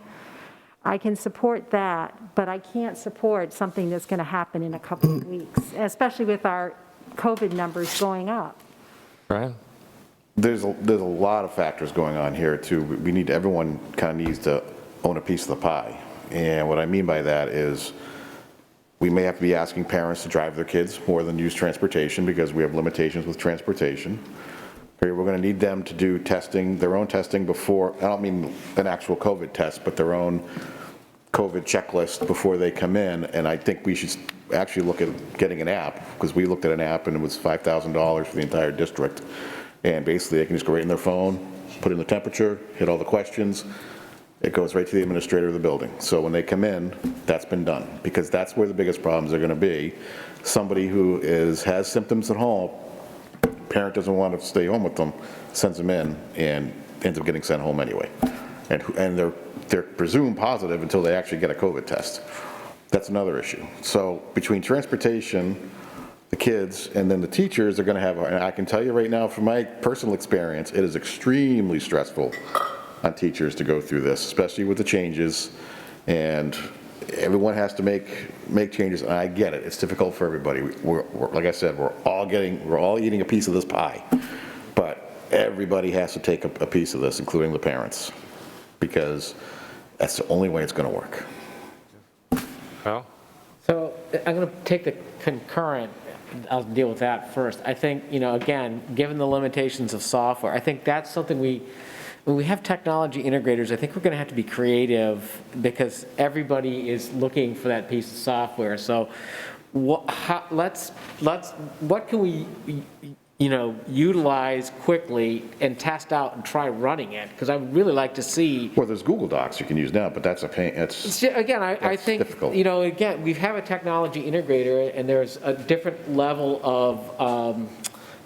I can support that, but I can't support something that's going to happen in a couple of weeks, especially with our COVID numbers going up.
Brian?
There's a lot of factors going on here too. Everyone kind of needs to own a piece of the pie. And what I mean by that is we may have to be asking parents to drive their kids more than use transportation because we have limitations with transportation. We're going to need them to do testing, their own testing before, I don't mean an actual COVID test, but their own COVID checklist before they come in. And I think we should actually look at getting an app, because we looked at an app and it was $5,000 for the entire district. And basically they can just go right in their phone, put in the temperature, hit all the questions. It goes right to the administrator of the building. So when they come in, that's been done, because that's where the biggest problems are going to be. Somebody who has symptoms at home parent doesn't want to stay home with them, sends them in, and ends up getting sent home anyway. And they're presumed positive until they actually get a COVID test. That's another issue. So between transportation, the kids, and then the teachers are going to have, and I can tell you right now from my personal experience, it is extremely stressful on teachers to go through this, especially with the changes, and everyone has to make changes, and I get it. It's difficult for everybody. We're like I said, we're all eating a piece of this pie, but everybody has to take a piece of this, including the parents, because that's the only way it's going to work.
Well,
So I'm going to take the concurrent, I'll deal with that first. I think, again, given the limitations of software, I think that's something when we have technology integrators, I think we're going to have to be creative because everybody is looking for that piece of software. So what can we, utilize quickly and test out and try running it? Because I would really like to see.
Well, there's Google Docs you can use now, but that's a pain.
Again, I think,
difficult.
Again, we have a technology integrator and there's a different level of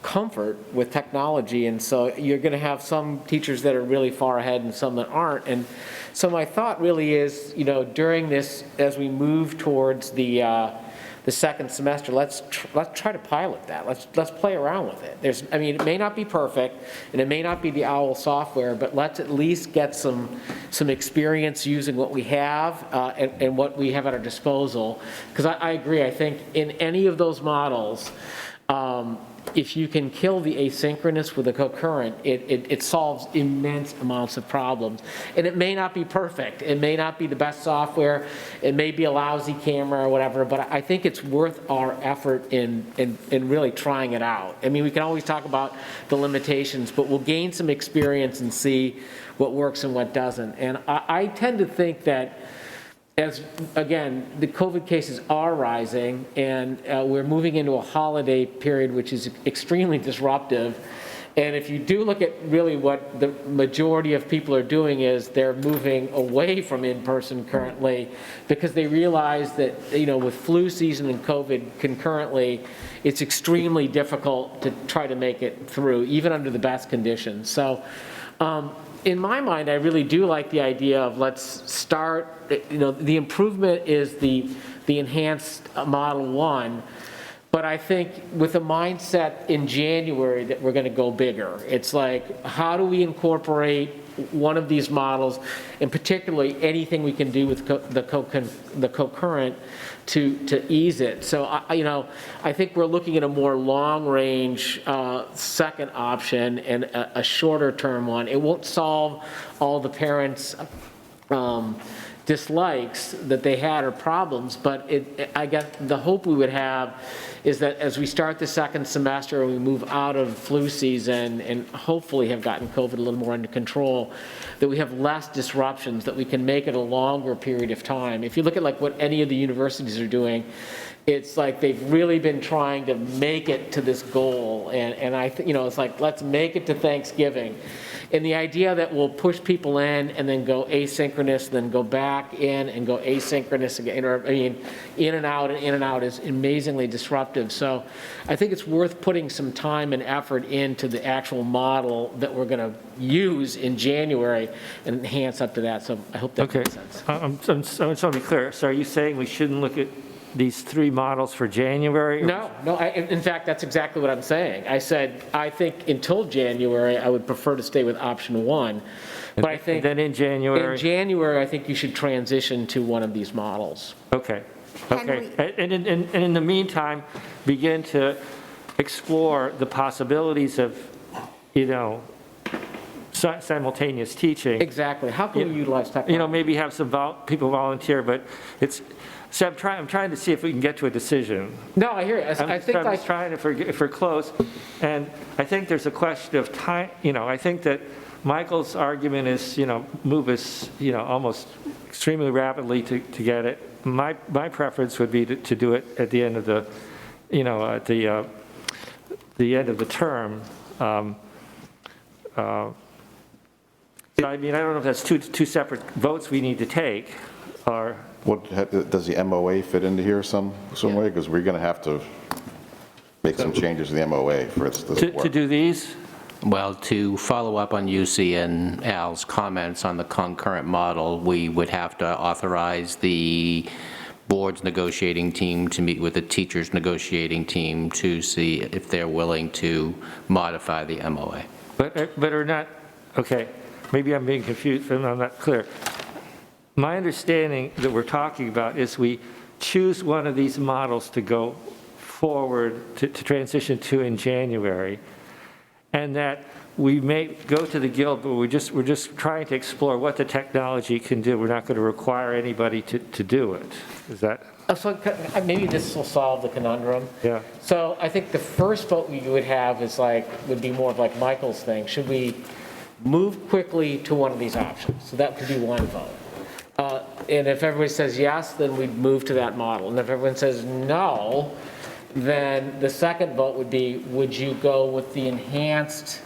comfort with technology, and so you're going to have some teachers that are really far ahead and some that aren't. And so my thought really is, during this, as we move towards the second semester, let's try to pilot that. Let's play around with it. It may not be perfect, and it may not be the OWL software, but let's at least get some experience using what we have and what we have at our disposal. Because I agree. I think in any of those models, if you can kill the asynchronous with the concurrent, it solves immense amounts of problems. And it may not be perfect. It may not be the best software. It may be a lousy camera or whatever, but I think it's worth our effort in really trying it out. We can always talk about the limitations, but we'll gain some experience and see what works and what doesn't. And I tend to think that as, again, the COVID cases are rising and we're moving into a holiday period, which is extremely disruptive. And if you do look at really what the majority of people are doing is they're moving away from in-person currently because they realize that, with flu season and COVID concurrently, it's extremely difficult to try to make it through, even under the best conditions. So, in my mind, I really do like the idea of let's start, the improvement is the enhanced Model 1, but I think with a mindset in January that we're going to go bigger. It's like, how do we incorporate one of these models, and particularly anything we can do with the concurrent to ease it. So, I think we're looking at a more long-range second option and a shorter-term one. It won't solve all the parents' dislikes that they had or problems, but I guess the hope we would have is that as we start the second semester and we move out of flu season and hopefully have gotten COVID a little more under control, that we have less disruptions, that we can make it a longer period of time. If you look at what any of the universities are doing, it's like they've really been trying to make it to this goal. And I think, it's like, let's make it to Thanksgiving. And the idea that we'll push people in and then go asynchronous, then go back in and go asynchronous again, or in and out is amazingly disruptive. So I think it's worth putting some time and effort into the actual model that we're going to use in January and enhance up to that. So I hope that makes sense.
I just want to be clear. So are you saying we shouldn't look at these three models for January?
No. In fact, that's exactly what I'm saying. I said, I think until January, I would prefer to stay with option 1. But I think
then in January,
I think you should transition to one of these models.
Okay. And in the meantime, begin to explore the possibilities of, simultaneous teaching.
Exactly. How can we utilize technology?
Maybe have some people volunteer, but so I'm trying to see if we can get to a decision.
No, I hear you.
I'm just trying if we're close, and I think there's a question of time. I think that Michael's argument is, move us, almost extremely rapidly to get it. My preference would be to do it at the end of the, at the end of the term. So I don't know if that's two separate votes we need to take, or.
Does the MOA fit into here some way? Because we're going to have to make some changes to the MOA for its to
To do these?
Well, to follow up on UC and Al's comments on the concurrent model, we would have to authorize the board's negotiating team to meet with the teachers' negotiating team to see if they're willing to modify the MOA.
But are not, okay, maybe I'm being confused and I'm not clear. My understanding that we're talking about is we choose one of these models to go forward to transition to in January, and that we may go to the guild, but we're just trying to explore what the technology can do. We're not going to require anybody to do it. Is that?
So maybe this will solve the conundrum.
Yeah.
So I think the first vote you would have would be more of like Michael's thing. Should we move quickly to one of these options? So that could be one vote. And if everybody says yes, then we'd move to that model. And if everyone says no, then the second vote would be, would you go with the enhanced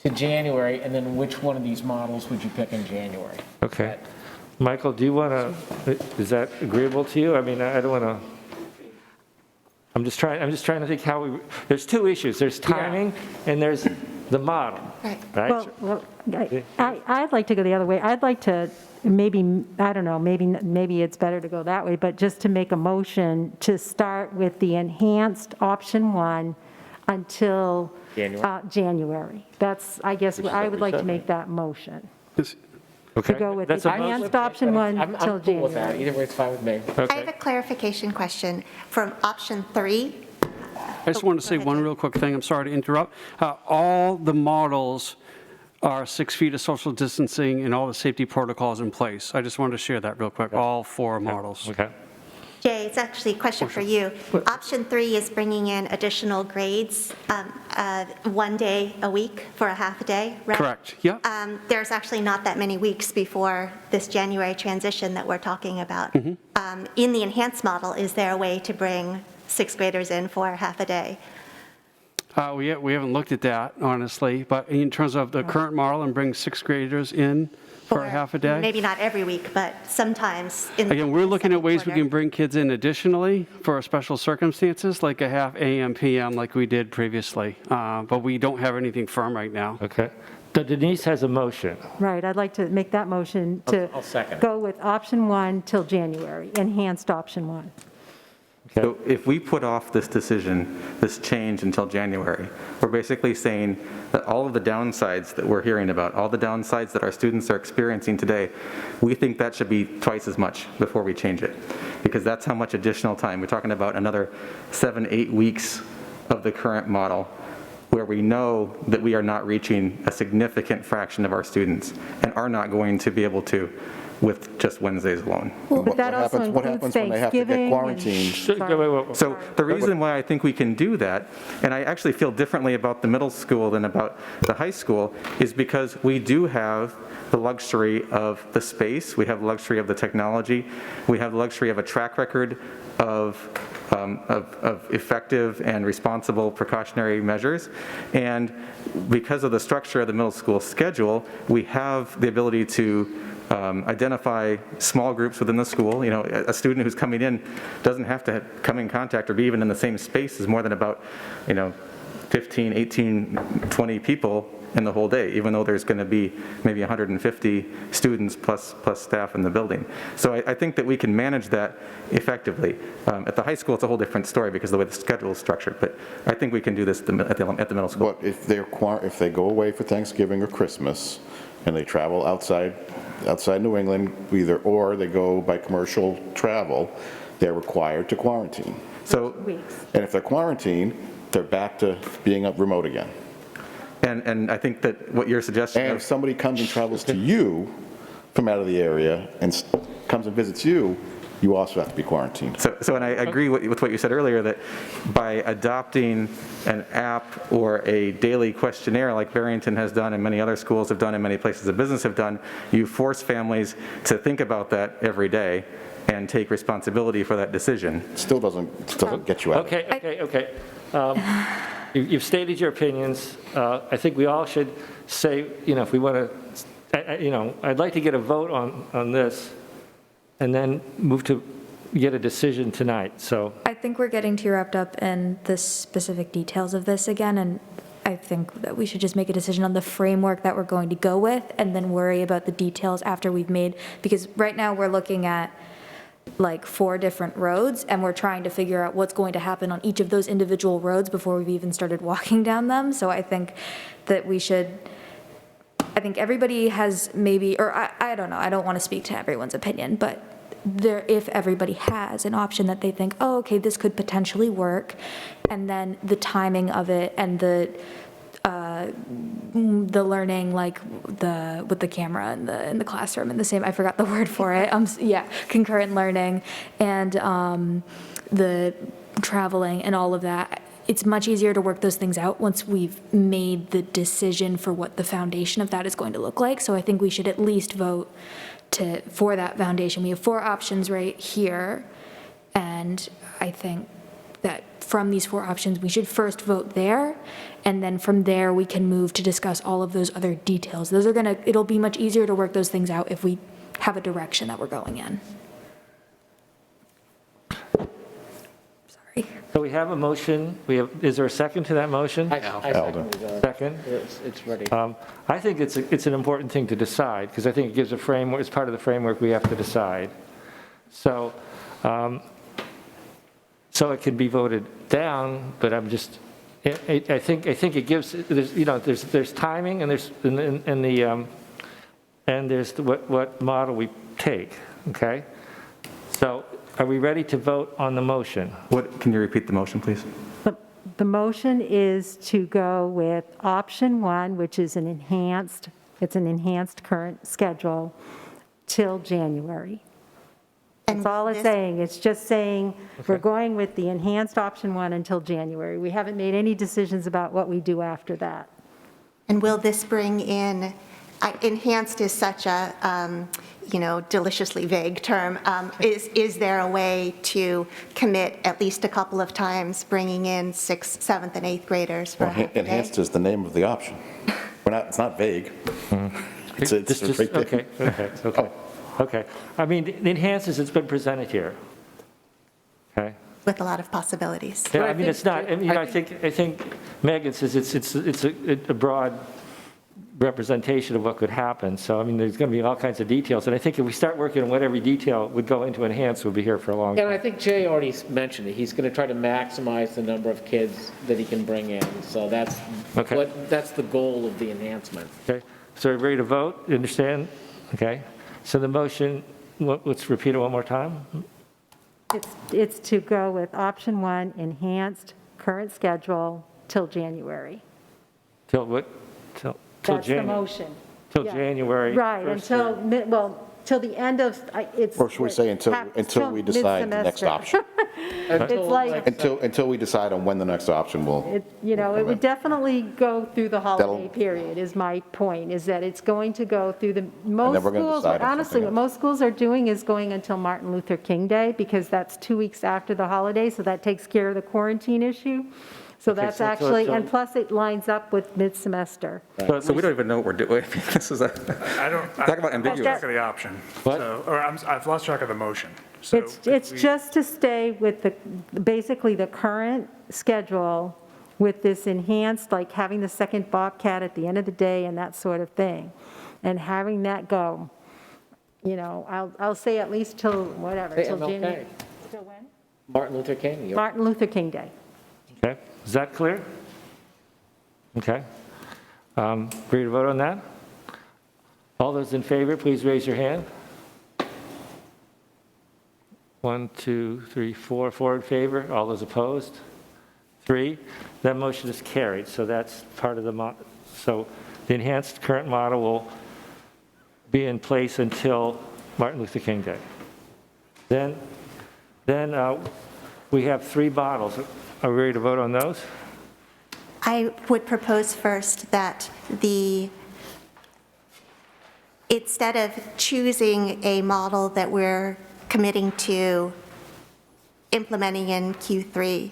to January, and then which one of these models would you pick in January?
Okay. Michael, do you want to, is that agreeable to you? I mean, I don't want to, I'm just trying to think how we, there's two issues. There's timing and there's the model, right?
Well, I'd like to go the other way. I'd like to maybe, I don't know, maybe it's better to go that way, but just to make a motion to start with the enhanced option 1 until January. That's, I guess, I would like to make that motion.
Okay.
To go with the enhanced option 1 until
I'm cool with that.
January.
Either way, it's fine with me.
I have a clarification question. From option 3,
I just want to say one real quick thing. I'm sorry to interrupt. All the models are 6 feet of social distancing and all the safety protocols in place. I just wanted to share that real quick, all 4 models.
Okay.
Jay, it's actually a question for you. Option 3 is bringing in additional grades 1 day a week for a half a day, right?
Correct, yeah.
There's actually not that many weeks before this January transition that we're talking about. In the enhanced model, is there a way to bring 6th graders in for half a day?
We haven't looked at that, honestly, but in terms of the current model and bring 6th graders in for a half a day?
Maybe not every week, but sometimes.
Again, we're looking at ways we can bring kids in additionally for special circumstances, like a half AM, PM like we did previously, but we don't have anything firm right now.
Okay. So Denise has a motion.
Right, I'd like to make that motion to
I'll second.
go with option 1 till January, enhanced option 1.
So if we put off this decision, this change until January, we're basically saying that all of the downsides that we're hearing about, all the downsides that our students are experiencing today, we think that should be twice as much before we change it, because that's how much additional time. We're talking about another 7-8 weeks of the current model where we know that we are not reaching a significant fraction of our students and are not going to be able to with just Wednesdays alone.
Well, but that also
What
includes
happens when they have to get
Thanksgiving.
quarantined?
So the reason why I think we can do that, and I actually feel differently about the middle school than about the high school, is because we do have the luxury of the space, we have the luxury of the technology, we have the luxury of a track record of effective and responsible precautionary measures. And because of the structure of the middle school schedule, we have the ability to identify small groups within the school. You know, a student who's coming in doesn't have to come in contact or be even in the same space as more than about, 15, 18, 20 people in the whole day, even though there's going to be maybe 150 students plus staff in the building. So I think that we can manage that effectively. At the high school, it's a whole different story because of the way the schedule is structured, but I think we can do this at the middle school.
But if they go away for Thanksgiving or Christmas and they travel outside New England, or they go by commercial travel, they're required to quarantine.
So,
and if they're quarantined, they're back to being up remote again.
And I think that what you're suggesting.
And if somebody comes and travels to you from out of the area and comes and visits you, you also have to be quarantined.
So and I agree with what you said earlier, that by adopting an app or a daily questionnaire like Barrington has done and many other schools have done and many places of business have done, you force families to think about that every day and take responsibility for that decision.
Still doesn't get you out.
Okay. You've stated your opinions. I think we all should say, if we want to, I'd like to get a vote on this and then move to get a decision tonight, so.
I think we're getting too wrapped up in the specific details of this again, and I think that we should just make a decision on the framework that we're going to go with and then worry about the details after we've made, because right now we're looking at like 4 different roads and we're trying to figure out what's going to happen on each of those individual roads before we've even started walking down them. So I think that we should, I think everybody has maybe, or I don't know, I don't want to speak to everyone's opinion, but if everybody has an option that they think, oh, okay, this could potentially work, and then the timing of it and the learning, like with the camera in the classroom and the same, I forgot the word for it, concurrent learning and the traveling and all of that. It's much easier to work those things out once we've made the decision for what the foundation of that is going to look like. So I think we should at least vote for that foundation. We have 4 options right here, and I think that from these 4 options, we should first vote there, and then from there, we can move to discuss all of those other details. It'll be much easier to work those things out if we have a direction that we're going in. Sorry.
So we have a motion, is there a second to that motion?
I second.
Second?
It's ready.
I think it's an important thing to decide, because I think it gives a framework, it's part of the framework we have to decide. So, so it can be voted down, but I'm just, I think it gives, there's timing and there's what model we take, okay? So are we ready to vote on the motion?
Can you repeat the motion, please?
The motion is to go with option 1, which is an enhanced current schedule till January. That's all it's saying. It's just saying we're going with the enhanced option 1 until January. We haven't made any decisions about what we do after that.
And will this bring in, enhanced is such a, deliciously vague term. Is there a way to commit at least a couple of times bringing in 6th, 7th, and 8th graders for a half a day?
Enhanced is the name of the option. It's not vague. It's right there.
Okay. I mean, the enhanced as it's been presented here. Okay?
With a lot of possibilities.
Yeah, I mean, it's not, I think Megan says it's a broad representation of what could happen. So, I mean, there's going to be all kinds of details. And I think if we start working on what every detail would go into enhanced, we'll be here for a long time.
And I think Jay already mentioned it. He's going to try to maximize the number of kids that he can bring in. So that's the goal of the enhancement.
Okay. So are we ready to vote? You understand? Okay. So the motion, let's repeat it one more time.
It's to go with option 1, enhanced current schedule till January.
Till what? Till
That's
January.
the motion.
Till
Yeah.
January.
Right, till the end of, it's.
Or should we say until we decide the next option?
It's like,
Until we decide on when the next option will.
it would definitely go through the holiday period, is my point, is that it's going to go through most
then we're gonna
schools,
decide on
honestly,
something
what most schools are doing is going until Martin Luther King Day, because that's 2 weeks after the holiday, so that takes care of the quarantine issue. So
Okay,
that's
so-
actually,
so-
and plus it lines up with mid-semester.
So we don't even know what we're doing. This is
Talk
about ambiguous.
track of the option.
What?
I've lost track of the motion. So
It's just to stay with basically the current schedule with this enhanced, like having the second Bobcat at the end of the day and that sort of thing, and having that go, I'll say at least till whatever,
Hey,
till
MLK.
January. Till when?
Martin Luther King.
Martin Luther King Day.
Okay. Is that clear? Okay. Ready to vote on that? All those in favor, please raise your hand. 1, 2, 3, 4. 4 in favor. All those opposed? 3. That motion is carried. So that's part of the so the enhanced current model will be in place until Martin Luther King Day. Then we have 3 models. Are we ready to vote on those?
I would propose first that instead of choosing a model that we're committing to implementing in Q3,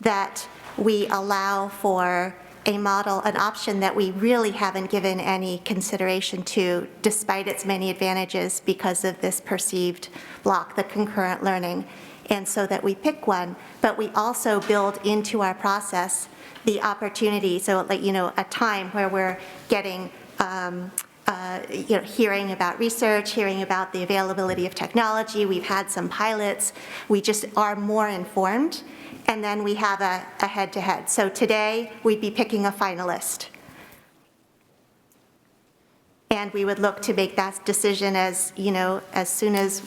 that we allow for a model, an option that we really haven't given any consideration to, despite its many advantages because of this perceived block, the concurrent learning. And so that we pick one, but we also build into our process the opportunity, so like, a time where we're getting, hearing about research, hearing about the availability of technology. We've had some pilots. We just are more informed. And then we have a head-to-head. So today, we'd be picking a finalist. And we would look to make that decision as soon as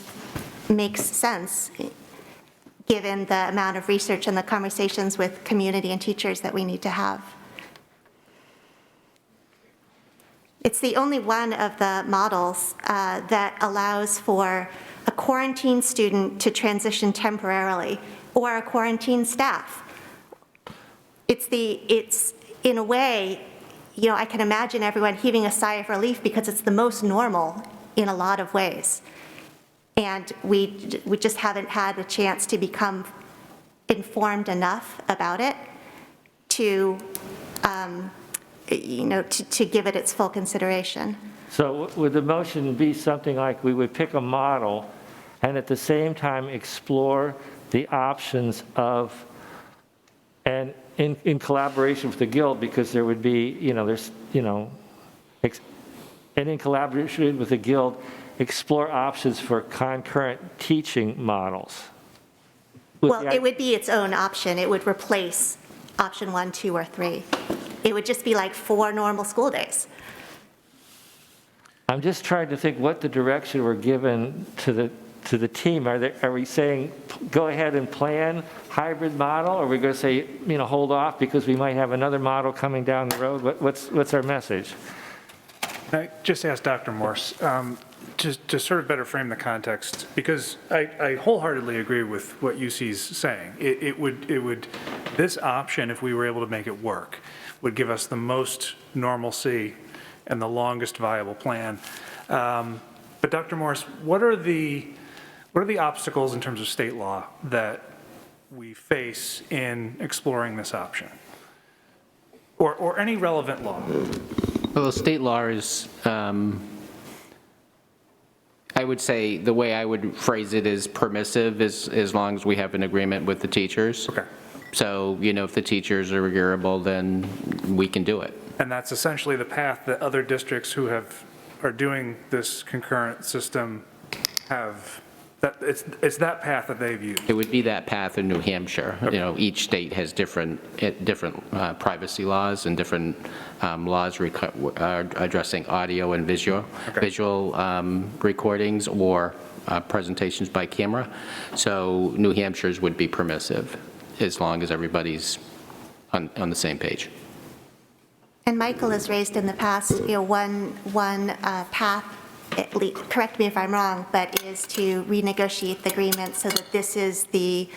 makes sense, given the amount of research and the conversations with community and teachers that we need to have. It's the only one of the models that allows for a quarantined student to transition temporarily, or a quarantined staff. It's in a way, I can imagine everyone heaving a sigh of relief because it's the most normal in a lot of ways. And we just haven't had a chance to become informed enough about it to, to give it its full consideration.
So would the motion be something like we would pick a model and at the same time explore the options of, and in collaboration with the Guild, because there would be, and in collaboration with the Guild, explore options for concurrent teaching models?
Well, it would be its own option. It would replace option 1, 2, or 3. It would just be like 4 normal school days.
I'm just trying to think what the direction we're given to the team. Are we saying, go ahead and plan hybrid model, or are we going to say, hold off because we might have another model coming down the road? What's our message?
I just asked Dr. Morse, just to sort of better frame the context, because I wholeheartedly agree with what UC's saying. It would, this option, if we were able to make it work, would give us the most normalcy and the longest viable plan. But Dr. Morse, what are the obstacles in terms of state law that we face in exploring this option? Or any relevant law?
Well, state law is, I would say, the way I would phrase it is permissive, as long as we have an agreement with the teachers.
Okay.
So, if the teachers are agreeable, then we can do it.
And that's essentially the path that other districts who are doing this concurrent system have. It's that path that they've used.
It would be that path in New Hampshire.
Okay.
Each state has different privacy laws and different laws addressing audio and visual recordings or presentations by camera. So New Hampshire's would be permissive as long as everybody's on the same page.
And Michael has raised in the past, one path, at least, correct me if I'm wrong, but is to renegotiate the agreement so that this is the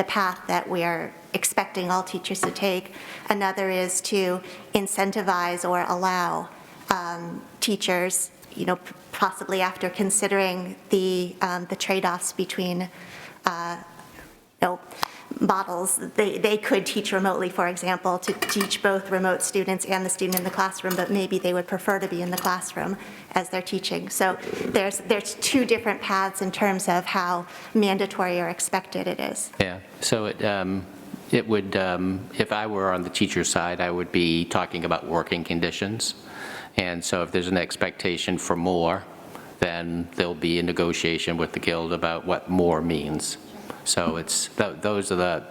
path that we are expecting all teachers to take. Another is to incentivize or allow teachers, possibly after considering the trade-offs between models, they could teach remotely, for example, to teach both remote students and the student in the classroom, but maybe they would prefer to be in the classroom as they're teaching. So there's 2 different paths in terms of how mandatory or expected it is.
Yeah, so it would, if I were on the teacher side, I would be talking about working conditions. And so if there's an expectation for more, then there'll be a negotiation with the Guild about what more means. So it's those are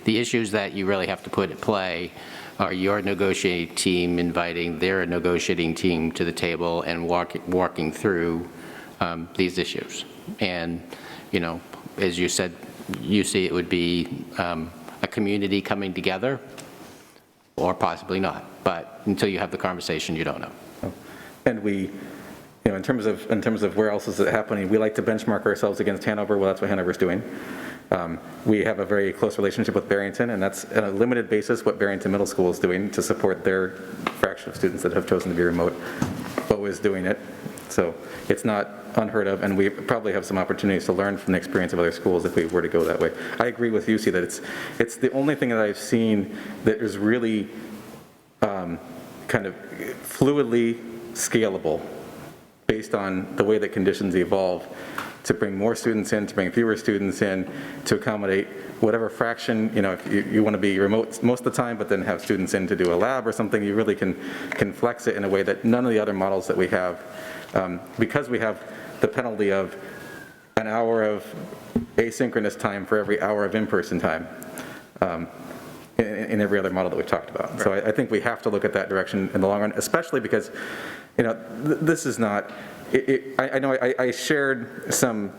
the issues that you really have to put at play are your negotiating team inviting their negotiating team to the table and walking through these issues. And, as you said, you see it would be a community coming together or possibly not. But until you have the conversation, you don't know.
And we, in terms of where else is it happening, we like to benchmark ourselves against Hanover. Well, that's what Hanover's doing. We have a very close relationship with Barrington, and that's on a limited basis what Barrington Middle School is doing to support their fraction of students that have chosen to be remote. BOA is doing it. So it's not unheard of, and we probably have some opportunities to learn from the experience of other schools if we were to go that way. I agree with you, that it's the only thing that I've seen that is really kind of fluidly scalable based on the way that conditions evolve, to bring more students in, to bring fewer students in, to accommodate whatever fraction, if you want to be remote most of the time, but then have students in to do a lab or something, you really can flex it in a way that none of the other models that we have, because we have the penalty of an hour of asynchronous time for every hour of in-person time in every other model that we've talked about. Right. So I think we have to look at that direction in the long run, especially because, this is not, I know I shared some,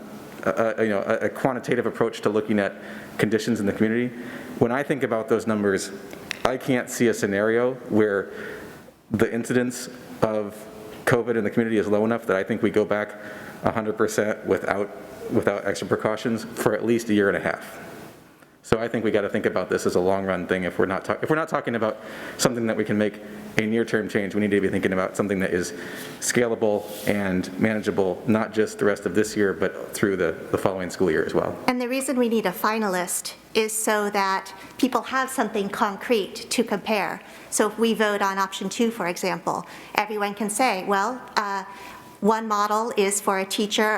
a quantitative approach to looking at conditions in the community. When I think about those numbers, I can't see a scenario where the incidence of COVID in the community is low enough that I think we go back 100% without extra precautions for at least a year and a half. So I think we got to think about this as a long-run thing. If we're not talking about something that we can make a near-term change, we need to be thinking about something that is scalable and manageable, not just the rest of this year, but through the following school year as well.
And the reason we need a finalist is so that people have something concrete to compare. So if we vote on option 2, for example, everyone can say, well, one model is for a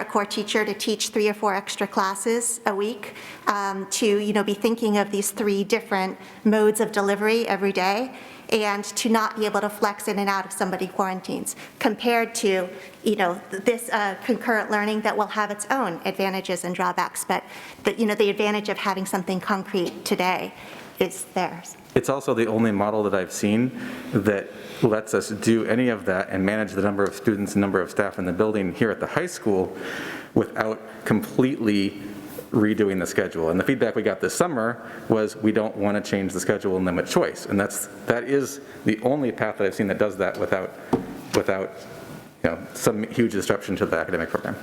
core teacher, to teach 3 or 4 extra classes a week, to be thinking of these 3 different modes of delivery every day, and to not be able to flex in and out if somebody quarantines, compared to this concurrent learning that will have its own advantages and drawbacks, but the advantage of having something concrete today is theirs.
It's also the only model that I've seen that lets us do any of that and manage the number of students and number of staff in the building here at the high school without completely redoing the schedule. And the feedback we got this summer was we don't want to change the schedule and limit choice. And that is the only path that I've seen that does that without some huge disruption to the academic program.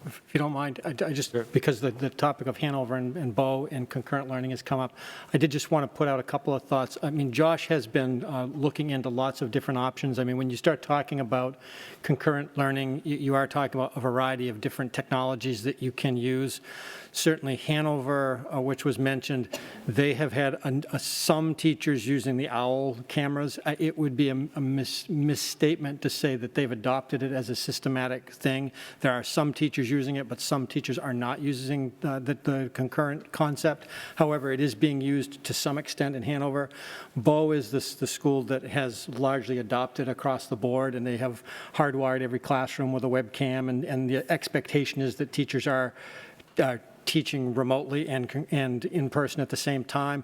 If you don't mind, I just, because the topic of Hanover and Bow and concurrent learning has come up, I did just want to put out a couple of thoughts. I mean, Josh has been looking into lots of different options. I mean, when you start talking about concurrent learning, you are talking about a variety of different technologies that you can use. Certainly Hanover, which was mentioned, they have had some teachers using the OWL cameras. It would be a misstatement to say that they've adopted it as a systematic thing. There are some teachers using it, but some teachers are not using the concurrent concept. However, it is being used to some extent in Hanover. Bow is the school that has largely adopted across the board, and they have hardwired every classroom with a webcam, and the expectation is that teachers are teaching remotely and in person at the same time.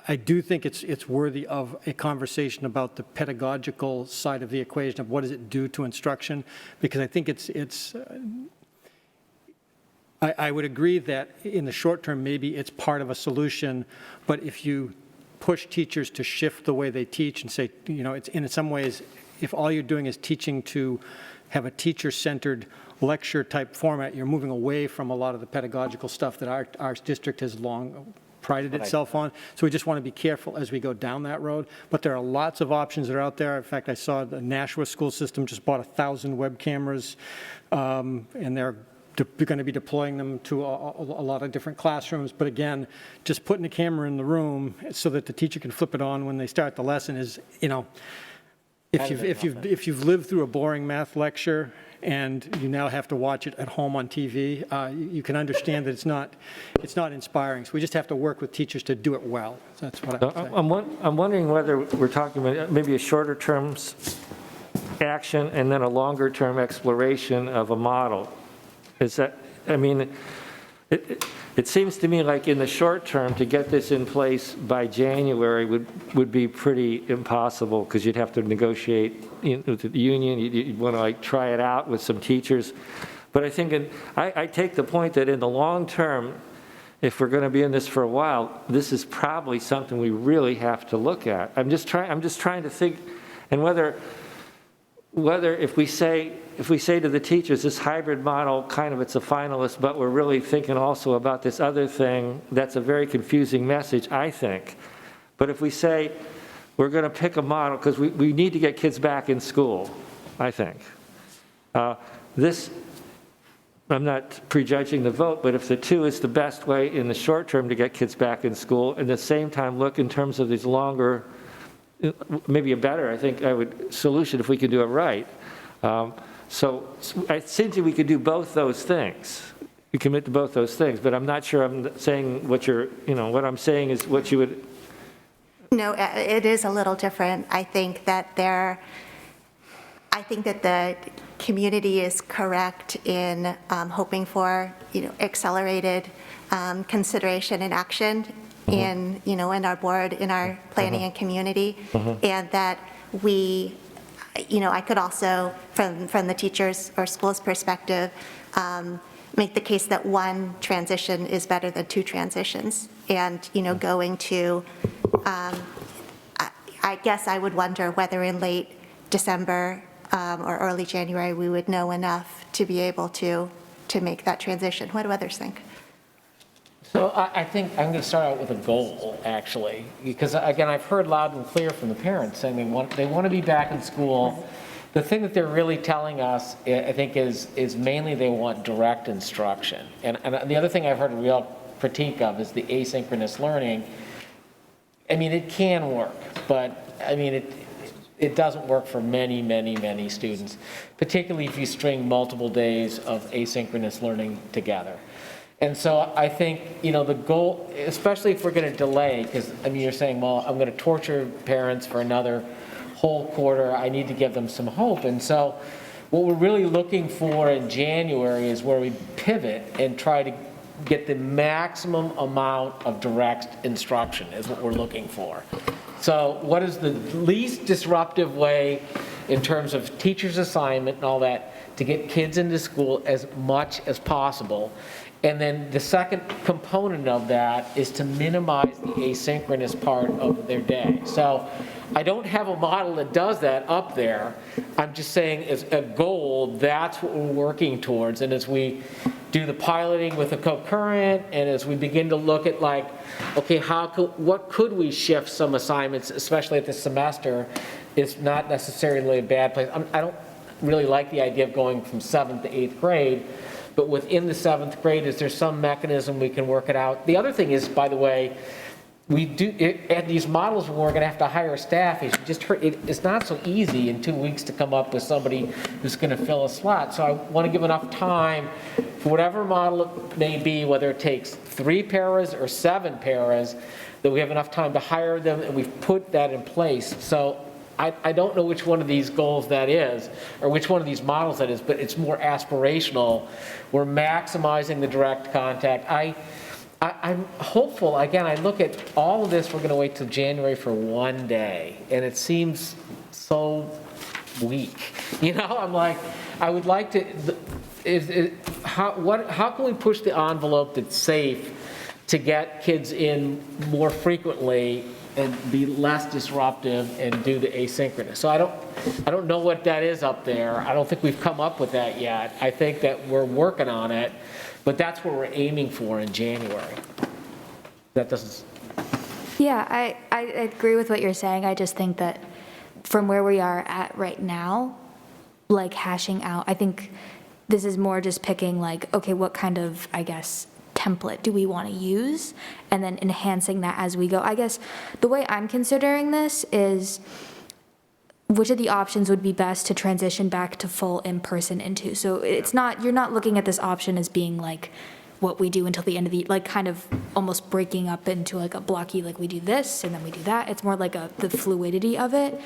I do think it's worthy of a conversation about the pedagogical side of the equation of what does it do to instruction, because I think I would agree that in the short term maybe it's part of a solution, but if you push teachers to shift the way they teach and say, it's in some ways, if all you're doing is teaching to have a teacher-centered lecture type format, you're moving away from a lot of the pedagogical stuff that our district has long prided itself on. So we just want to be careful as we go down that road. But there are lots of options that are out there. In fact, I saw the Nashua school system just bought 1,000 web cameras, and they're going to be deploying them to a lot of different classrooms. But again, just putting a camera in the room so that the teacher can flip it on when they start the lesson is, if you've lived through a boring math lecture and you now have to watch it at home on TV, you can understand that it's not inspiring. So we just have to work with teachers to do it well. So that's what I would say.
I'm wondering whether we're talking about maybe a shorter term action and then a longer term exploration of a model. It seems to me like in the short term, to get this in place by January would be pretty impossible, because you'd have to negotiate with the union, you'd want to try it out with some teachers. But I think, I take the point that in the long term, if we're going to be in this for a while, this is probably something we really have to look at. I'm just trying to think, and whether if we say to the teachers, this hybrid model, it's a finalist, but we're really thinking also about this other thing, that's a very confusing message, I think. But if we say we're going to pick a model, because we need to get kids back in school, I think. This, I'm not prejudging the vote, but if the 2 is the best way in the short term to get kids back in school, at the same time look in terms of these longer, maybe a better, I think, solution if we can do it right. So it seems that we could do both those things. We commit to both those things, but I'm not sure I'm saying what what I'm saying is what you would.
No, it is a little different. I think that the community is correct in hoping for, accelerated consideration and action in, in our board, in our planning and community, and that we, I could also, from the teachers or school's perspective, make the case that one transition is better than 2 transitions, and, going to, I guess I would wonder whether in late December or early January, we would know enough to be able to make that transition. What do others think?
So I think I'm going to start out with a goal, actually, because again, I've heard loud and clear from the parents saying they want to be back in school. The thing that they're really telling us, I think, is mainly they want direct instruction. And the other thing I've heard a real critique of is the asynchronous learning. I mean, it can work, but I mean, it doesn't work for many, many, many students, particularly if you string multiple days of asynchronous learning together. And so I think, the goal, especially if we're going to delay, because, I mean, you're saying, well, I'm going to torture parents for another whole quarter, I need to give them some hope. And so what we're really looking for in January is where we pivot and try to get the maximum amount of direct instruction is what we're looking for. So what is the least disruptive way in terms of teacher's assignment and all that to get kids into school as much as possible? And then the second component of that is to minimize the asynchronous part of their day. So I don't have a model that does that up there. I'm just saying as a goal, that's what we're working towards. And as we do the piloting with the concurrent, and as we begin to look at okay, what could we shift some assignments, especially at this semester, is not necessarily a bad place. I don't really like the idea of going from 7th to 8th grade, but within the 7th grade, is there some mechanism we can work it out? The other thing is, by the way, we do, at these models where we're going to have to hire staff, as you just heard, it's not so easy in 2 weeks to come up with somebody who's going to fill a slot. So I want to give enough time for whatever model it may be, whether it takes 3 paras or 7 paras, that we have enough time to hire them, and we've put that in place. So I don't know which one of these goals that is, or which one of these models that is, but it's more aspirational. We're maximizing the direct contact. I'm hopeful. Again, I look at all of this, we're going to wait till January for one day, and it seems so weak. I'm like, I would like to, how can we push the envelope that's safe to get kids in more frequently and be less disruptive and do the asynchronous? So I don't know what that is up there. I don't think we've come up with that yet. I think that we're working on it. But that's what we're aiming for in January. That doesn't.
Yeah, I agree with what you're saying. I just think that from where we are at right now, hashing out, I think this is more just picking okay, what kind of, I guess, template do we want to use? And then enhancing that as we go. I guess the way I'm considering this is which of the options would be best to transition back to full in-person into. So you're not looking at this option as being what we do until the end of the, kind of almost breaking up into a blocky, we do this and then we do that. It's more the fluidity of it.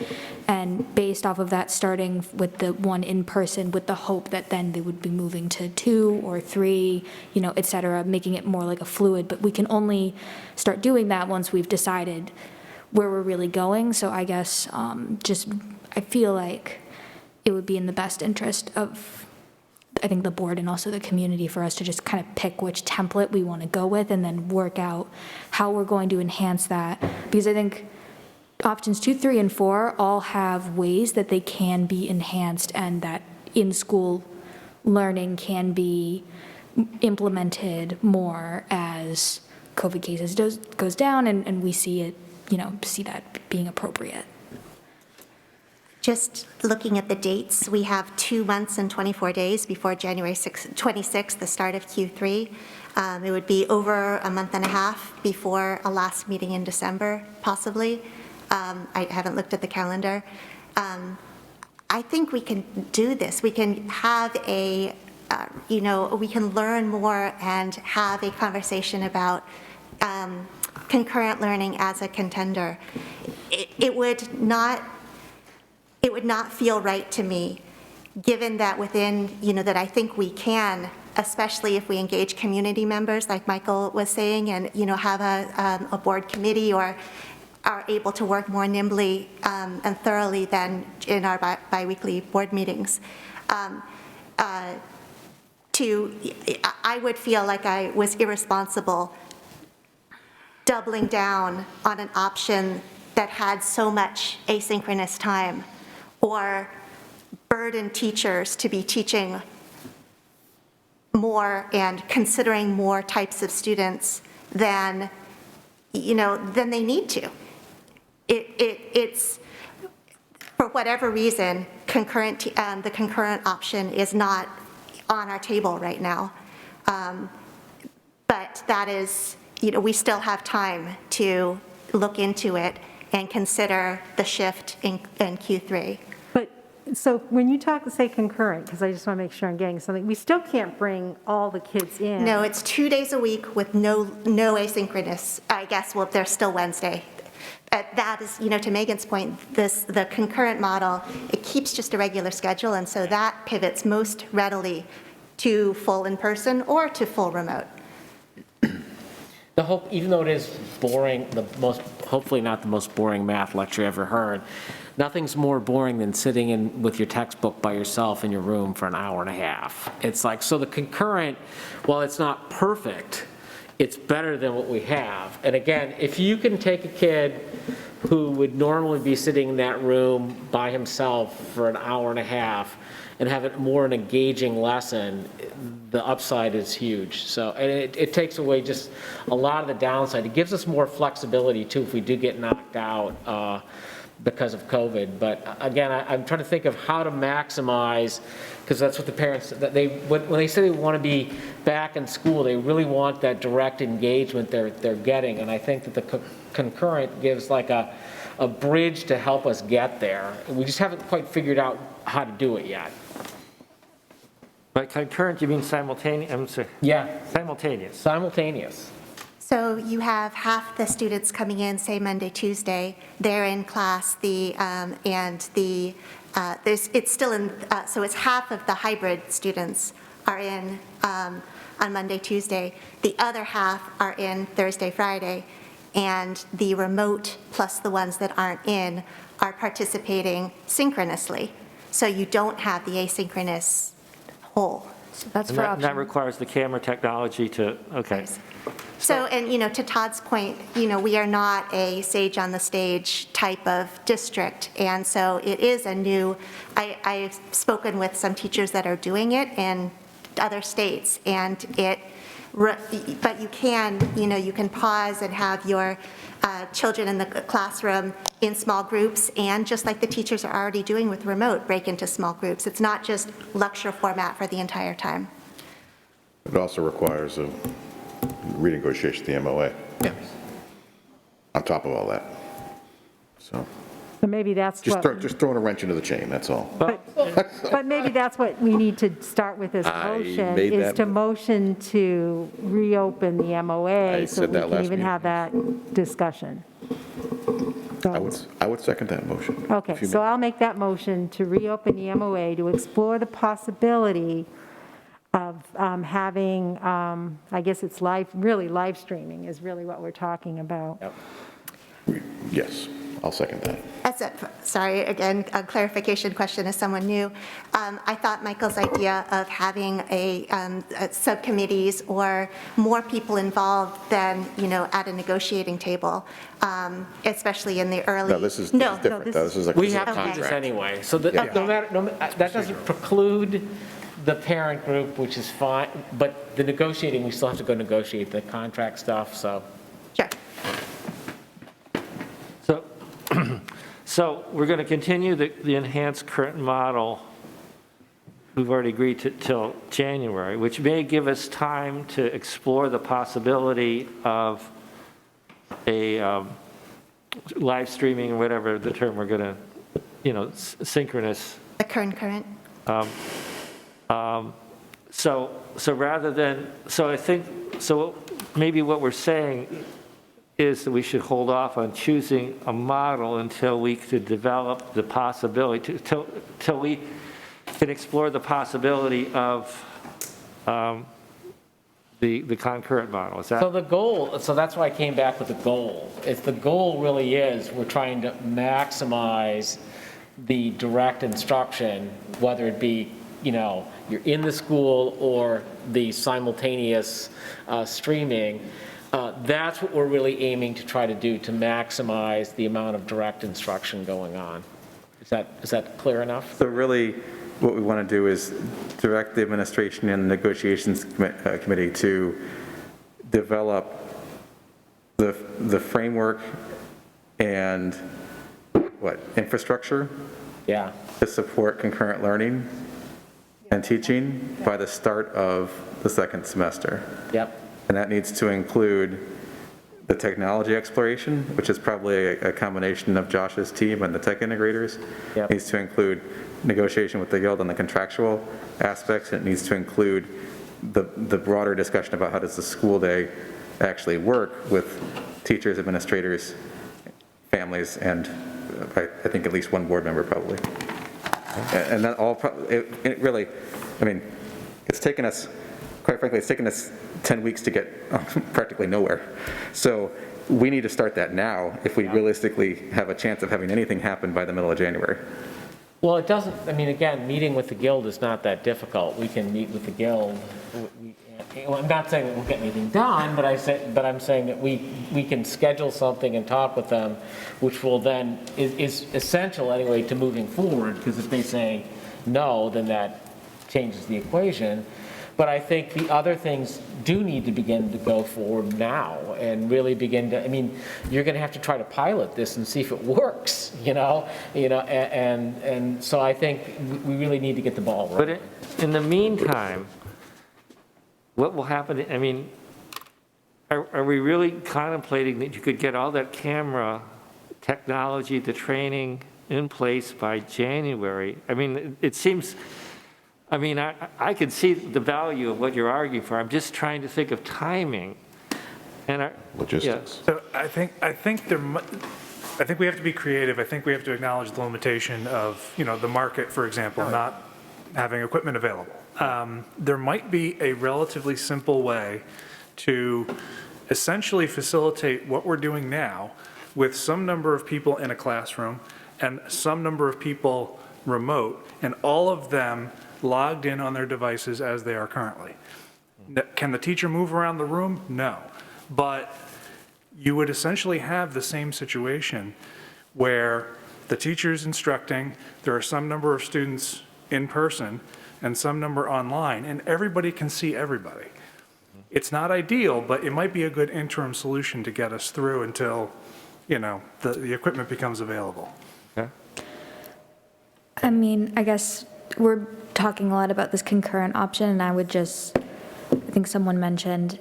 And based off of that, starting with the one in-person with the hope that then they would be moving to 2 or 3, et cetera, making it more like a fluid. But we can only start doing that once we've decided where we're really going. So I guess I feel like it would be in the best interest of, I think, the board and also the community for us to just kind of pick which template we want to go with and then work out how we're going to enhance that. Because I think options 2, 3, and 4 all have ways that they can be enhanced and that in-school learning can be implemented more as COVID cases goes down and we see it, see that being appropriate.
Just looking at the dates, we have 2 months and 24 days before January 26th, the start of Q3. It would be over a month and a half before a last meeting in December, possibly. I haven't looked at the calendar. I think we can do this. We can have a, we can learn more and have a conversation about concurrent learning as a contender. It would not feel right to me, given that within, that I think we can, especially if we engage community members, like Michael was saying, and, have a board committee or are able to work more nimbly and thoroughly than in our biweekly board meetings. I would feel like I was irresponsible doubling down on an option that had so much asynchronous time, or burden teachers to be teaching more and considering more types of students than they need to. It's for whatever reason, the concurrent option is not on our table right now. But that is, we still have time to look into it and consider the shift in Q3.
So when you say concurrent, because I just want to make sure I'm getting something, we still can't bring all the kids in.
No, it's 2 days a week with no asynchronous. I guess, well, there's still Wednesday. That is, to Megan's point, the concurrent model, it keeps just a regular schedule, and so that pivots most readily to full in-person or to full remote.
Even though it is boring, hopefully not the most boring math lecture I ever heard, nothing's more boring than sitting in with your textbook by yourself in your room for an hour and a half. It's like, so the concurrent, while it's not perfect, it's better than what we have. And again, if you can take a kid who would normally be sitting in that room by himself for an hour and a half and have it more an engaging lesson, the upside is huge. So, and it takes away just a lot of the downside. It gives us more flexibility too if we do get knocked out because of COVID. But again, I'm trying to think of how to maximize, because that's what the parents, when they say they want to be back in school, they really want that direct engagement they're getting. And I think that the concurrent gives like a bridge to help us get there. We just haven't quite figured out how to do it yet.
By concurrent, you mean simultaneous? I'm sorry.
Yeah.
Simultaneous.
Simultaneous.
So you have half the students coming in, say Monday, Tuesday, they're in class, it's still in, so it's half of the hybrid students are in on Monday, Tuesday. The other half are in Thursday, Friday, and the remote plus the ones that aren't in are participating synchronously. So you don't have the asynchronous whole.
So that's
And
for
that
option.
requires the camera technology to, okay.
So, and to Todd's point, we are not a sage on the stage type of district. And so it is a new, I've spoken with some teachers that are doing it in other states, and but you can, you can pause and have your children in the classroom in small groups, and just like the teachers are already doing with remote, break into small groups. It's not just lecture format for the entire time.
It also requires a renegotiation of the MOA.
Yeah.
On top of all that. So
maybe that's what.
just throwing a wrench into the chain, that's all.
But maybe that's what we need to start with as a motion,
made
is
that
to motion to reopen the MOA
I
so
said
we
that
can
last
even
meeting.
have that discussion.
I would second that motion.
Okay,
If you
so
may.
I'll make that motion to reopen the MOA to explore the possibility of having, I guess it's really live streaming is really what we're talking about.
Yes, I'll second that.
Sorry, again, a clarification question as someone new. I thought Michael's idea of having subcommittees or more people involved than, at a negotiating table, especially in the early.
No, this is different. This is a
We have to do
contract.
this anyway. So that,
Yeah.
no matter, that doesn't preclude the parent group, which is fine, but the negotiating, we still have to go negotiate the contract stuff, so.
Sure.
So we're going to continue the enhanced current model. We've already agreed to till January, which may give us time to explore the possibility of a live streaming, or whatever the term we're going to, synchronous.
The current.
So rather than, I think, maybe what we're saying is that we should hold off on choosing a model until we could develop the possibility, till we can explore the possibility of the concurrent model. Is that?
So the goal, so that's why I came back with the goal. If the goal really is, we're trying to maximize the direct instruction, whether it be, you're in the school or the simultaneous streaming, that's what we're really aiming to try to do, to maximize the amount of direct instruction going on. Is that clear enough?
So really, what we want to do is direct the administration and negotiations committee to develop the framework and infrastructure to support concurrent learning and teaching by the start of the second semester.
Yep.
And that needs to include the technology exploration, which is probably a combination of Josh's team and the tech integrators.
Yep.
It needs to include negotiation with the guild on the contractual aspects. It needs to include the broader discussion about how does the school day actually work with teachers, administrators, families, and I think at least one board member probably. And that all, it really, it's taken us, quite frankly, it's taken us 10 weeks to get practically nowhere. So we need to start that now if we realistically have a chance of having anything happen by the middle of January.
Well, it doesn't, again, meeting with the guild is not that difficult. We can meet with the guild. I'm not saying that we'll get anything done, but I'm saying that we can schedule something and talk with them, which will then, is essential anyway to moving forward, because if they say no, then that changes the equation. But I think the other things do need to begin to go forward now and really begin to, you're going to have to try to pilot this and see if it works, and so I think we really need to get the ball rolling.
But in the meantime, what will happen, are we really contemplating that you could get all that camera technology, the training in place by January? It seems, I can see the value of what you're arguing for. I'm just trying to think of timing. And
logistics.
So I think we have to be creative. I think we have to acknowledge the limitation of, the market, for example, not having equipment available. There might be a relatively simple way to essentially facilitate what we're doing now with some number of people in a classroom and some number of people remote, and all of them logged in on their devices as they are currently. Can the teacher move around the room? No. But you would essentially have the same situation where the teacher's instructing, there are some number of students in person and some number online, and everybody can see everybody. It's not ideal, but it might be a good interim solution to get us through until, the equipment becomes available.
Okay.
I guess we're talking a lot about this concurrent option, and I think someone mentioned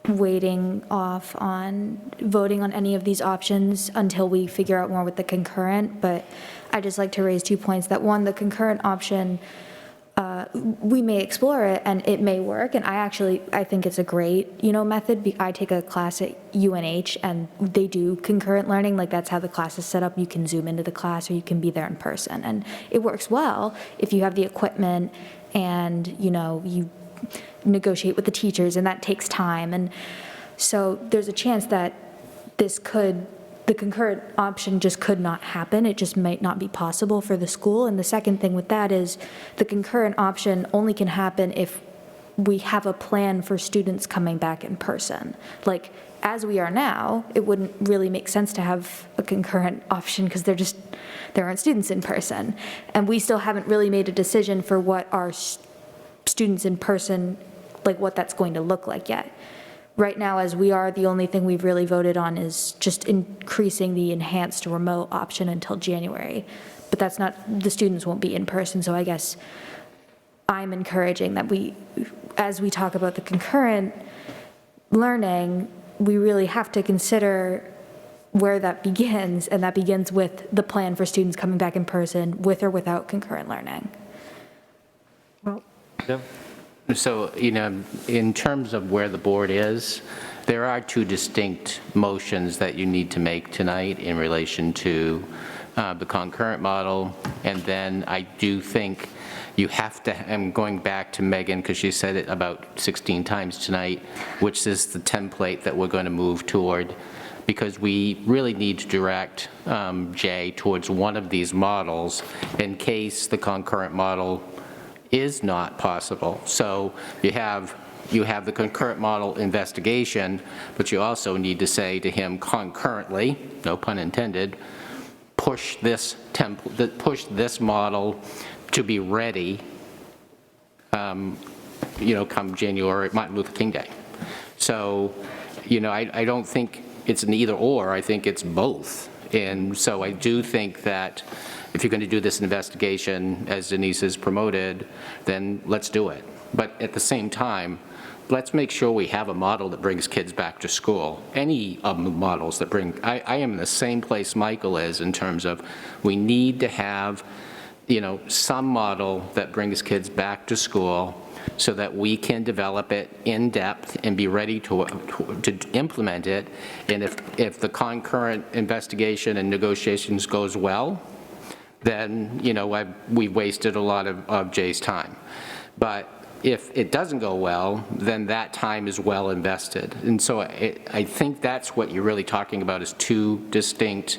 waiting off on voting on any of these options until we figure out more with the concurrent, but I'd just like to raise 2 points. That one, the concurrent option, we may explore it and it may work, and I think it's a great, method. I take a class at UNH and they do concurrent learning, like that's how the class is set up. You can Zoom into the class or you can be there in person, and it works well if you have the equipment and, you negotiate with the teachers, and that takes time. And so there's a chance that the concurrent option just could not happen. It just might not be possible for the school. And the second thing with that is the concurrent option only can happen if we have a plan for students coming back in person. Like, as we are now, it wouldn't really make sense to have a concurrent option because there aren't students in person. And we still haven't really made a decision for what our students in person, like what that's going to look like yet. right now, as we are, the only thing we've really voted on is just increasing the enhanced remote option until January. But that's not, the students won't be in person, so I guess I'm encouraging that as we talk about the concurrent learning, we really have to consider where that begins, and that begins with the plan for students coming back in person with or without concurrent learning.
So, in terms of where the board is, there are two distinct motions that you need to make tonight in relation to the concurrent model, and then I do think you have to, I'm going back to Megan because she said it about 16 times tonight, which is the template that we're going to move toward, because we really need to direct Jay towards one of these models in case the concurrent model is not possible. So you have the concurrent model investigation, but you also need to say to him concurrently, no pun intended, push this model to be ready, come January, Martin Luther King Day. So, I don't think it's an either or, I think it's both. And so I do think that if you're going to do this investigation, as Denise has promoted, then let's do it. But at the same time, let's make sure we have a model that brings kids back to school. Any of the models that bring, I am in the same place Michael is in terms of we need to have, some model that brings kids back to school so that we can develop it in depth and be ready to implement it. And if the concurrent investigation and negotiations goes well, then, we've wasted a lot of Jay's time. But if it doesn't go well, then that time is well invested. And so I think that's what you're really talking about is two distinct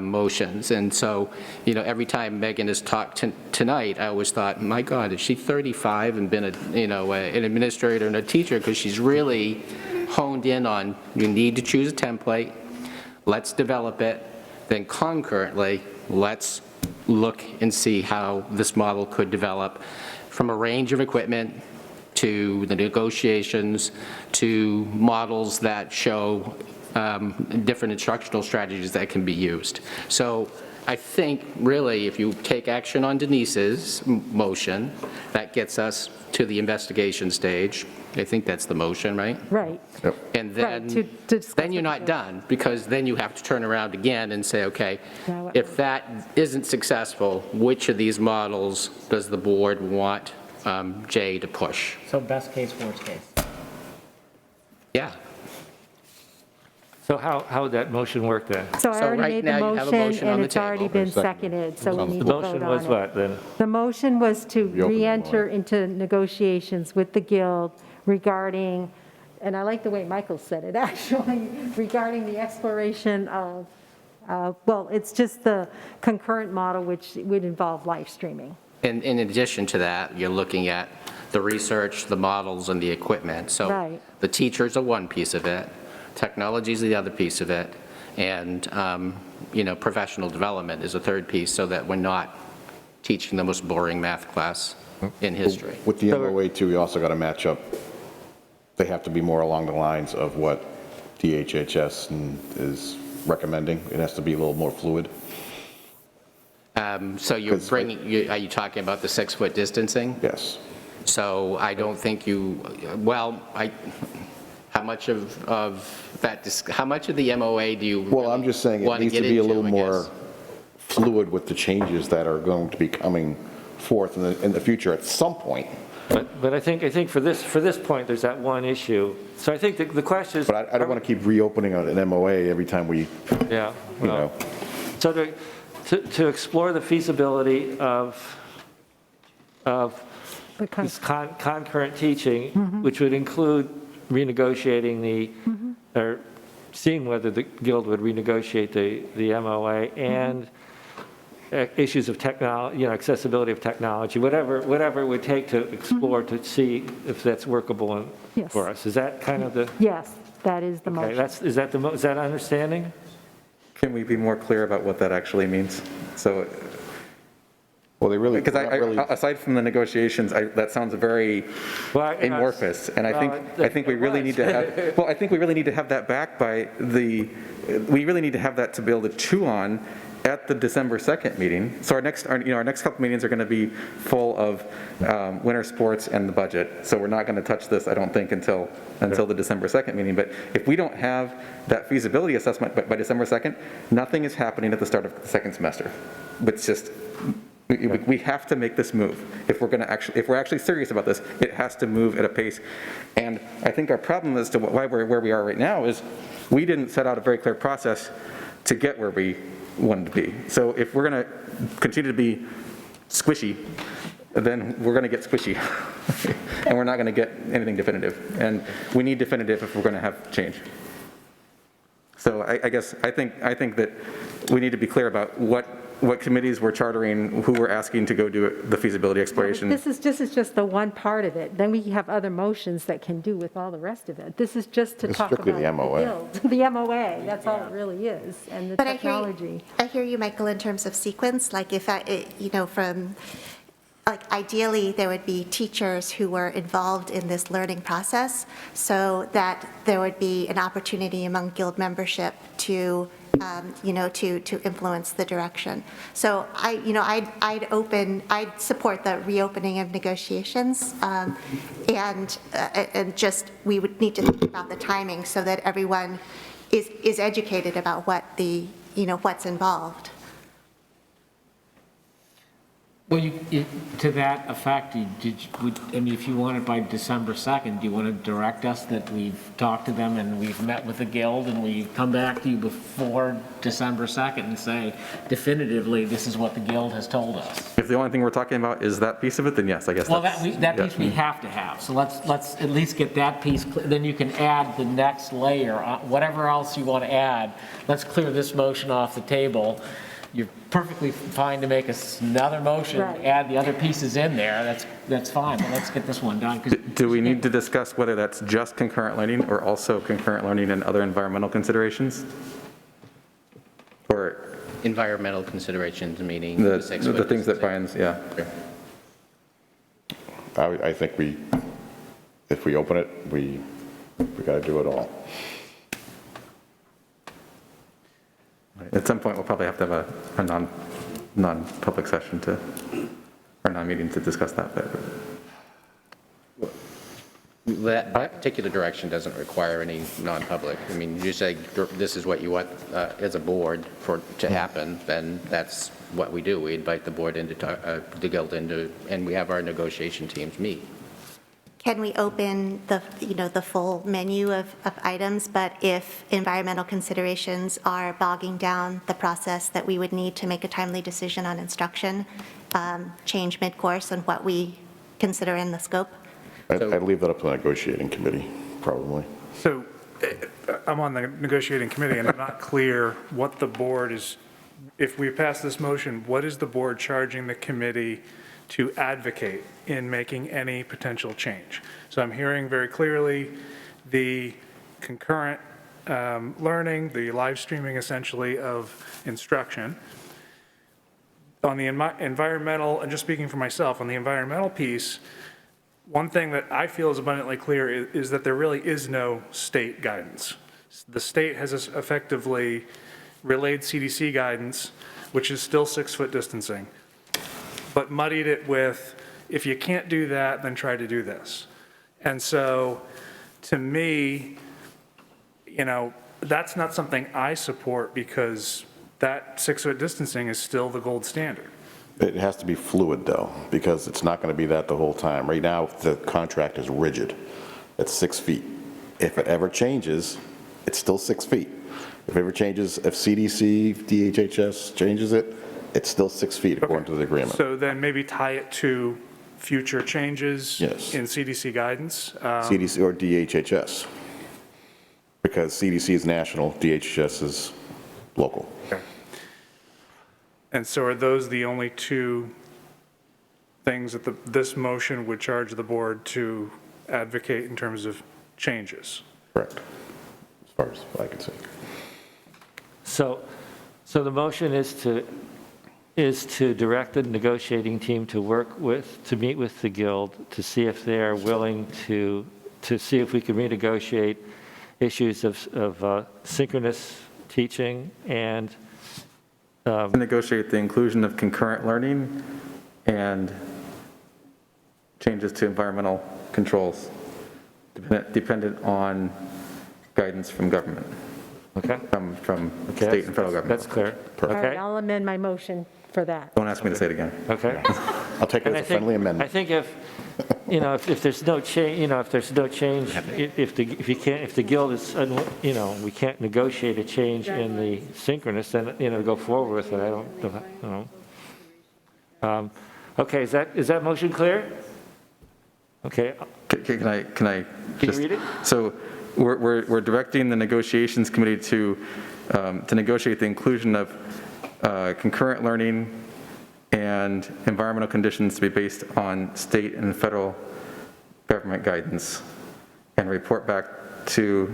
motions. And so, every time Megan has talked tonight, I always thought, my God, is she 35 and been an administrator and a teacher? Because she's really honed in on, you need to choose a template, let's develop it, then concurrently, let's look and see how this model could develop from a range of equipment to the negotiations to models that show different instructional strategies that can be used. So I think really if you take action on Denise's motion, that gets us to the investigation stage. I think that's the motion, right?
Right.
Yep.
And then, then you're not done, because then you have to turn around again and say, okay, if that isn't successful, which of these models does the board want Jay to push?
So best case, worst case.
Yeah.
So how would that motion work then?
So I already
right
made
now
the
you have a
motion,
motion on
and
the
it's already
table.
been seconded, so we need
The
to vote
motion
on
was
it.
what then?
The motion was to
Reopen the
re-enter into negotiations with the Guild regarding, and I like the way Michael said it, actually, regarding the exploration of, well, it's just the concurrent model, which would involve live streaming.
And in addition to that, you're looking at the research, the models, and the equipment. So
Right.
the teachers are one piece of it, technology is the other piece of it, and professional development is a third piece, so that we're not teaching the most boring math class in history.
With the MOA too, we also got to match up. They have to be more along the lines of what DHHS is recommending. It has to be a little more fluid.
So you're bringing, are you talking about the 6-foot distancing?
Yes.
So I don't think how much of that, how much of the MOA do you
Well, I'm just saying it
want to
needs
get
to be a
into,
little
I
more
guess?
fluid with the changes that are going to be coming forth in the future at some point.
But I think for this point, there's that one issue. So I think the question is.
But I don't want to keep reopening an MOA every time we,
Yeah.
you know.
So to explore the feasibility of this concurrent teaching, which would include renegotiating or seeing whether the Guild would renegotiate the MOA and issues of technology, accessibility of technology, whatever it would take to explore to see if that's workable for us. Is that kind of the?
Yes, that is the motion.
Okay, is that understanding?
Can we be more clear about what that actually means? So
Well, they really,
Because aside from the negotiations, that sounds very amorphous, and I think we really need to have, well, I think we really need to have that back by we really need to have that to be able to chew on at the December 2nd meeting. So our next couple meetings are going to be full of winter sports and the budget. So we're not going to touch this, I don't think, until the December 2nd meeting. But if we don't have that feasibility assessment by December 2nd, nothing is happening at the start of the second semester. It's just, we have to make this move. If we're actually serious about this, it has to move at a pace. And I think our problem as to why we're where we are right now is we didn't set out a very clear process to get where we wanted to be. So if we're going to continue to be squishy, then we're going to get squishy, and we're not going to get anything definitive. And we need definitive if we're going to have change. So I guess I think that we need to be clear about what committees we're chartering, who we're asking to go do the feasibility exploration.
This is just the one part of it. Then we have other motions that can do with all the rest of it. This is just to talk about
strictly the MOA.
build. The MOA, that's all it really is, and the
But
technology.
I hear you, Michael, in terms of sequence, like if ideally, there would be teachers who were involved in this learning process so that there would be an opportunity among guild membership to influence the direction. So I'd support the reopening of negotiations, and just, we would need to think about the timing so that everyone is educated about what's involved.
Well, to that effect, if you want it by December 2nd, do you want to direct us that we've talked to them and we've met with the guild and we've come back to you before December 2nd and say definitively this is what the guild has told us?
If the only thing we're talking about is that piece of it, then yes, I guess
well, that piece we have to have. So let's at least get that piece clear. Then you can add the next layer, whatever else you want to add. Let's clear this motion off the table. You're perfectly fine to make another motion, add the other pieces in there, that's fine, but let's get this one done.
Do we need to discuss whether that's just concurrent learning or also concurrent learning and other environmental considerations? Or
environmental considerations, meaning
the things that Brian's, yeah.
I think if we open it, we got to do it all.
At some point, we'll probably have to have a non-public session or non-meeting to discuss that.
That particular direction doesn't require any non-public. I mean, you say this is what you want as a board to happen, then that's what we do. We invite the board into the guild and we have our negotiation teams meet.
Can we open the full menu of items, but if environmental considerations are bogging down the process that we would need to make a timely decision on instruction, change mid-course on what we consider in the scope?
I'd leave that up to the negotiating committee, probably.
So I'm on the negotiating committee, and I'm not clear what the board is, if we pass this motion, what is the board charging the committee to advocate in making any potential change? So I'm hearing very clearly the concurrent learning, the live streaming essentially of instruction. On the environmental, and just speaking for myself, on the environmental piece, one thing that I feel is abundantly clear is that there really is no state guidance. The state has effectively relayed CDC guidance, which is still 6-foot distancing, but muddied it with, if you can't do that, then try to do this. And so, to me, that's not something I support, because that 6-foot distancing is still the gold standard.
It has to be fluid, though, because it's not going to be that the whole time. Right now, the contract is rigid. It's 6 feet. If it ever changes, it's still 6 feet. If it ever changes, if CDC, DHHS changes it, it's still 6 feet according to the agreement.
So then maybe tie it to future changes in CDC guidance?
CDC or DHHS. Because CDC is national, DHHS is local.
Okay. And so are those the only two things that this motion would charge the board to advocate in terms of changes?
Correct, as far as I can see.
So the motion is to is to direct the negotiating team to meet with the Guild to see if they're willing to see if we can renegotiate issues of synchronous teaching and
To negotiate the inclusion of concurrent learning and changes to environmental controls, dependent on guidance from government.
Okay.
From state and federal government.
That's clear.
All right,
Okay.
I'll amend my motion for that.
Don't ask me to say it again.
Okay.
I'll take it
And
as a friendly amendment.
I think if there's no change, if there's no change, if the Guild is, we can't negotiate a change in the synchronous, then, go forward with it. I don't know. Okay, is that motion clear? Okay.
Can I
you
just?
read it?
So we're directing the negotiations committee to negotiate the inclusion of concurrent learning and environmental conditions to be based on state and federal government guidance, and report back to,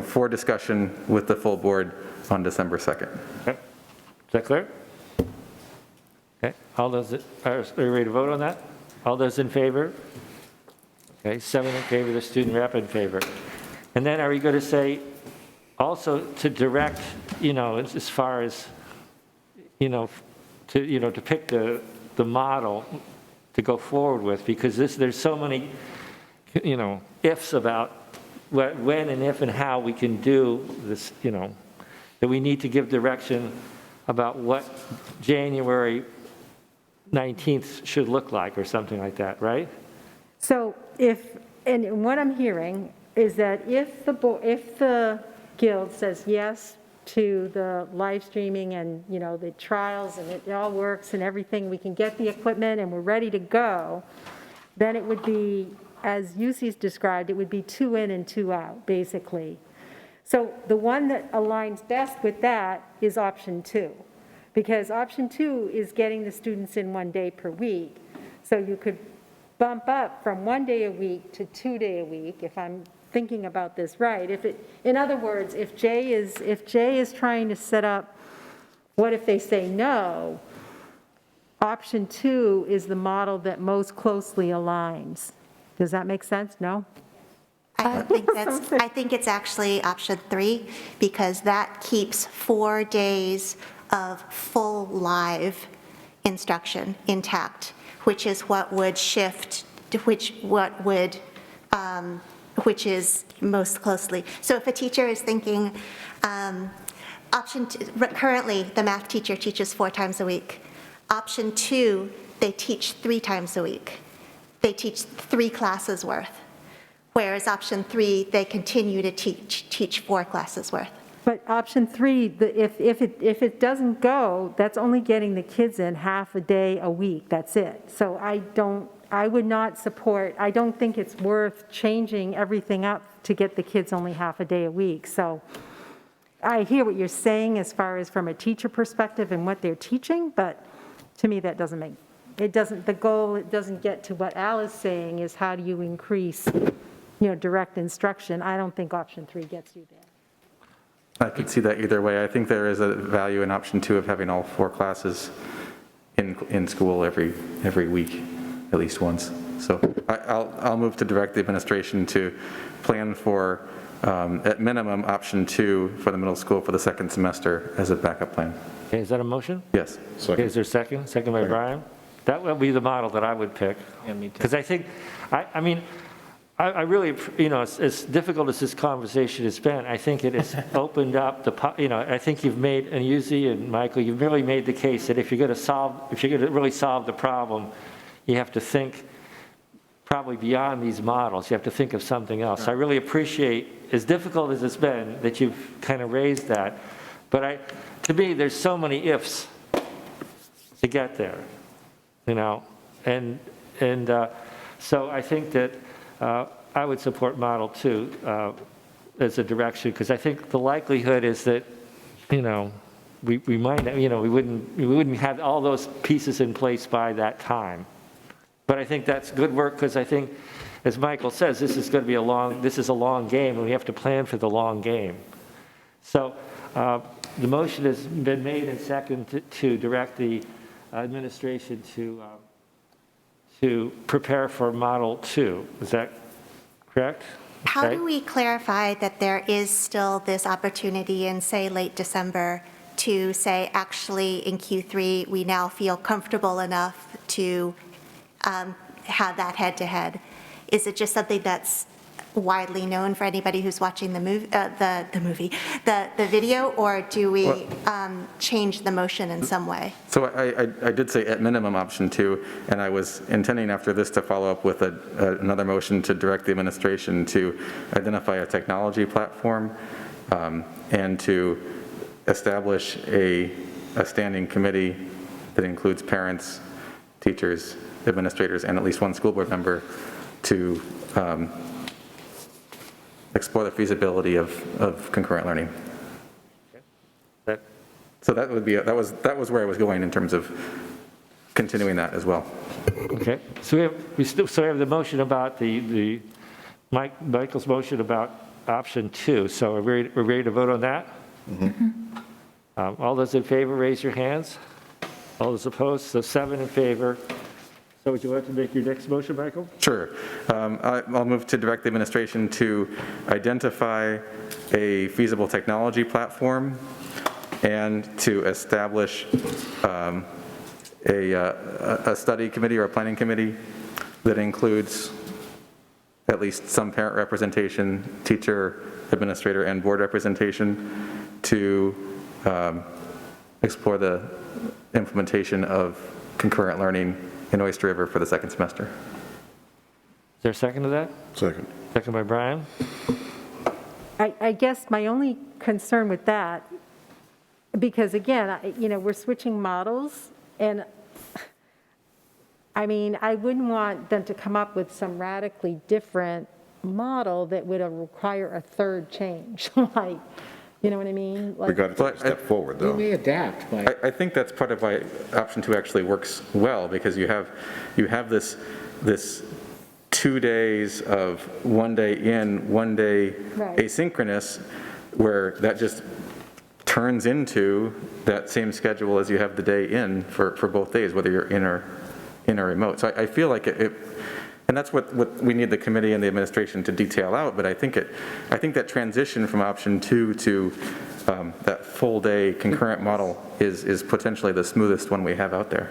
for discussion with the full board on December 2nd.
Okay. Is that clear? Okay. All those, are you ready to vote on that? All those in favor? Okay, 7 in favor, the student rep in favor. And then are we going to say also to direct, as far as, to pick the model to go forward with, because there's so many, ifs about when and if and how we can do this, that we need to give direction about what January 19th should look like or something like that, right?
So and what I'm hearing is that if the Guild says yes to the live streaming and, the trials and it all works and everything, we can get the equipment and we're ready to go, then it would be, as UC's described, it would be 2 in and 2 out, basically. So the one that aligns best with that is option 2, because option 2 is getting the students in 1 day per week. So you could bump up from 1 day a week to 2 day a week, if I'm thinking about this right. In other words, if Jay is trying to set up, what if they say no, option 2 is the model that most closely aligns. Does that make sense? No?
I think it's actually option 3, because that keeps 4 days of full live instruction intact, which is what would shift, which is most closely. So if a teacher is thinking, currently the math teacher teaches 4 times a week. Option 2, they teach 3 times a week. They teach 3 classes worth. Whereas option 3, they continue to teach 4 classes worth.
But option 3, if it doesn't go, that's only getting the kids in half a day a week, that's it. So I would not support, I don't think it's worth changing everything up to get the kids only half a day a week. So I hear what you're saying as far as from a teacher perspective and what they're teaching, but to me that doesn't make, the goal, it doesn't get to what Al is saying is how do you increase, direct instruction. I don't think option 3 gets you there.
I could see that either way. I think there is a value in option 2 of having all 4 classes in school every week, at least once. So I'll move to direct the administration to plan for, at minimum, option 2 for the middle school for the 2nd semester as a backup plan.
Okay, is that a motion?
Yes.
Okay, is there a second? Second by Brian? That would be the model that I would pick.
Yeah, me too.
Because I think, I really, as difficult as this conversation has been, I think it has opened up I think you've made, and Yuzi and Michael, you've really made the case that if you're going to really solve the problem, you have to think probably beyond these models. You have to think of something else. I really appreciate, as difficult as it's been, that you've kind of raised that. But to me, there's so many ifs to get there, and so I think that I would support Model 2 as a direction, because I think the likelihood is that, we might, we wouldn't have all those pieces in place by that time. But I think that's good work, because I think, as Michael says, this is going to be a long game, and we have to plan for the long game. So the motion has been made and seconded to direct the administration to prepare for Model 2. Is that correct?
How
Okay.
do we clarify that there is still this opportunity in, say, late December to say, actually, in Q3, we now feel comfortable enough to have that head-to-head? Is it just something that's widely known for anybody who's watching the video, or do we change the motion in some way?
So I did say at minimum option 2, and I was intending after this to follow up with another motion to direct the administration to identify a technology platform and to establish a standing committee that includes parents, teachers, administrators, and at least one school board member to explore the feasibility of concurrent learning. So that would be, that was where I was going in terms of continuing that as well.
Okay, so we have the motion about Michael's motion about option 2. So we're ready to vote on that? All those in favor, raise your hands. All those opposed, so 7 in favor. So would you like to make your next motion, Michael?
Sure. I'll move to direct the administration to identify a feasible technology platform and to establish a study committee or a planning committee that includes at least some parent representation, teacher, administrator, and board representation to explore the implementation of concurrent learning in Oyster River for the second semester.
Is there a second to that?
Second.
Second by Brian.
I guess my only concern with that, because again, we're switching models, and I mean, I wouldn't want them to come up with some radically different model that would require a third change, like, you know what I mean?
We got to take a step forward, though.
We may adapt, but
I think that's part of why option 2 actually works well, because you have this 2 days of 1 day in, 1 day
Right.
asynchronous, where that just turns into that same schedule as you have the day in for both days, whether you're in or remote. So I feel like it and that's what we need the committee and the administration to detail out, but I think that transition from option 2 to that full day concurrent model is potentially the smoothest one we have out there.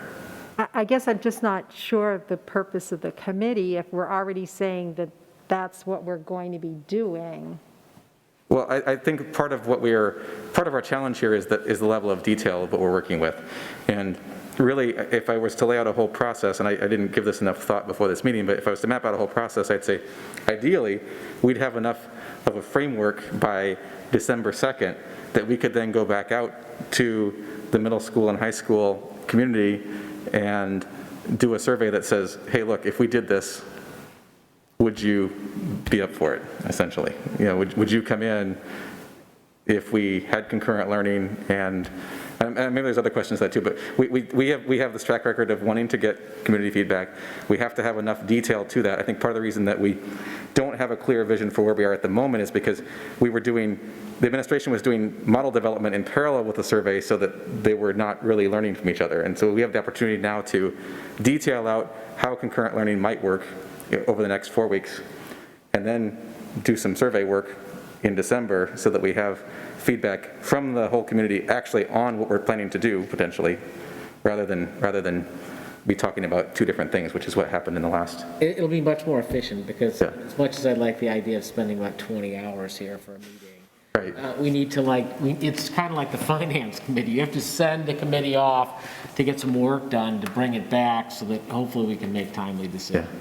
I guess I'm just not sure of the purpose of the committee if we're already saying that that's what we're going to be doing.
Well, I think part of our challenge here is the level of detail of what we're working with. And really, if I was to lay out a whole process, and I didn't give this enough thought before this meeting, but if I was to map out a whole process, I'd say, ideally, we'd have enough of a framework by December 2nd that we could then go back out to the middle school and high school community and do a survey that says, hey, look, if we did this, would you be up for it, essentially? Would you come in if we had concurrent learning? And maybe there's other questions to that too, but we have this track record of wanting to get community feedback. We have to have enough detail to that. I think part of the reason that we don't have a clear vision for where we are at the moment is because the administration was doing model development in parallel with the survey so that they were not really learning from each other. And so we have the opportunity now to detail out how concurrent learning might work over the next 4 weeks, and then do some survey work in December so that we have feedback from the whole community actually on what we're planning to do potentially, rather than be talking about 2 different things, which is what happened in the last.
it'll be much more efficient, because as much as I like the idea of spending about 20 hours here for a meeting,
right.
We need to it's kind of like the finance committee. You have to send the committee off to get some work done, to bring it back so that hopefully we can make timely decisions.
Yeah.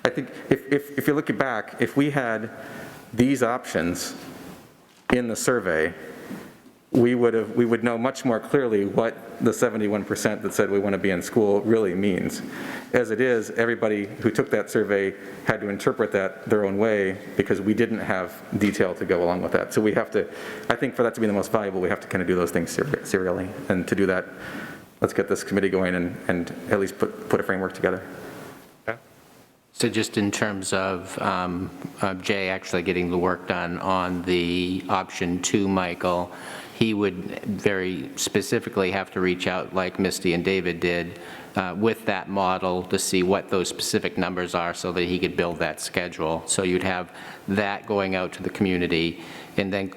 I think if you look back, if we had these options in the survey, we would know much more clearly what the 71% that said we want to be in school really means. As it is, everybody who took that survey had to interpret that their own way because we didn't have detail to go along with that. So we have to, I think for that to be the most valuable, we have to kind of do those things serially. And to do that, let's get this committee going and at least put a framework together.
So just in terms of Jay actually getting the work done on the option 2, Michael, he would very specifically have to reach out like Misty and David did with that model to see what those specific numbers are so that he could build that schedule. So you'd have that going out to the community, and then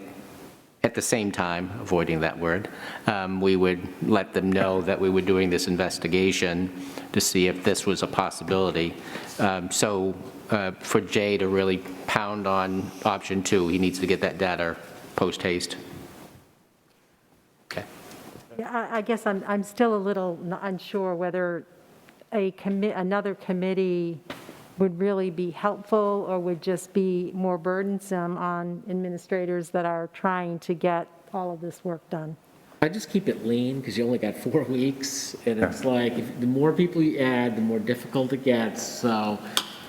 at the same time, avoiding that word, we would let them know that we were doing this investigation to see if this was a possibility. So for Jay to really pound on option 2, he needs to get that data post haste. Okay.
Yeah, I guess I'm still a little unsure whether another committee would really be helpful or would just be more burdensome on administrators that are trying to get all of this work done.
I just keep it lean because you only got 4 weeks, and it's like the more people you add, the more difficult it gets. So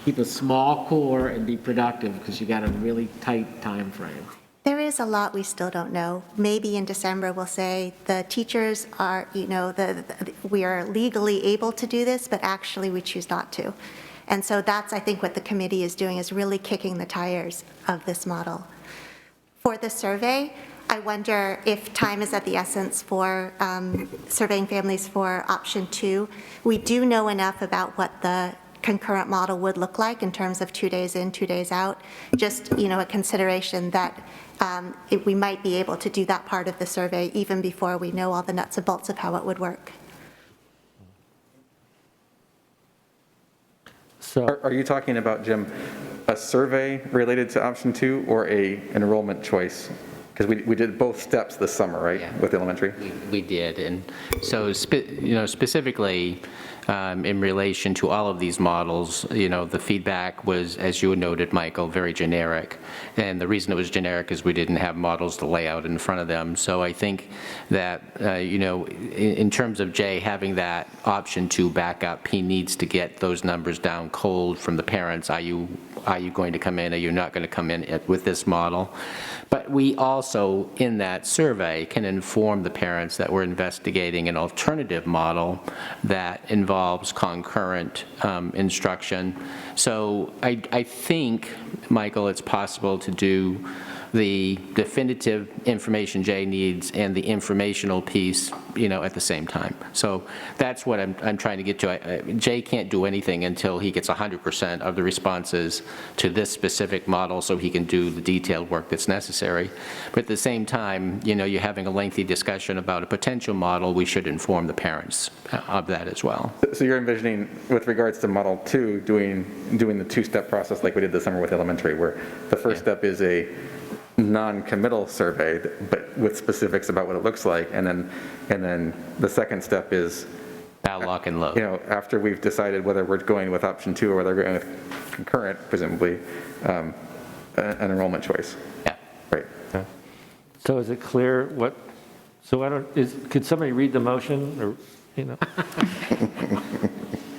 keep a small core and be productive because you got a really tight time frame.
There is a lot we still don't know. Maybe in December we'll say the teachers are, we are legally able to do this, but actually we choose not to. And so that's, I think, what the committee is doing, is really kicking the tires of this model. For the survey, I wonder if time is of the essence for surveying families for option 2. We do know enough about what the concurrent model would look like in terms of 2 days in, 2 days out. Just, a consideration that we might be able to do that part of the survey even before we know all the nuts and bolts of how it would work.
So,
Are you talking about, Jim, a survey related to option 2 or a enrollment choice? Because we did both steps this summer, right, with elementary?
We did, and so specifically in relation to all of these models, the feedback was, as you noted, Michael, very generic. And the reason it was generic is we didn't have models to lay out in front of them. So I think that, in terms of Jay having that option 2 backup, he needs to get those numbers down cold from the parents. Are you going to come in? Are you not going to come in with this model? But we also, in that survey, can inform the parents that we're investigating an alternative model that involves concurrent instruction. So I think, Michael, it's possible to do the definitive information Jay needs and the informational piece, at the same time. So that's what I'm trying to get to. Jay can't do anything until he gets 100% of the responses to this specific model so he can do the detailed work that's necessary. But at the same time, you're having a lengthy discussion about a potential model, we should inform the parents of that as well.
So you're envisioning, with regards to model 2, doing the 2-step process like we did this summer with elementary, where the first step is a non-committal survey, but with specifics about what it looks like, and then the second step is
now lock and load.
After we've decided whether we're going with option 2 or whether we're going with concurrent, presumably, an enrollment choice.
Yeah.
Right.
Yeah. So is it clear what? So could somebody read the motion, or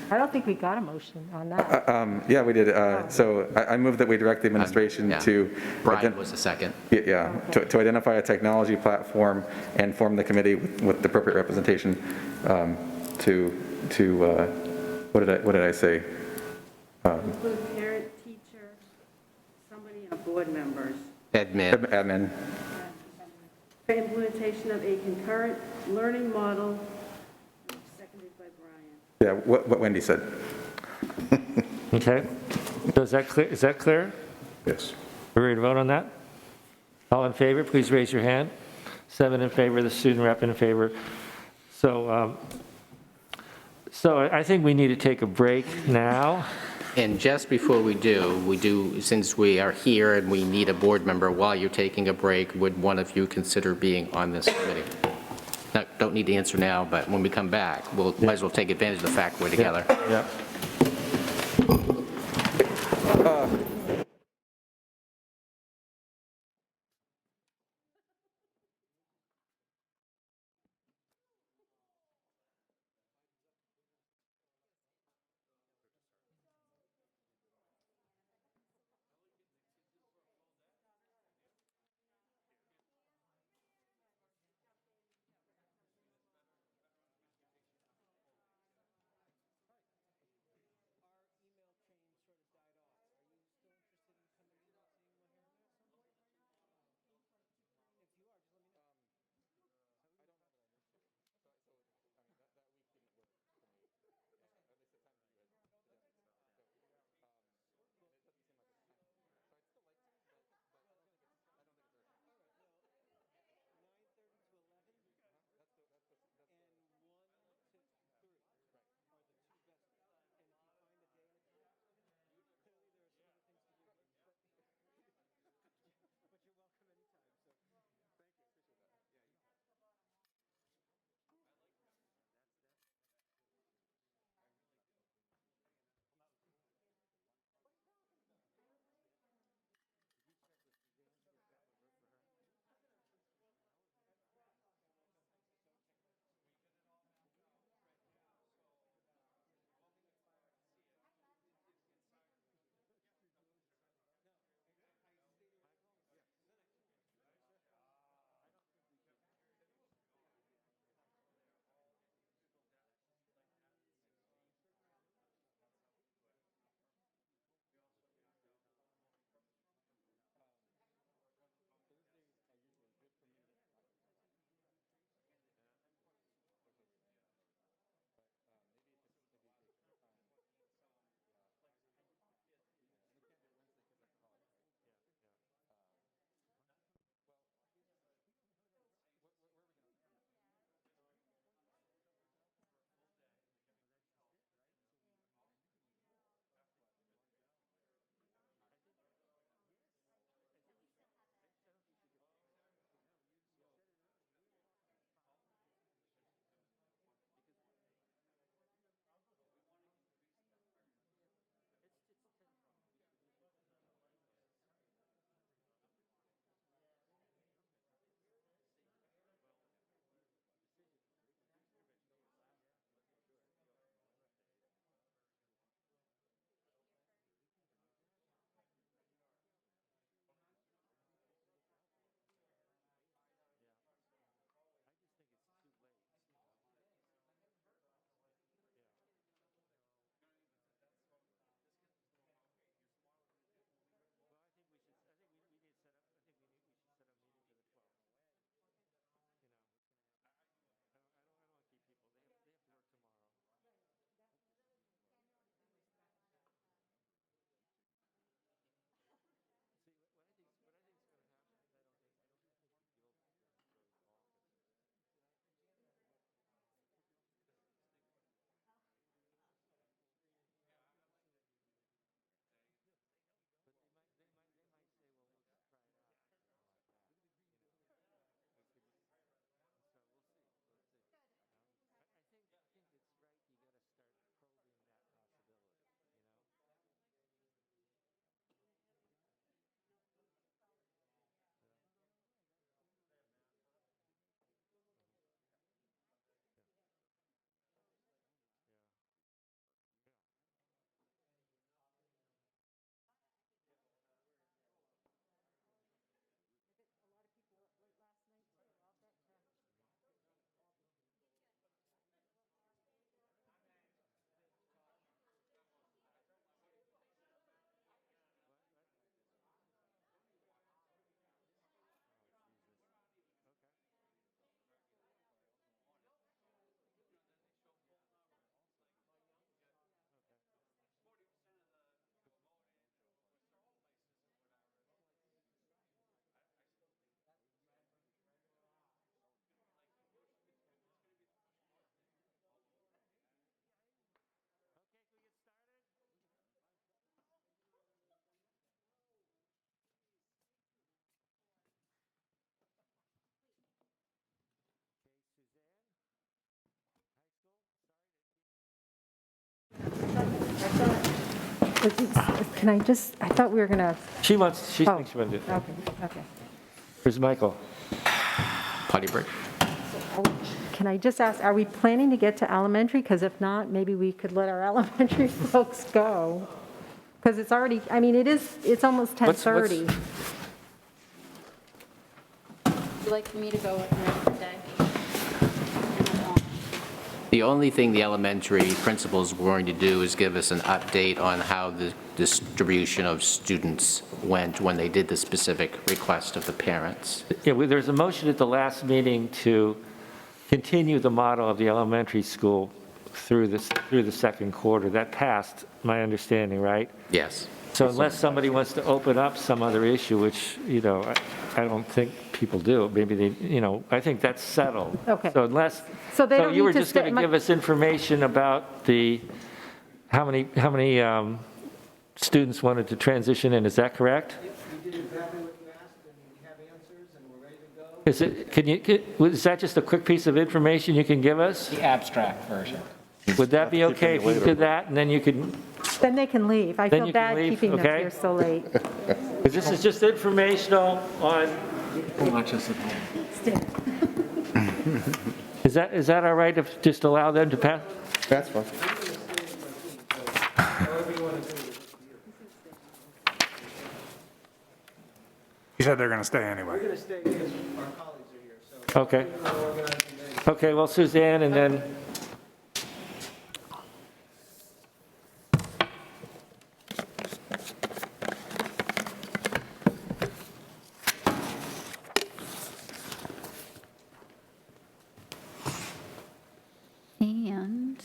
I don't think we got a motion on that.
Yeah, we did. So I move that we direct the administration to...
Brian was the second.
Yeah, to identify a technology platform and form the committee with the appropriate representation what did I say?
Include parent, teacher, somebody, and board members.
Admin.
For implementation of a concurrent learning model, seconded by Brian.
Yeah, what Wendy said.
Okay. So is that clear?
Yes.
We're ready to vote on that? All in favor, please raise your hand. 7 in favor, the student rep in favor. So I think we need to take a break now.
And just before we do, since we are here and we need a board member, while you're taking a break, would one of you consider being on this committee? No, don't need to answer now, but when we come back, might as well take advantage of the fact we're together.
Yeah.
Can I just, I thought we were going to,
She thinks she
Oh.
wants to do it.
okay.
Where's Michael?
Potty break.
Can I just ask, are we planning to get to elementary? Because if not, maybe we could let our elementary folks go. Because it's already, I mean, it's almost 10:30.
Would you like for me to go with the rest of the day?
The only thing the elementary principals were going to do is give us an update on how the distribution of students went when they did the specific request of the parents.
Yeah, there's a motion at the last meeting to continue the model of the elementary school through the second quarter. That passed, my understanding, right?
Yes.
So unless somebody wants to open up some other issue, which, I don't think people do, maybe they, I think that's settled.
Okay.
So unless,
So they don't
you were
need to
just going
stay-
to give us information about how many students wanted to transition in, is that correct?
You did exactly what you asked, and we have answers, and we're ready to go.
Is that just a quick piece of information you can give us?
The abstract version.
Would that be okay if you did that, and then you can,
Then they can leave. I
Then
feel
you can
bad
leave,
keeping them
okay?
here so late.
because this is just informational on,
Watch us at home.
is that all right if just allow them to pass?
That's fine.
You said they're going to stay anyway.
We're going to stay because our colleagues are here, so.
Okay.
We're organizing things.
Okay, well, Suzanne, and then,
And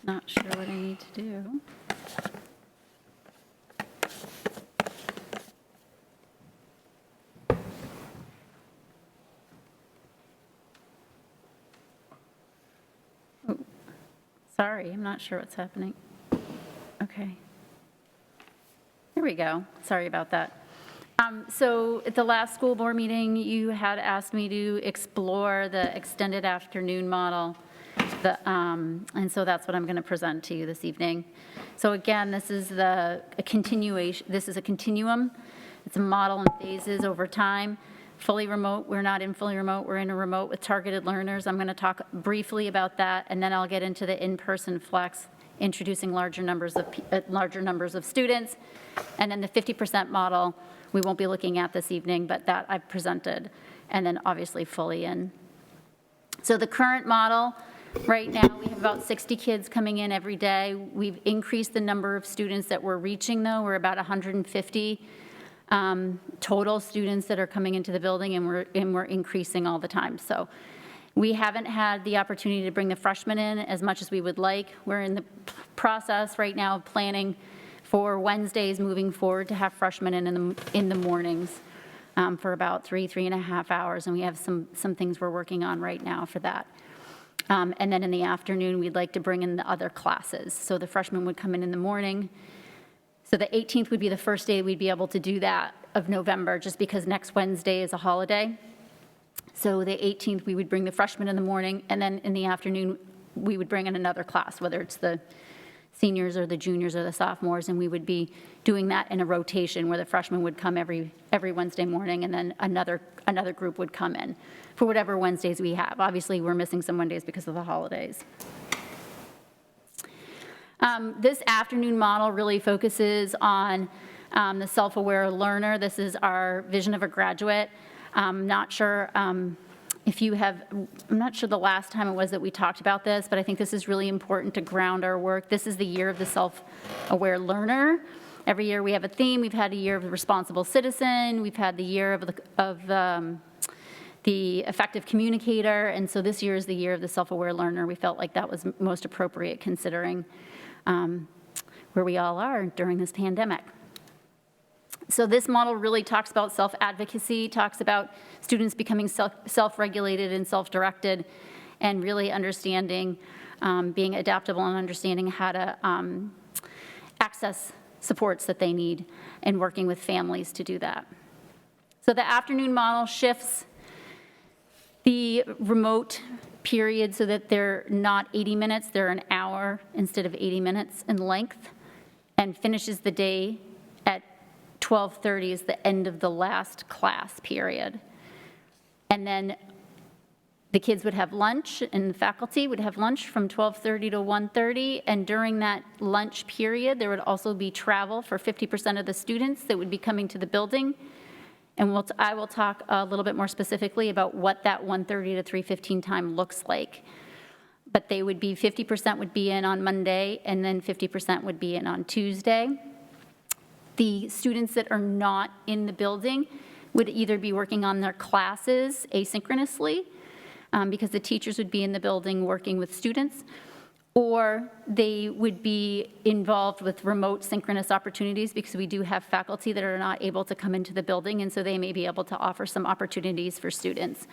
not sure what I need to do. Oh, sorry, I'm not sure what's happening. Okay. There we go. Sorry about that. So at the last school board meeting, you had asked me to explore the extended afternoon model. And so that's what I'm going to present to you this evening. So again, this is a continuation. This is a continuum. It's a model in phases over time. Fully remote, we're not in fully remote, we're in a remote with targeted learners. I'm going to talk briefly about that, and then I'll get into the in-person flex, introducing larger numbers of students. And then the 50% model, we won't be looking at this evening, but that I've presented, and then obviously fully in. So the current model, right now, we have about 60 kids coming in every day. We've increased the number of students that we're reaching, though. We're about 150 total students that are coming into the building, and we're increasing all the time. So we haven't had the opportunity to bring the freshmen in as much as we would like. We're in the process right now of planning for Wednesdays moving forward to have freshmen in the mornings for about 3.5 hours, and we have some things we're working on right now for that. And then in the afternoon, we'd like to bring in the other classes. So the freshmen would come in the morning. So the 18th would be the first day we'd be able to do that of November, just because next Wednesday is a holiday. So the 18th, we would bring the freshmen in the morning, and then in the afternoon, we would bring in another class, whether it's the seniors or the juniors or the sophomores, and we would be doing that in a rotation where the freshmen would come every Wednesday morning, and then another group would come in for whatever Wednesdays we have. Obviously, we're missing some Mondays because of the holidays. This afternoon model really focuses on the self-aware learner. This is our vision of a graduate. I'm not sure if you have, I'm not sure the last time it was that we talked about this, but I think this is really important to ground our work. This is the year of the self-aware learner. Every year we have a theme. We've had a year of the responsible citizen. We've had the year of the effective communicator. And so this year is the year of the self-aware learner. We felt like that was most appropriate considering where we all are during this pandemic. So this model really talks about self-advocacy, talks about students becoming self-regulated and self-directed, and really understanding, being adaptable and understanding how to access supports that they need and working with families to do that. So the afternoon model shifts the remote
period so that they're not 80 minutes, they're an hour instead of 80 minutes in length, and finishes the day at 12:30 is the end of the last class period. And then the kids would have lunch, and the faculty would have lunch from 12:30 to 1:30, and during that lunch period, there would also be travel for 50% of the students that would be coming to the building. And I will talk a little bit more specifically about what that 1:30 to 3:15 time looks like. But they would be, 50% would be in on Monday, and then 50% would be in on Tuesday. The students that are not in the building would either be working on their classes asynchronously, because the teachers would be in the building working with students, or they would be involved with remote synchronous opportunities, because we do have faculty that are not able to come into the building, and so they may be able to offer some opportunities for students.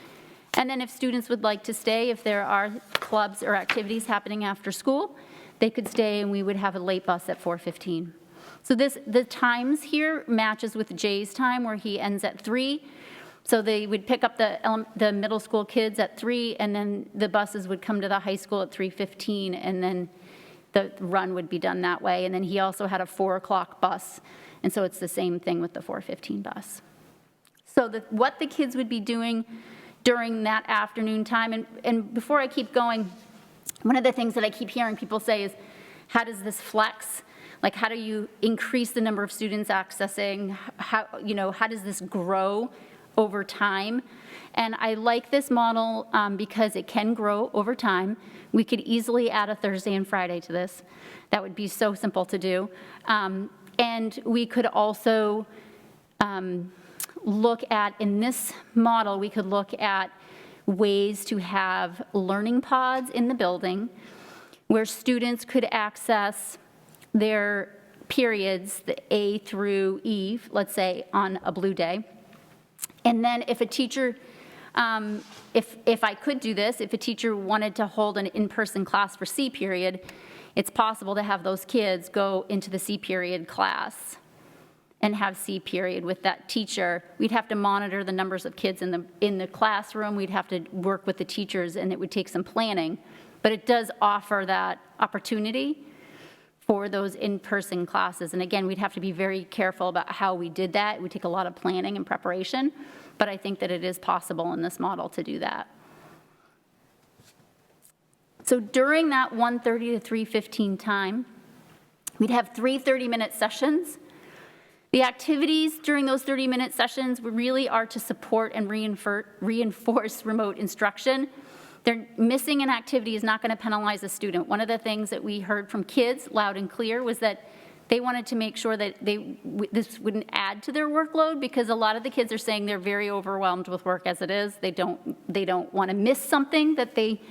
And then if students would like to stay, if there are clubs or activities happening after school, they could stay, and we would have a late bus at 4:15. So the times here matches with Jay's time, where he ends at 3. So they would pick up the middle school kids at 3, and then the buses would come to the high school at 3:15, and then the run would be done that way. And then he also had a 4 o'clock bus, and so it's the same thing with the 4:15 bus. So what the kids would be doing during that afternoon time, and before I keep going, one of the things that I keep hearing people say is, how does this flex? Like, how do you increase the number of students accessing? How does this grow over time? And I like this model because it can grow over time. We could easily add a Thursday and Friday to this. That would be so simple to do. And we could also look at, in this model, we could look at ways to have learning pods in the building where students could access their periods, the A through E, let's say, on a blue day. And then if a teacher, if I could do this, if a teacher wanted to hold an in-person class for C period, it's possible to have those kids go into the C period class and have C period with that teacher. We'd have to monitor the numbers of kids in the classroom. We'd have to work with the teachers, and it would take some planning. But it does offer that opportunity for those in-person classes. And again, we'd have to be very careful about how we did that. It would take a lot of planning and preparation, but I think that it is possible in this model to do that. So during that 1:30 to 3:15 time, we'd have 3 30-minute sessions. The activities during those 30-minute sessions really are to support and reinforce remote instruction. Missing an activity is not going to penalize a student. One of the things that we heard from kids loud and clear was that they wanted to make sure that this wouldn't add to their workload, because a lot of the kids are saying they're very overwhelmed with work as it is. They don't want to miss something that they,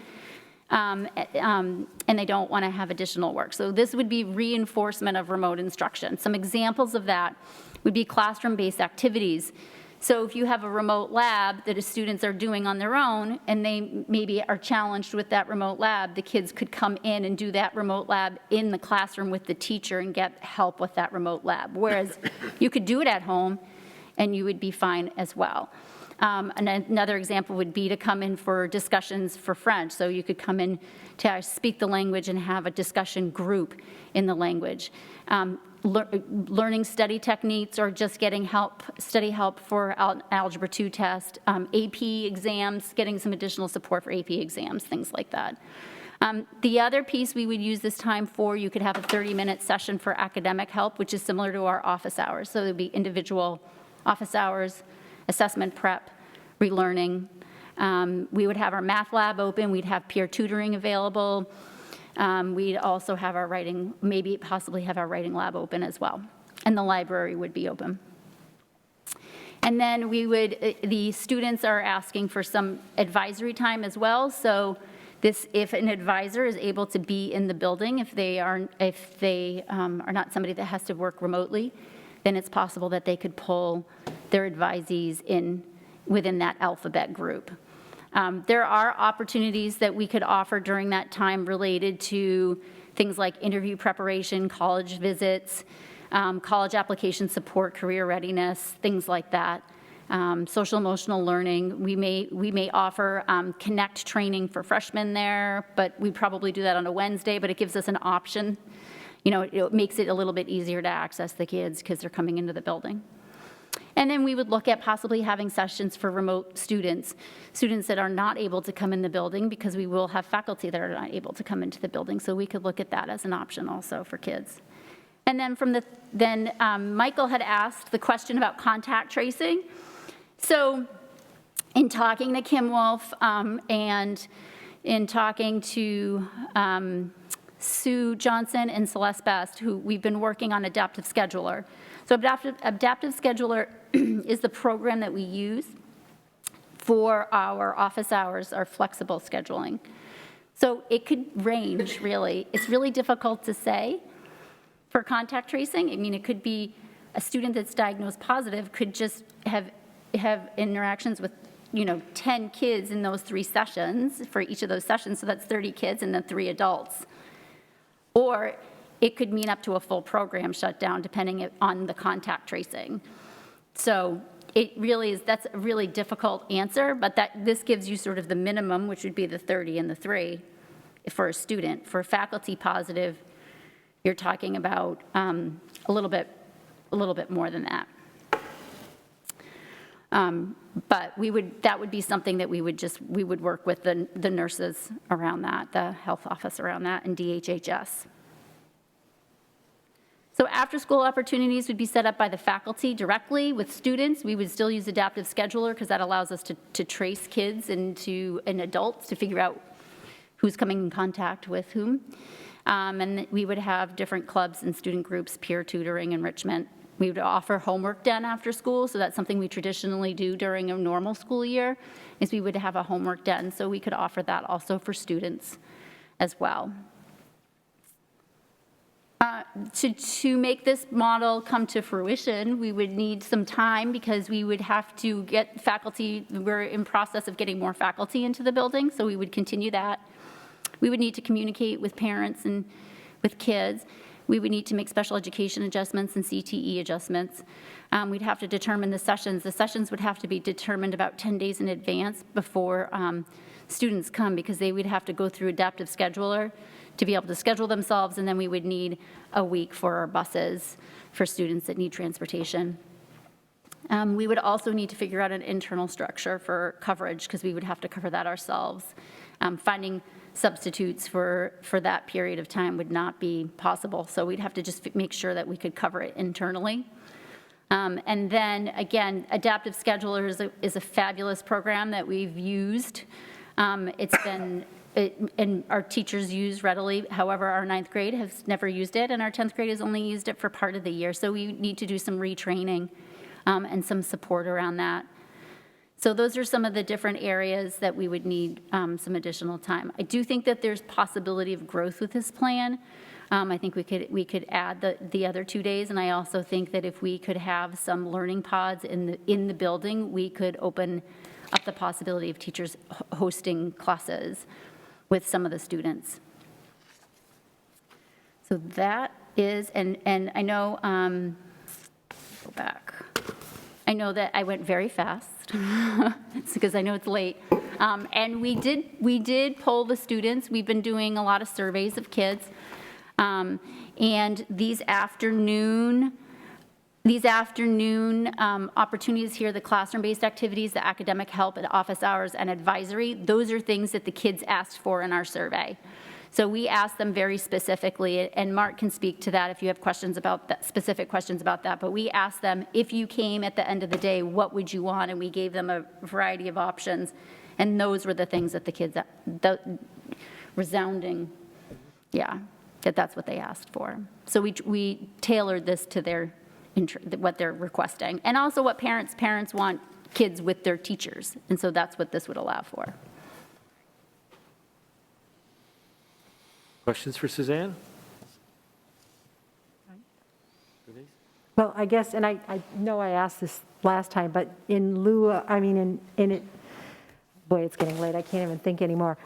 and they don't want to have additional work. So this would be reinforcement of remote instruction. Some examples of that would be classroom-based activities. So if you have a remote lab that the students are doing on their own, and they maybe are challenged with that remote lab, the kids could come in and do that remote lab in the classroom with the teacher and get help with that remote lab. Whereas you could do it at home and you would be fine as well. And another example would be to come in for discussions for French. So you could come in to speak the language and have a discussion group in the language. Learning study techniques, or just getting study help for Algebra 2 test, AP exams, getting some additional support for AP exams, things like that. The other piece we would use this time for, you could have a 30-minute session for academic help, which is similar to our office hours. So there would be individual office hours, assessment prep, relearning. We would have our math lab open. We'd have peer tutoring available. We'd also have our writing, maybe possibly have our writing lab open as well. And the library would be open. And then the students are asking for some advisory time as well. So if an advisor is able to be in the building, if they are not somebody that has to work remotely, then it's possible that they could pull their advisees in within that alphabet group. There are opportunities that we could offer during that time related to things like interview preparation, college visits, college application support, career readiness, things like that. social emotional learning. We may offer Connect training for freshmen there, but we probably do that on a Wednesday, but it gives us an option. You know, it makes it a little bit easier to access the kids because they're coming into the building. And then we would look at possibly having sessions for remote students that are not able to come in the building, because we will have faculty that are not able to come into the building. So we could look at that as an option also for kids. And then Michael had asked the question about contact tracing. So in talking to Kim Wolf and in talking to Sue Johnson and Celeste Best, who we've been working on Adaptive Scheduler. So Adaptive Scheduler is the program that we use for our office hours, our flexible scheduling. So it could range, really. It's really difficult to say for contact tracing. I mean, it could be a student that's diagnosed positive could just have interactions with, 10 kids in those 3 sessions for each of those sessions. So that's 30 kids and then 3 adults. Or it could mean up to a full program shutdown, depending on the contact tracing. So it really is, that's a really difficult answer, but this gives you sort of the minimum, which would be the 30 and the 3 for a student. For faculty positive, you're talking about a little bit more than that. But that would be something that we would work with the nurses around that, the health office around that, and DHHS. So after-school opportunities would be set up by the faculty directly with students. We would still use Adaptive Scheduler because that allows us to trace kids and adults to figure out who's coming in contact with whom. And we would have different clubs and student groups, peer tutoring, enrichment. We would offer homework done after school, so that's something we traditionally do during a normal school year, is we would have a homework done, so we could offer that also for students as well. To make this model come to fruition, we would need some time because we would have to get faculty. We're in process of getting more faculty into the building, so we would continue that. We would need to communicate with parents and with kids. We would need to make special education adjustments and CTE adjustments. We'd have to determine the sessions. The sessions would have to be determined about 10 days in advance before students come, because they would have to go through Adaptive Scheduler to be able to schedule themselves, and then we would need a week for our buses for students that need transportation. We would also need to figure out an internal structure for coverage, because we would have to cover that ourselves. Finding substitutes for that period of time would not be possible, so we'd have to just make sure that we could cover it internally. And then, again, Adaptive Scheduler is a fabulous program that we've used. And our teachers use readily. However, our 9th grade has never used it, and our 10th grade has only used it for part of the year. So we need to do some retraining and some support around that. So those are some of the different areas that we would need some additional time. I do think that there's possibility of growth with this plan. I think we could add the other 2 days, and I also think that if we could have some learning pods in the building, we could open up the possibility of teachers hosting classes with some of the students. So that is, and I know, go back. I know that I went very fast. It's because I know it's late. And we did poll the students. We've been doing a lot of surveys of kids. And these afternoon opportunities here, the classroom-based activities, the academic help, and office hours, and advisory, those are things that the kids asked for in our survey. So we asked them very specifically, and Mark can speak to that if you have questions about that, specific questions about that, but we asked them, if you came at the end of the day, what would you want? And we gave them a variety of options, and those were the things that the kids, resounding, yeah, that's what they asked for. So we tailored this to what they're requesting, and also what parents want kids with their teachers, and so that's what this would allow for.
Questions for Suzanne?
Well, I guess, and I know I asked this last time, but in lieu, boy, it's getting late, I can't even think anymore.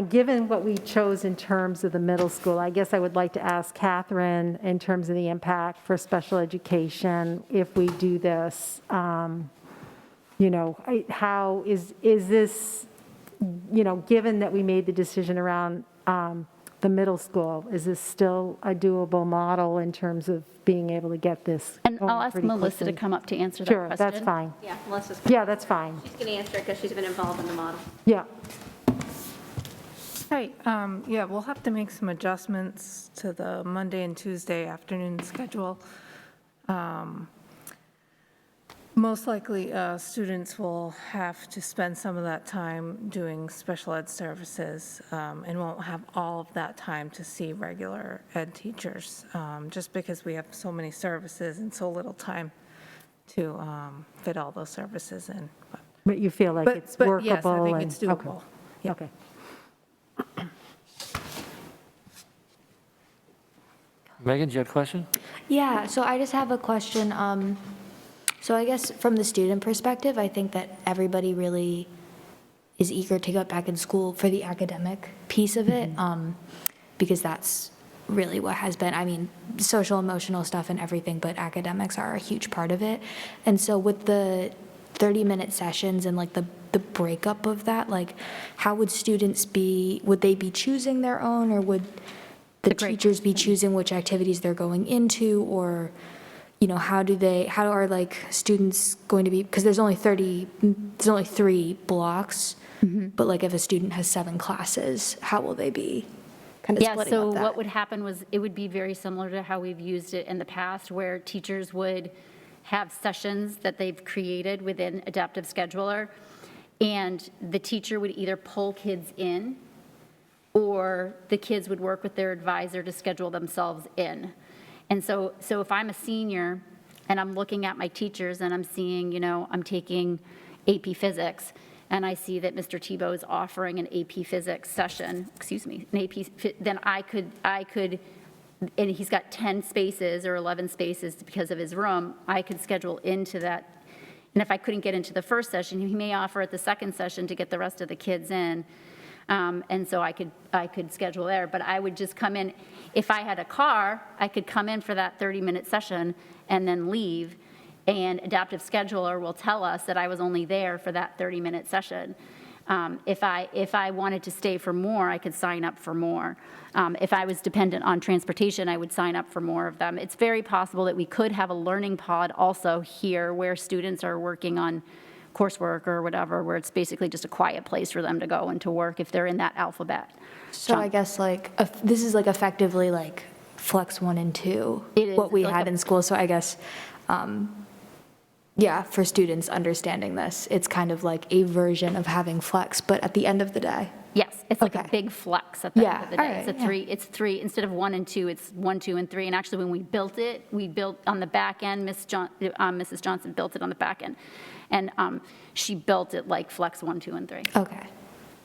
Given what we chose in terms of the middle school, I guess I would like to ask Catherine, in terms of the impact for special education, if we do this, how is this, given that we made the decision around the middle school, is this still a doable model in terms of being able to get this
And
going
I'll ask
pretty
Melissa to
quickly?
come up to answer that
Sure,
question.
that's fine.
Yeah, Melissa's.
Yeah, that's fine.
She's going to answer it because she's been involved in the model.
Yeah.
Hi, yeah, we'll have to make some adjustments to the Monday and Tuesday afternoon schedule. Most likely, students will have to spend some of that time doing special ed services and won't have all of that time to see regular ed teachers, just because we have so many services and so little time to fit all those services in.
But you feel like it's
But
workable?
yes, I think
and-
it's doable.
Okay. Okay.
Megan, do you have a question?
Yeah, so I just have a question. So I guess from the student perspective, I think that everybody really is eager to get back in school for the academic piece of it, because that's really what has been, I mean, social, emotional stuff and everything, but academics are a huge part of it. And so with the 30-minute sessions and like the breakup of that, like how would students would they be choosing their own, or would the teachers be choosing which activities they're going into, or how are like students going to be, because there's only 3 blocks, but like if a student has 7 classes, how will they be kind of splitting
so
up that?
what would happen was, it would be very similar to how we've used it in the past, where teachers would have sessions that they've created within Adaptive Scheduler, and the teacher would either pull kids in, or the kids would work with their advisor to schedule themselves in. And so if I'm a senior and I'm looking at my teachers and I'm seeing, I'm taking AP Physics, and I see that Mr. Tebow is offering an AP Physics session, then I could, and he's got 10 spaces or 11 spaces because of his room, I could schedule into that. And if I couldn't get into the first session, he may offer at the second session to get the rest of the kids in. And so I could schedule there, but I would just come in. If I had a car, I could come in for that 30-minute session and then leave, and Adaptive Scheduler will tell us that I was only there for that 30-minute session. If I wanted to stay for more, I could sign up for more. If I was dependent on transportation, I would sign up for more of them. It's very possible that we could have a learning pod also here, where students are working on coursework or whatever, where it's basically just a quiet place for them to go and to work if they're in that alphabet.
So I guess like, this is like effectively like Flex 1 and 2, what we had in school. So I guess, yeah, for students understanding this, it's kind of like a version of having Flex, but at the end of the day.
Yes, it's like a big flex at the end of the day.
all right,
It's three, instead of 1 and 2, it's 1, 2, and 3. And actually, when we built on the back end, Mrs. Johnson built it on the back end. And she built it like Flex 1, 2, and 3.
Okay.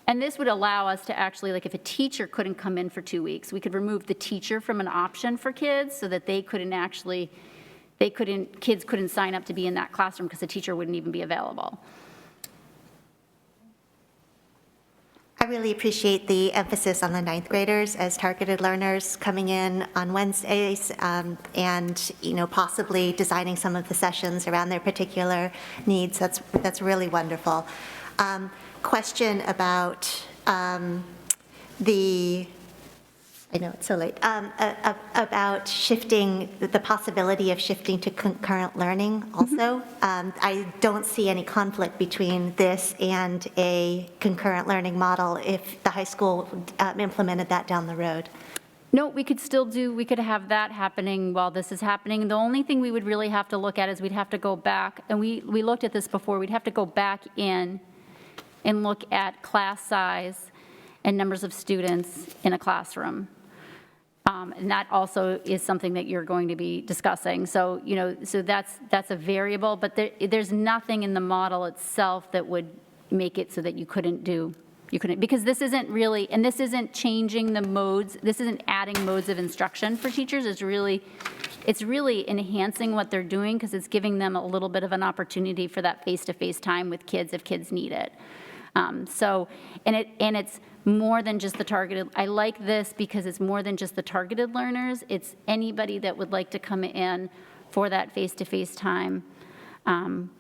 And this would allow us to actually, like if a teacher couldn't come in for 2 weeks, we could remove the teacher from an option for kids so that they couldn't actually, kids couldn't sign up to be in that classroom because the teacher wouldn't even be available.
I really appreciate the emphasis on the ninth graders as targeted learners coming in on Wednesdays, and possibly designing some of the sessions around their particular needs. That's really wonderful. Question about I know it's so late, about shifting, the possibility of shifting to concurrent learning also. I don't see any conflict between this and a concurrent learning model if the high school implemented that down the road.
No, we could have that happening while this is happening. The only thing we would really have to look at is we'd have to go back, and we looked at this before, we'd have to go back in and look at class size and numbers of students in a classroom. And that also is something that you're going to be discussing. So, so that's a variable, but there's nothing in the model itself that would make it so that you couldn't, because this isn't really, and this isn't changing the modes, this isn't adding modes of instruction for teachers. It's really enhancing what they're doing, because it's giving them a little bit of an opportunity for that face-to-face time with kids if kids need it. And it's more than just the targeted. I like this because it's more than just the targeted learners. It's anybody that would like to come in for that face-to-face time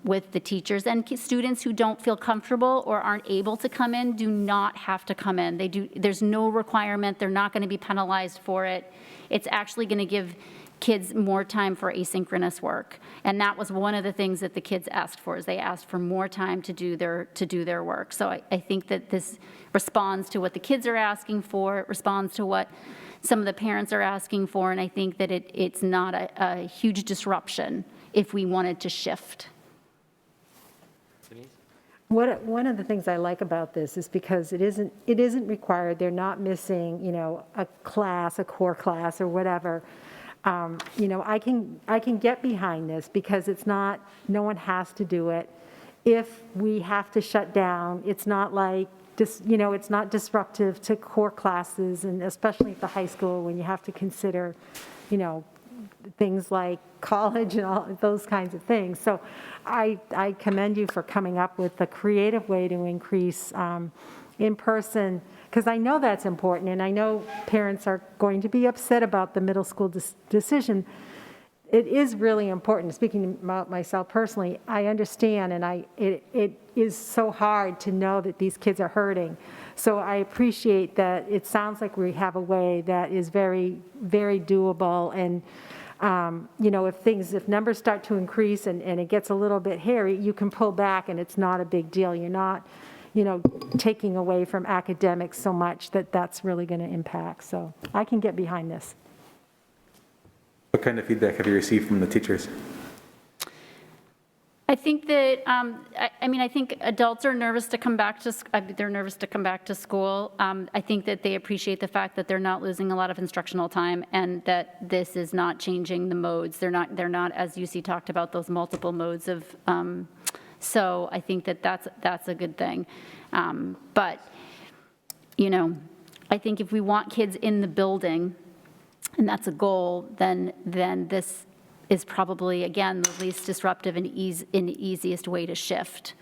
with the teachers. And students who don't feel comfortable or aren't able to come in do not have to come in. There's no requirement. They're not going to be penalized for it. It's actually going to give kids more time for asynchronous work. And that was one of the things that the kids asked for, is they asked for more time to do their work. So I think that this responds to what the kids are asking for, it responds to what some of the parents are asking for, and I think that it's not a huge disruption if we wanted to shift.
One of the things I like about this is because it isn't required. They're not missing, a class, a core class or whatever. I can get behind this because it's not, no one has to do it. If we have to shut down, it's not like, it's not disruptive to core classes, and especially at the high school when you have to consider, things like college and all those kinds of things. So I commend you for coming up with a creative way to increase in-person, because I know that's important, and I know parents are going to be upset about the middle school decision. It is really important. Speaking about myself personally, I understand, and it is so hard to know that these kids are hurting. So I appreciate that it sounds like we have a way that is very, very doable. And if numbers start to increase and it gets a little bit hairy, you can pull back and it's not a big deal. You're not, taking away from academics so much that that's really going to impact. So I can get behind this.
What kind of feedback have you received from the teachers?
I think that, I think adults are nervous to come back to, they're nervous to come back to school. I think that they appreciate the fact that they're not losing a lot of instructional time and that this is not changing the modes. They're not, as UC talked about, those multiple modes of, so I think that that's a good thing. But, I think if we want kids in the building, and that's a goal, then this is probably, again, the least disruptive and easiest way to shift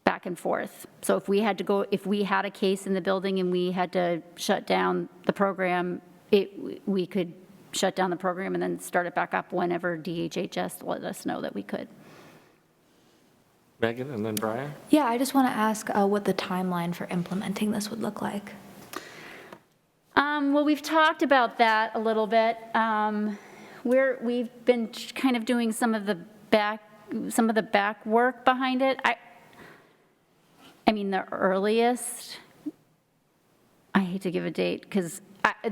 back and forth. So if we had a case in the building and we had to shut down the program, we could shut down the program and then start it back up whenever DHHS let us know that we could.
Megan, and then Brian?
Yeah, I just want to ask what the timeline for implementing this would look like.
Well, we've talked about that a little bit. We've been kind of doing some of the back work behind it. The earliest, I hate to give a date, because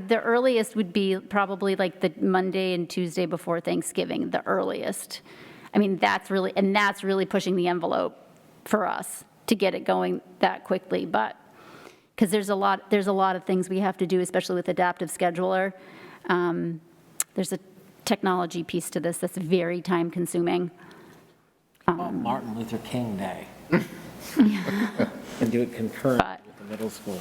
the earliest would be probably like the Monday and Tuesday before Thanksgiving, the earliest. That's really pushing the envelope for us to get it going that quickly, but because there's a lot of things we have to do, especially with Adaptive Scheduler. There's a technology piece to this that's very time consuming.
Martin Luther King Day. And do it concurrent with the middle school.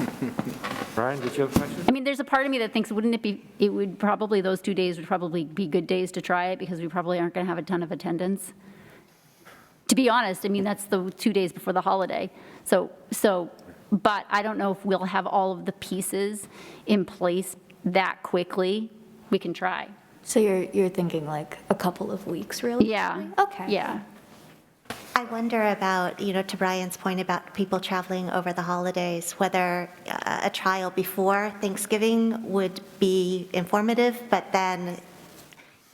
Brian, did you have a question?
There's a part of me that thinks, those 2 days would probably be good days to try it because we probably aren't going to have a ton of attendance. To be honest, that's the 2 days before the holiday. But I don't know if we'll have all of the pieces in place that quickly. We can try.
So you're thinking like a couple of weeks, really?
Yeah.
Okay.
Yeah.
I wonder about, to Brian's point about people traveling over the holidays, whether a trial before Thanksgiving would be informative, but then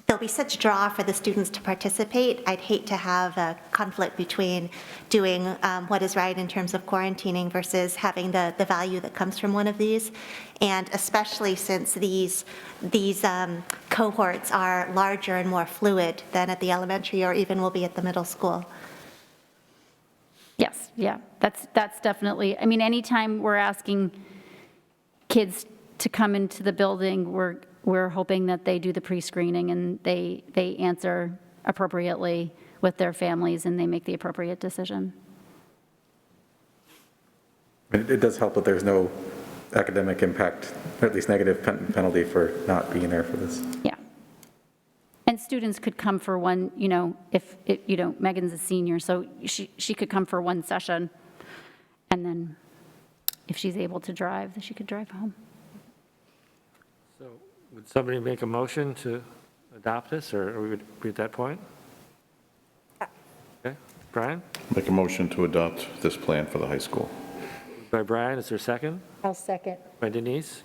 there'll be such draw for the students to participate. I'd hate to have a conflict between doing what is right in terms of quarantining versus having the value that comes from one of these. And especially since these cohorts are larger and more fluid than at the elementary or even will be at the middle school.
Yes, yeah, that's definitely, anytime we're asking kids to come into the building, we're hoping that they do the pre-screening and they answer appropriately with their families and they make the appropriate decision.
It does help that there's no academic impact, or at least negative penalty for not being there for this.
Yeah. And students could come for one, if Megan's a senior, so she could come for one session, and then if she's able to drive, then she could drive home.
So would somebody make a motion to adopt this, or are we at that point? Okay. Brian?
Make a motion to adopt this plan for the high school.
By Brian, is there a second?
I'll second.
By Denise?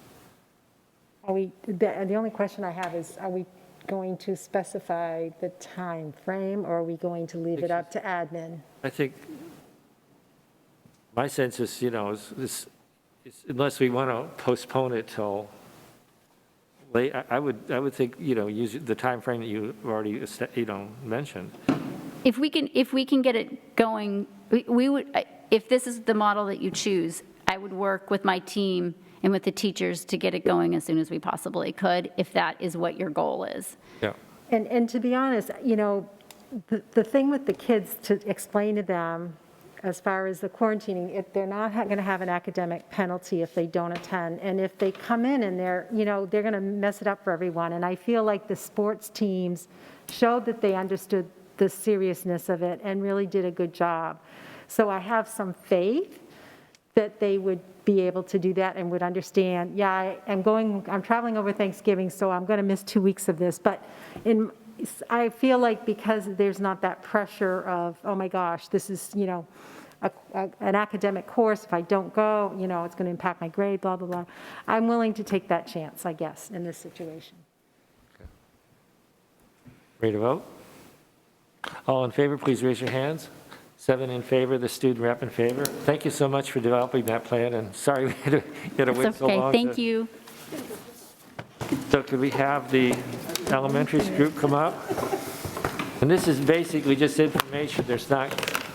Are we, the only question I have is, are we going to specify the time frame, or are we going to leave it up to admin?
I think, my sense is, unless we want to postpone it till late, I would think, use the time frame that you already, mentioned.
If we can get it going, we would, if this is the model that you choose, I would work with my team and with the teachers to get it going as soon as we possibly could, if that is what your goal is.
Yeah.
And to be honest, the thing with the kids, to explain to them, as far as the quarantining, they're not going to have an academic penalty if they don't attend. And if they come in and they're going to mess it up for everyone. And I feel like the sports teams showed that they understood the seriousness of it and really did a good job. So I have some faith that they would be able to do that and would understand, I'm traveling over Thanksgiving, so I'm going to miss 2 weeks of this. But I feel like because there's not that pressure of, oh my gosh, this is, an academic course. If I don't go, it's going to impact my grade, blah, blah, blah. I'm willing to take that chance, I guess, in this situation.
Ready to vote? All in favor, please raise your hands. 7 in favor, the student rep in favor. Thank you so much for developing that plan, and sorry we had to wait so long.
Thank you.
So could we have the elementary group come up? And this is basically just information. There's not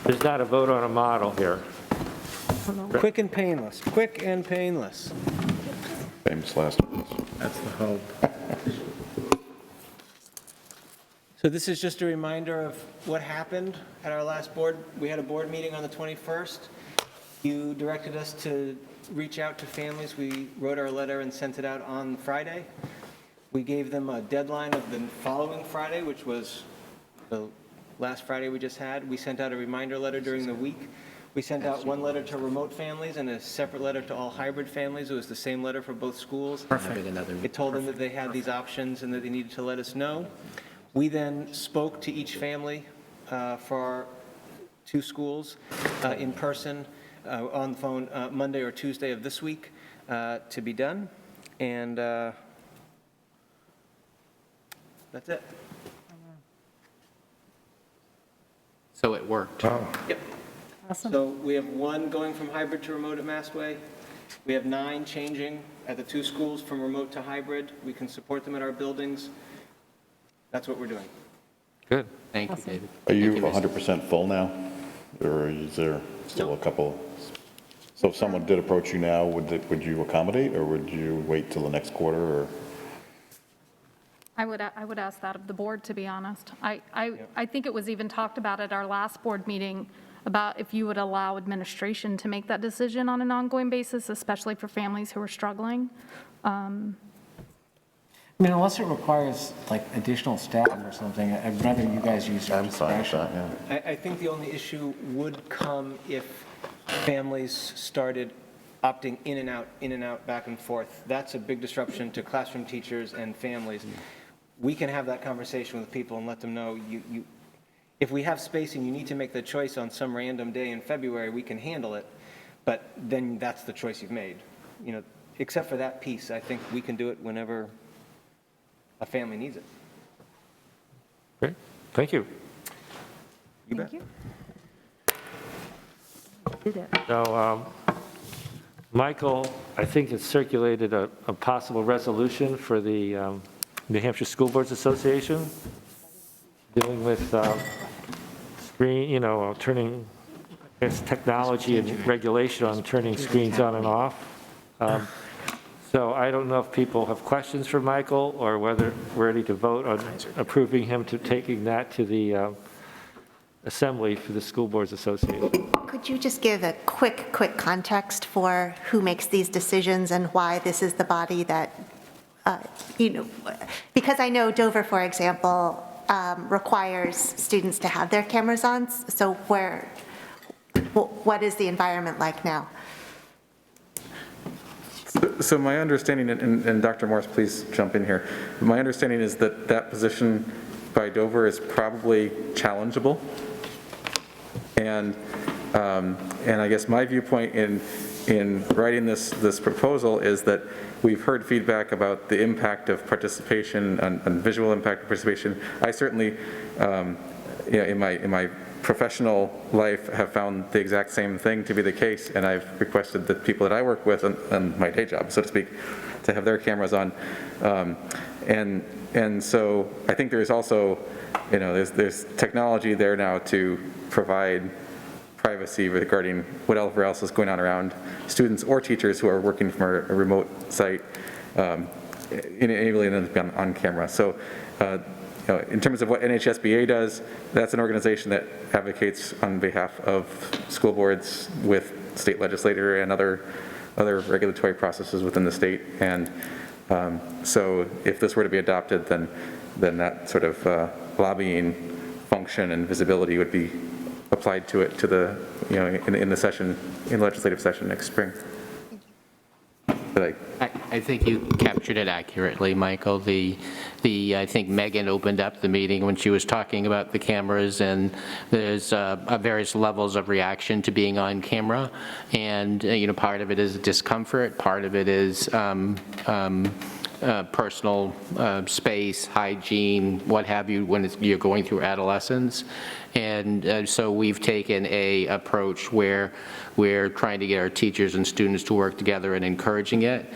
a vote on a model here.
Quick and painless, quick and painless.
Famous last words.
That's the hope. So this is just a reminder of what happened at our last board. We had a board meeting on the 21st. You directed us to reach out to families. We wrote our letter and sent it out on Friday. We gave them a deadline of the following Friday, which was the last Friday we just had. We sent out a reminder letter during the week. We sent out one letter to remote families and a separate letter to all hybrid families. It was the same letter for both schools.
Perfect.
It told them that they had these options and that they needed to let us know. We then spoke to each family for our 2 schools in person, on the phone, Monday or Tuesday of this week to be done. And that's it.
So it worked.
Yep.
Awesome.
So we have 1 going from hybrid to remote at Mastway. We have 9 changing at the 2 schools from remote to hybrid. We can support them at our buildings. That's what we're doing.
Good.
Thank you, David.
Are you 100% full now? Or is there still a couple? So if someone did approach you now, would you accommodate, or would you wait till the next quarter, or?
I would ask that of the board, to be honest. I think it was even talked about at our last board meeting about if you would allow administration to make that decision on an ongoing basis, especially for families who are struggling.
I mean, unless it requires like additional staff or something, I'd rather you guys use your discretion. I think the only issue would come if families started opting in and out, back and forth. That's a big disruption to classroom teachers and families. We can have that conversation with people and let them know, if we have space and you need to make the choice on some random day in February, we can handle it, but then that's the choice you've made. Except for that piece, I think we can do it whenever a family needs it.
Great. Thank you.
You bet.
Did it.
So, Michael, I think has circulated a possible resolution for the New Hampshire School Boards Association dealing with turning technology and regulation on turning screens on and off. So I don't know if people have questions for Michael or whether we're ready to vote on approving him to taking that to the assembly for the School Boards Association.
Could you just give a quick context for who makes these decisions and why this is the body that, because I know Dover, for example, requires students to have their cameras on, so what is the environment like now?
So my understanding, and Dr. Morse, please jump in here. My understanding is that that position by Dover is probably challengeable. And I guess my viewpoint in writing this proposal is that we've heard feedback about the impact of participation and visual impact of participation. I certainly, in my professional life, have found the exact same thing to be the case, and I've requested that people that I work with on my day job, so to speak, to have their cameras on. And so I think there's also, there's technology there now to provide privacy regarding whatever else is going on around students or teachers who are working from a remote site, enabling them to be on camera. So, in terms of what NHSBA does, that's an organization that advocates on behalf of school boards with state legislature and other regulatory processes within the state. And so if this were to be adopted, then that sort of lobbying function and visibility would be applied to it in the session, in the legislative session next spring.
I think you captured it accurately, Michael. I think Megan opened up the meeting when she was talking about the cameras, and there's various levels of reaction to being on camera, and part of it is discomfort, part of it is personal space, hygiene, what have you, when you're going through adolescence. And so we've taken a approach where we're trying to get our teachers and students to work together and encouraging it.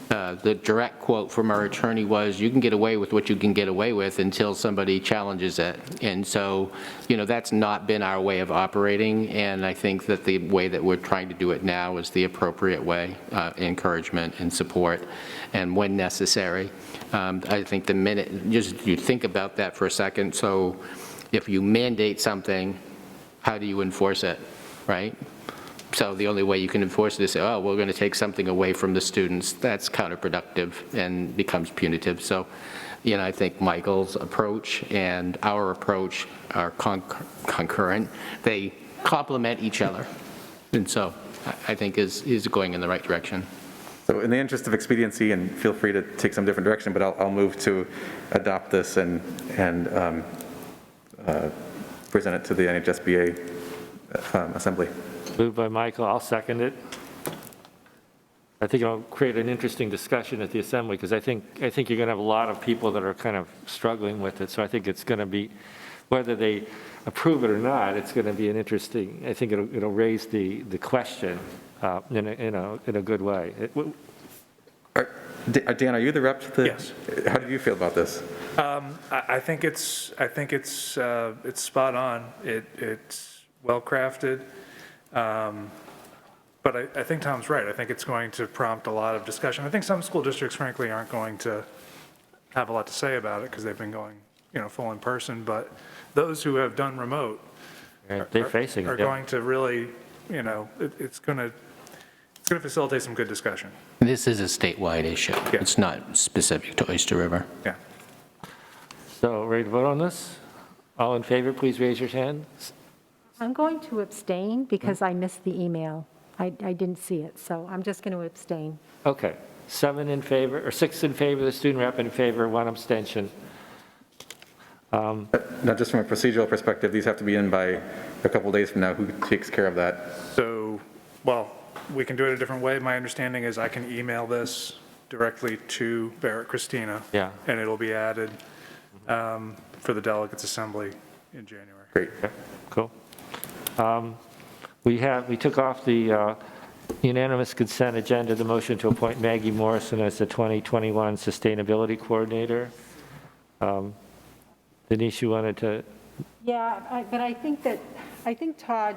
The direct quote from our attorney was, you can get away with what you can get away with until somebody challenges it. And so, that's not been our way of operating, and I think that the way that we're trying to do it now is the appropriate way, encouragement and support, and when necessary. I think the minute, just you think about that for a second, so if you mandate something, how do you enforce it, right? So the only way you can enforce it is say, oh, we're going to take something away from the students. That's counterproductive and becomes punitive. So, I think Michael's approach and our approach are concurrent. They complement each other. And so I think is going in the right direction.
So in the interest of expediency, and feel free to take some different direction, but I'll move to adopt this and present it to the NHSBA Assembly.
Moved by Michael, I'll second it. I think it'll create an interesting discussion at the Assembly, because I think you're going to have a lot of people that are kind of struggling with it. So I think it's going to be, whether they approve it or not, it's going to be an interesting, I think it'll raise the question in a good way.
Dan, are you the rep?
Yes.
How do you feel about this?
I think it's spot on. It's well crafted. But I think Tom's right. I think it's going to prompt a lot of discussion. I think some school districts, frankly, aren't going to have a lot to say about it because they've been going, full in person. But those who have done remote are going to really, it's going to facilitate some good discussion.
This is a statewide issue. Yeah. It's not specific to Oyster River.
Yeah.
So ready to vote on this? All in favor, please raise your hand.
I'm going to abstain because I missed the email. I didn't see it, so I'm just going to abstain.
Okay, 7 in favor, or 6 in favor, the student rep in favor, 1 abstention.
Now, just from a procedural perspective, these have to be in by a couple days from now. Who takes care of that?
So, well, we can do it a different way. My understanding is I can email this directly to Barrett Christina.
Yeah.
And it'll be added for the Delegates Assembly in January.
Great.
Okay, cool. We took off the unanimous consent agenda the motion to appoint Maggie Morrison as the 2021 Sustainability Coordinator. Denise, you wanted to?
Yeah, but I think Todd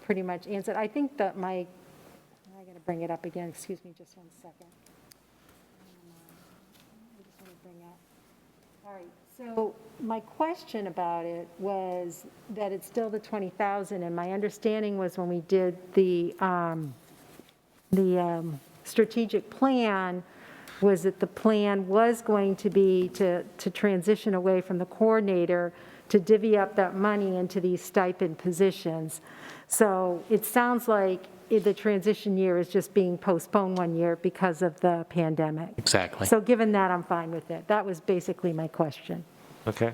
pretty much answered. I think that I got to bring it up again. Excuse me just 1 second. I just want to bring up. All right. So my question about it was that it's still the 20,000, and my understanding was when we did the strategic plan was that the plan was going to be to transition away from the coordinator to divvy up that money into these stipend positions. So it sounds like the transition year is just being postponed 1 year because of the pandemic.
Exactly.
So given that, I'm fine with it. That was basically my question.
Okay.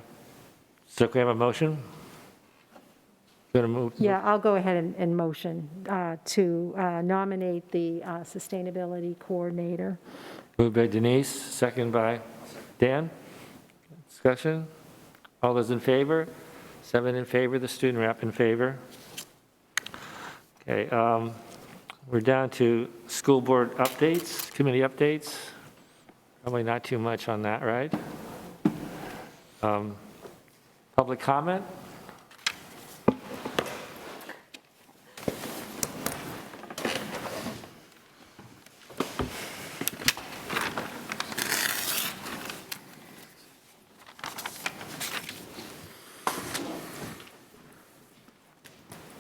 So can we have a motion? Going to move?
Yeah, I'll go ahead and motion to nominate the Sustainability Coordinator.
Moved by Denise, second by Dan. Discussion? All those in favor? 7 in favor, the student rep in favor. Okay, we're down to school board updates, committee updates. Probably not too much on that, right? Public comment?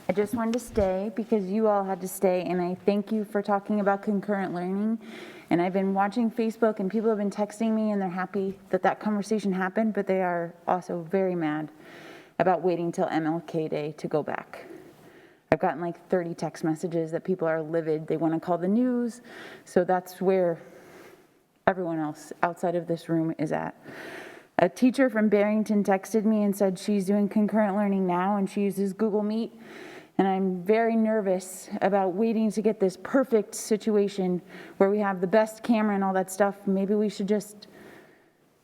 I just wanted to stay because you all had to stay, and I thank you for talking about concurrent learning. And I've been watching Facebook, and people have been texting me, and they're happy that that conversation happened, but they are also very mad about waiting till MLK Day to go back. I've gotten like 30 text messages that people are livid. They want to call the news. So that's where everyone else outside of this room is at. A teacher from Barrington texted me and said she's doing concurrent learning now, and she uses Google Meet. And I'm very nervous about waiting to get this perfect situation where we have the best camera and all that stuff. Maybe we should just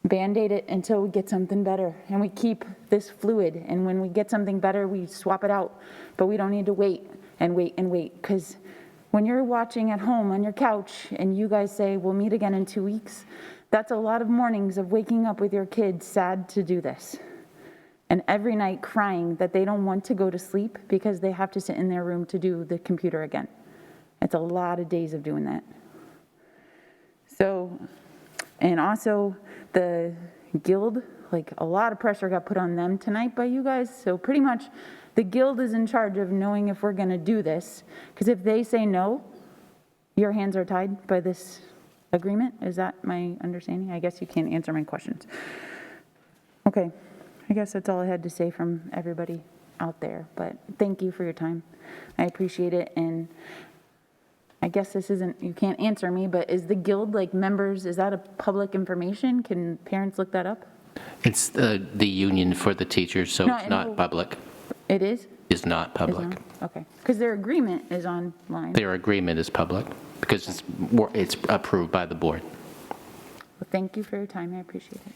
Band-Aid it until we get something better. And we keep this fluid. And when we get something better, we swap it out. But we don't need to wait and wait and wait. Because when you're watching at home on your couch and you guys say, we'll meet again in 2 weeks, that's a lot of mornings of waking up with your kids sad to do this. And every night crying that they don't want to go to sleep because they have to sit in their room to do the computer again. It's a lot of days of doing that. So, and also the guild, like a lot of pressure got put on them tonight by you guys. So pretty much the guild is in charge of knowing if we're gonna do this. Because if they say no, your hands are tied by this agreement. Is that my understanding? I guess you can't answer my questions. Okay. I guess that's all I had to say from everybody out there, but thank you for your time. I appreciate it, and I guess this isn't, you can't answer me, but is the guild, like, members, is that a public information? Can parents look that up?
It's the union for the teachers, so
No,
it's
I
not
know.
public.
It is?
It's not public.
Okay, because their agreement is online.
Their agreement is public because it's approved by the board.
Well, thank you for your time, I appreciate it.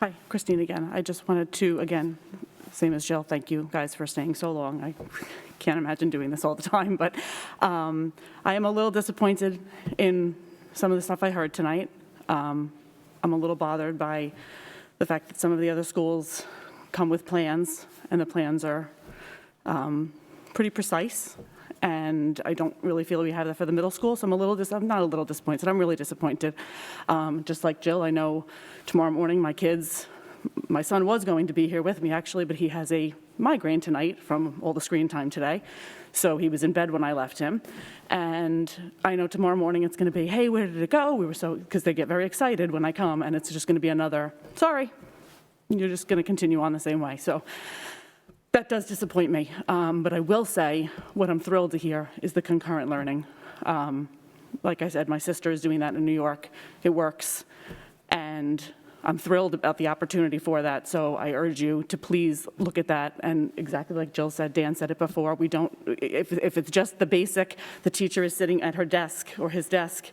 Hi, Christine again. I just wanted to, again, same as Jill, thank you guys for staying so long. I can't imagine doing this all the time, but I am a little disappointed in some of the stuff I heard tonight. I'm a little bothered by the fact that some of the other schools come with plans, and the plans are pretty precise, and I don't really feel we have that for the middle school, so I'm not a little disappointed, I'm really disappointed. Just like Jill, I know tomorrow morning my son was going to be here with me actually, but he has a migraine tonight from all the screen time today, so he was in bed when I left him. And I know tomorrow morning it's gonna be, hey, where did it go? Because they get very excited when I come, and it's just gonna be another, sorry, you're just gonna continue on the same way. So that does disappoint me, but I will say what I'm thrilled to hear is the concurrent learning. Like I said, my sister is doing that in New York. It works, and I'm thrilled about the opportunity for that, so I urge you to please look at that, and exactly like Jill said, Dan said it before, we don't, if it's just the basic, the teacher is sitting at her desk or his desk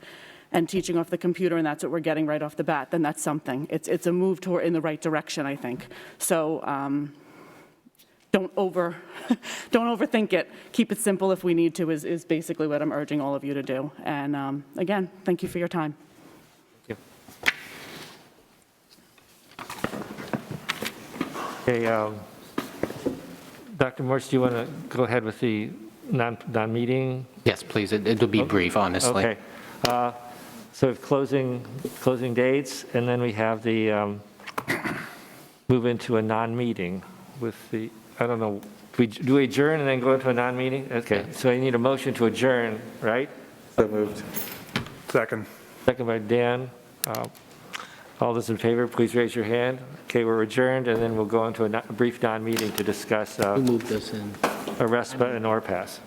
and teaching off the computer, and that's what we're getting right off the bat, then that's something. It's a move toward in the right direction, I think. So, don't overthink it. Keep it simple if we need to is basically what I'm urging all of you to do. And again, thank you for your time.
Thank you. Okay, Dr. Morse, do you want to go ahead with the non-meeting?
Yes, please. It'll be brief, honestly.
Okay. So we have closing dates, and then we have the move into a non-meeting with the, I don't know, do we adjourn and then go into a non-meeting? Okay, so I need a motion to adjourn, right?
So moved.
Second.
Second by Dan. All those in favor, please raise your hand. Okay, we're adjourned, and then we'll go into a brief non-meeting to discuss
Who moved this in?
ARESPA and ORPAS.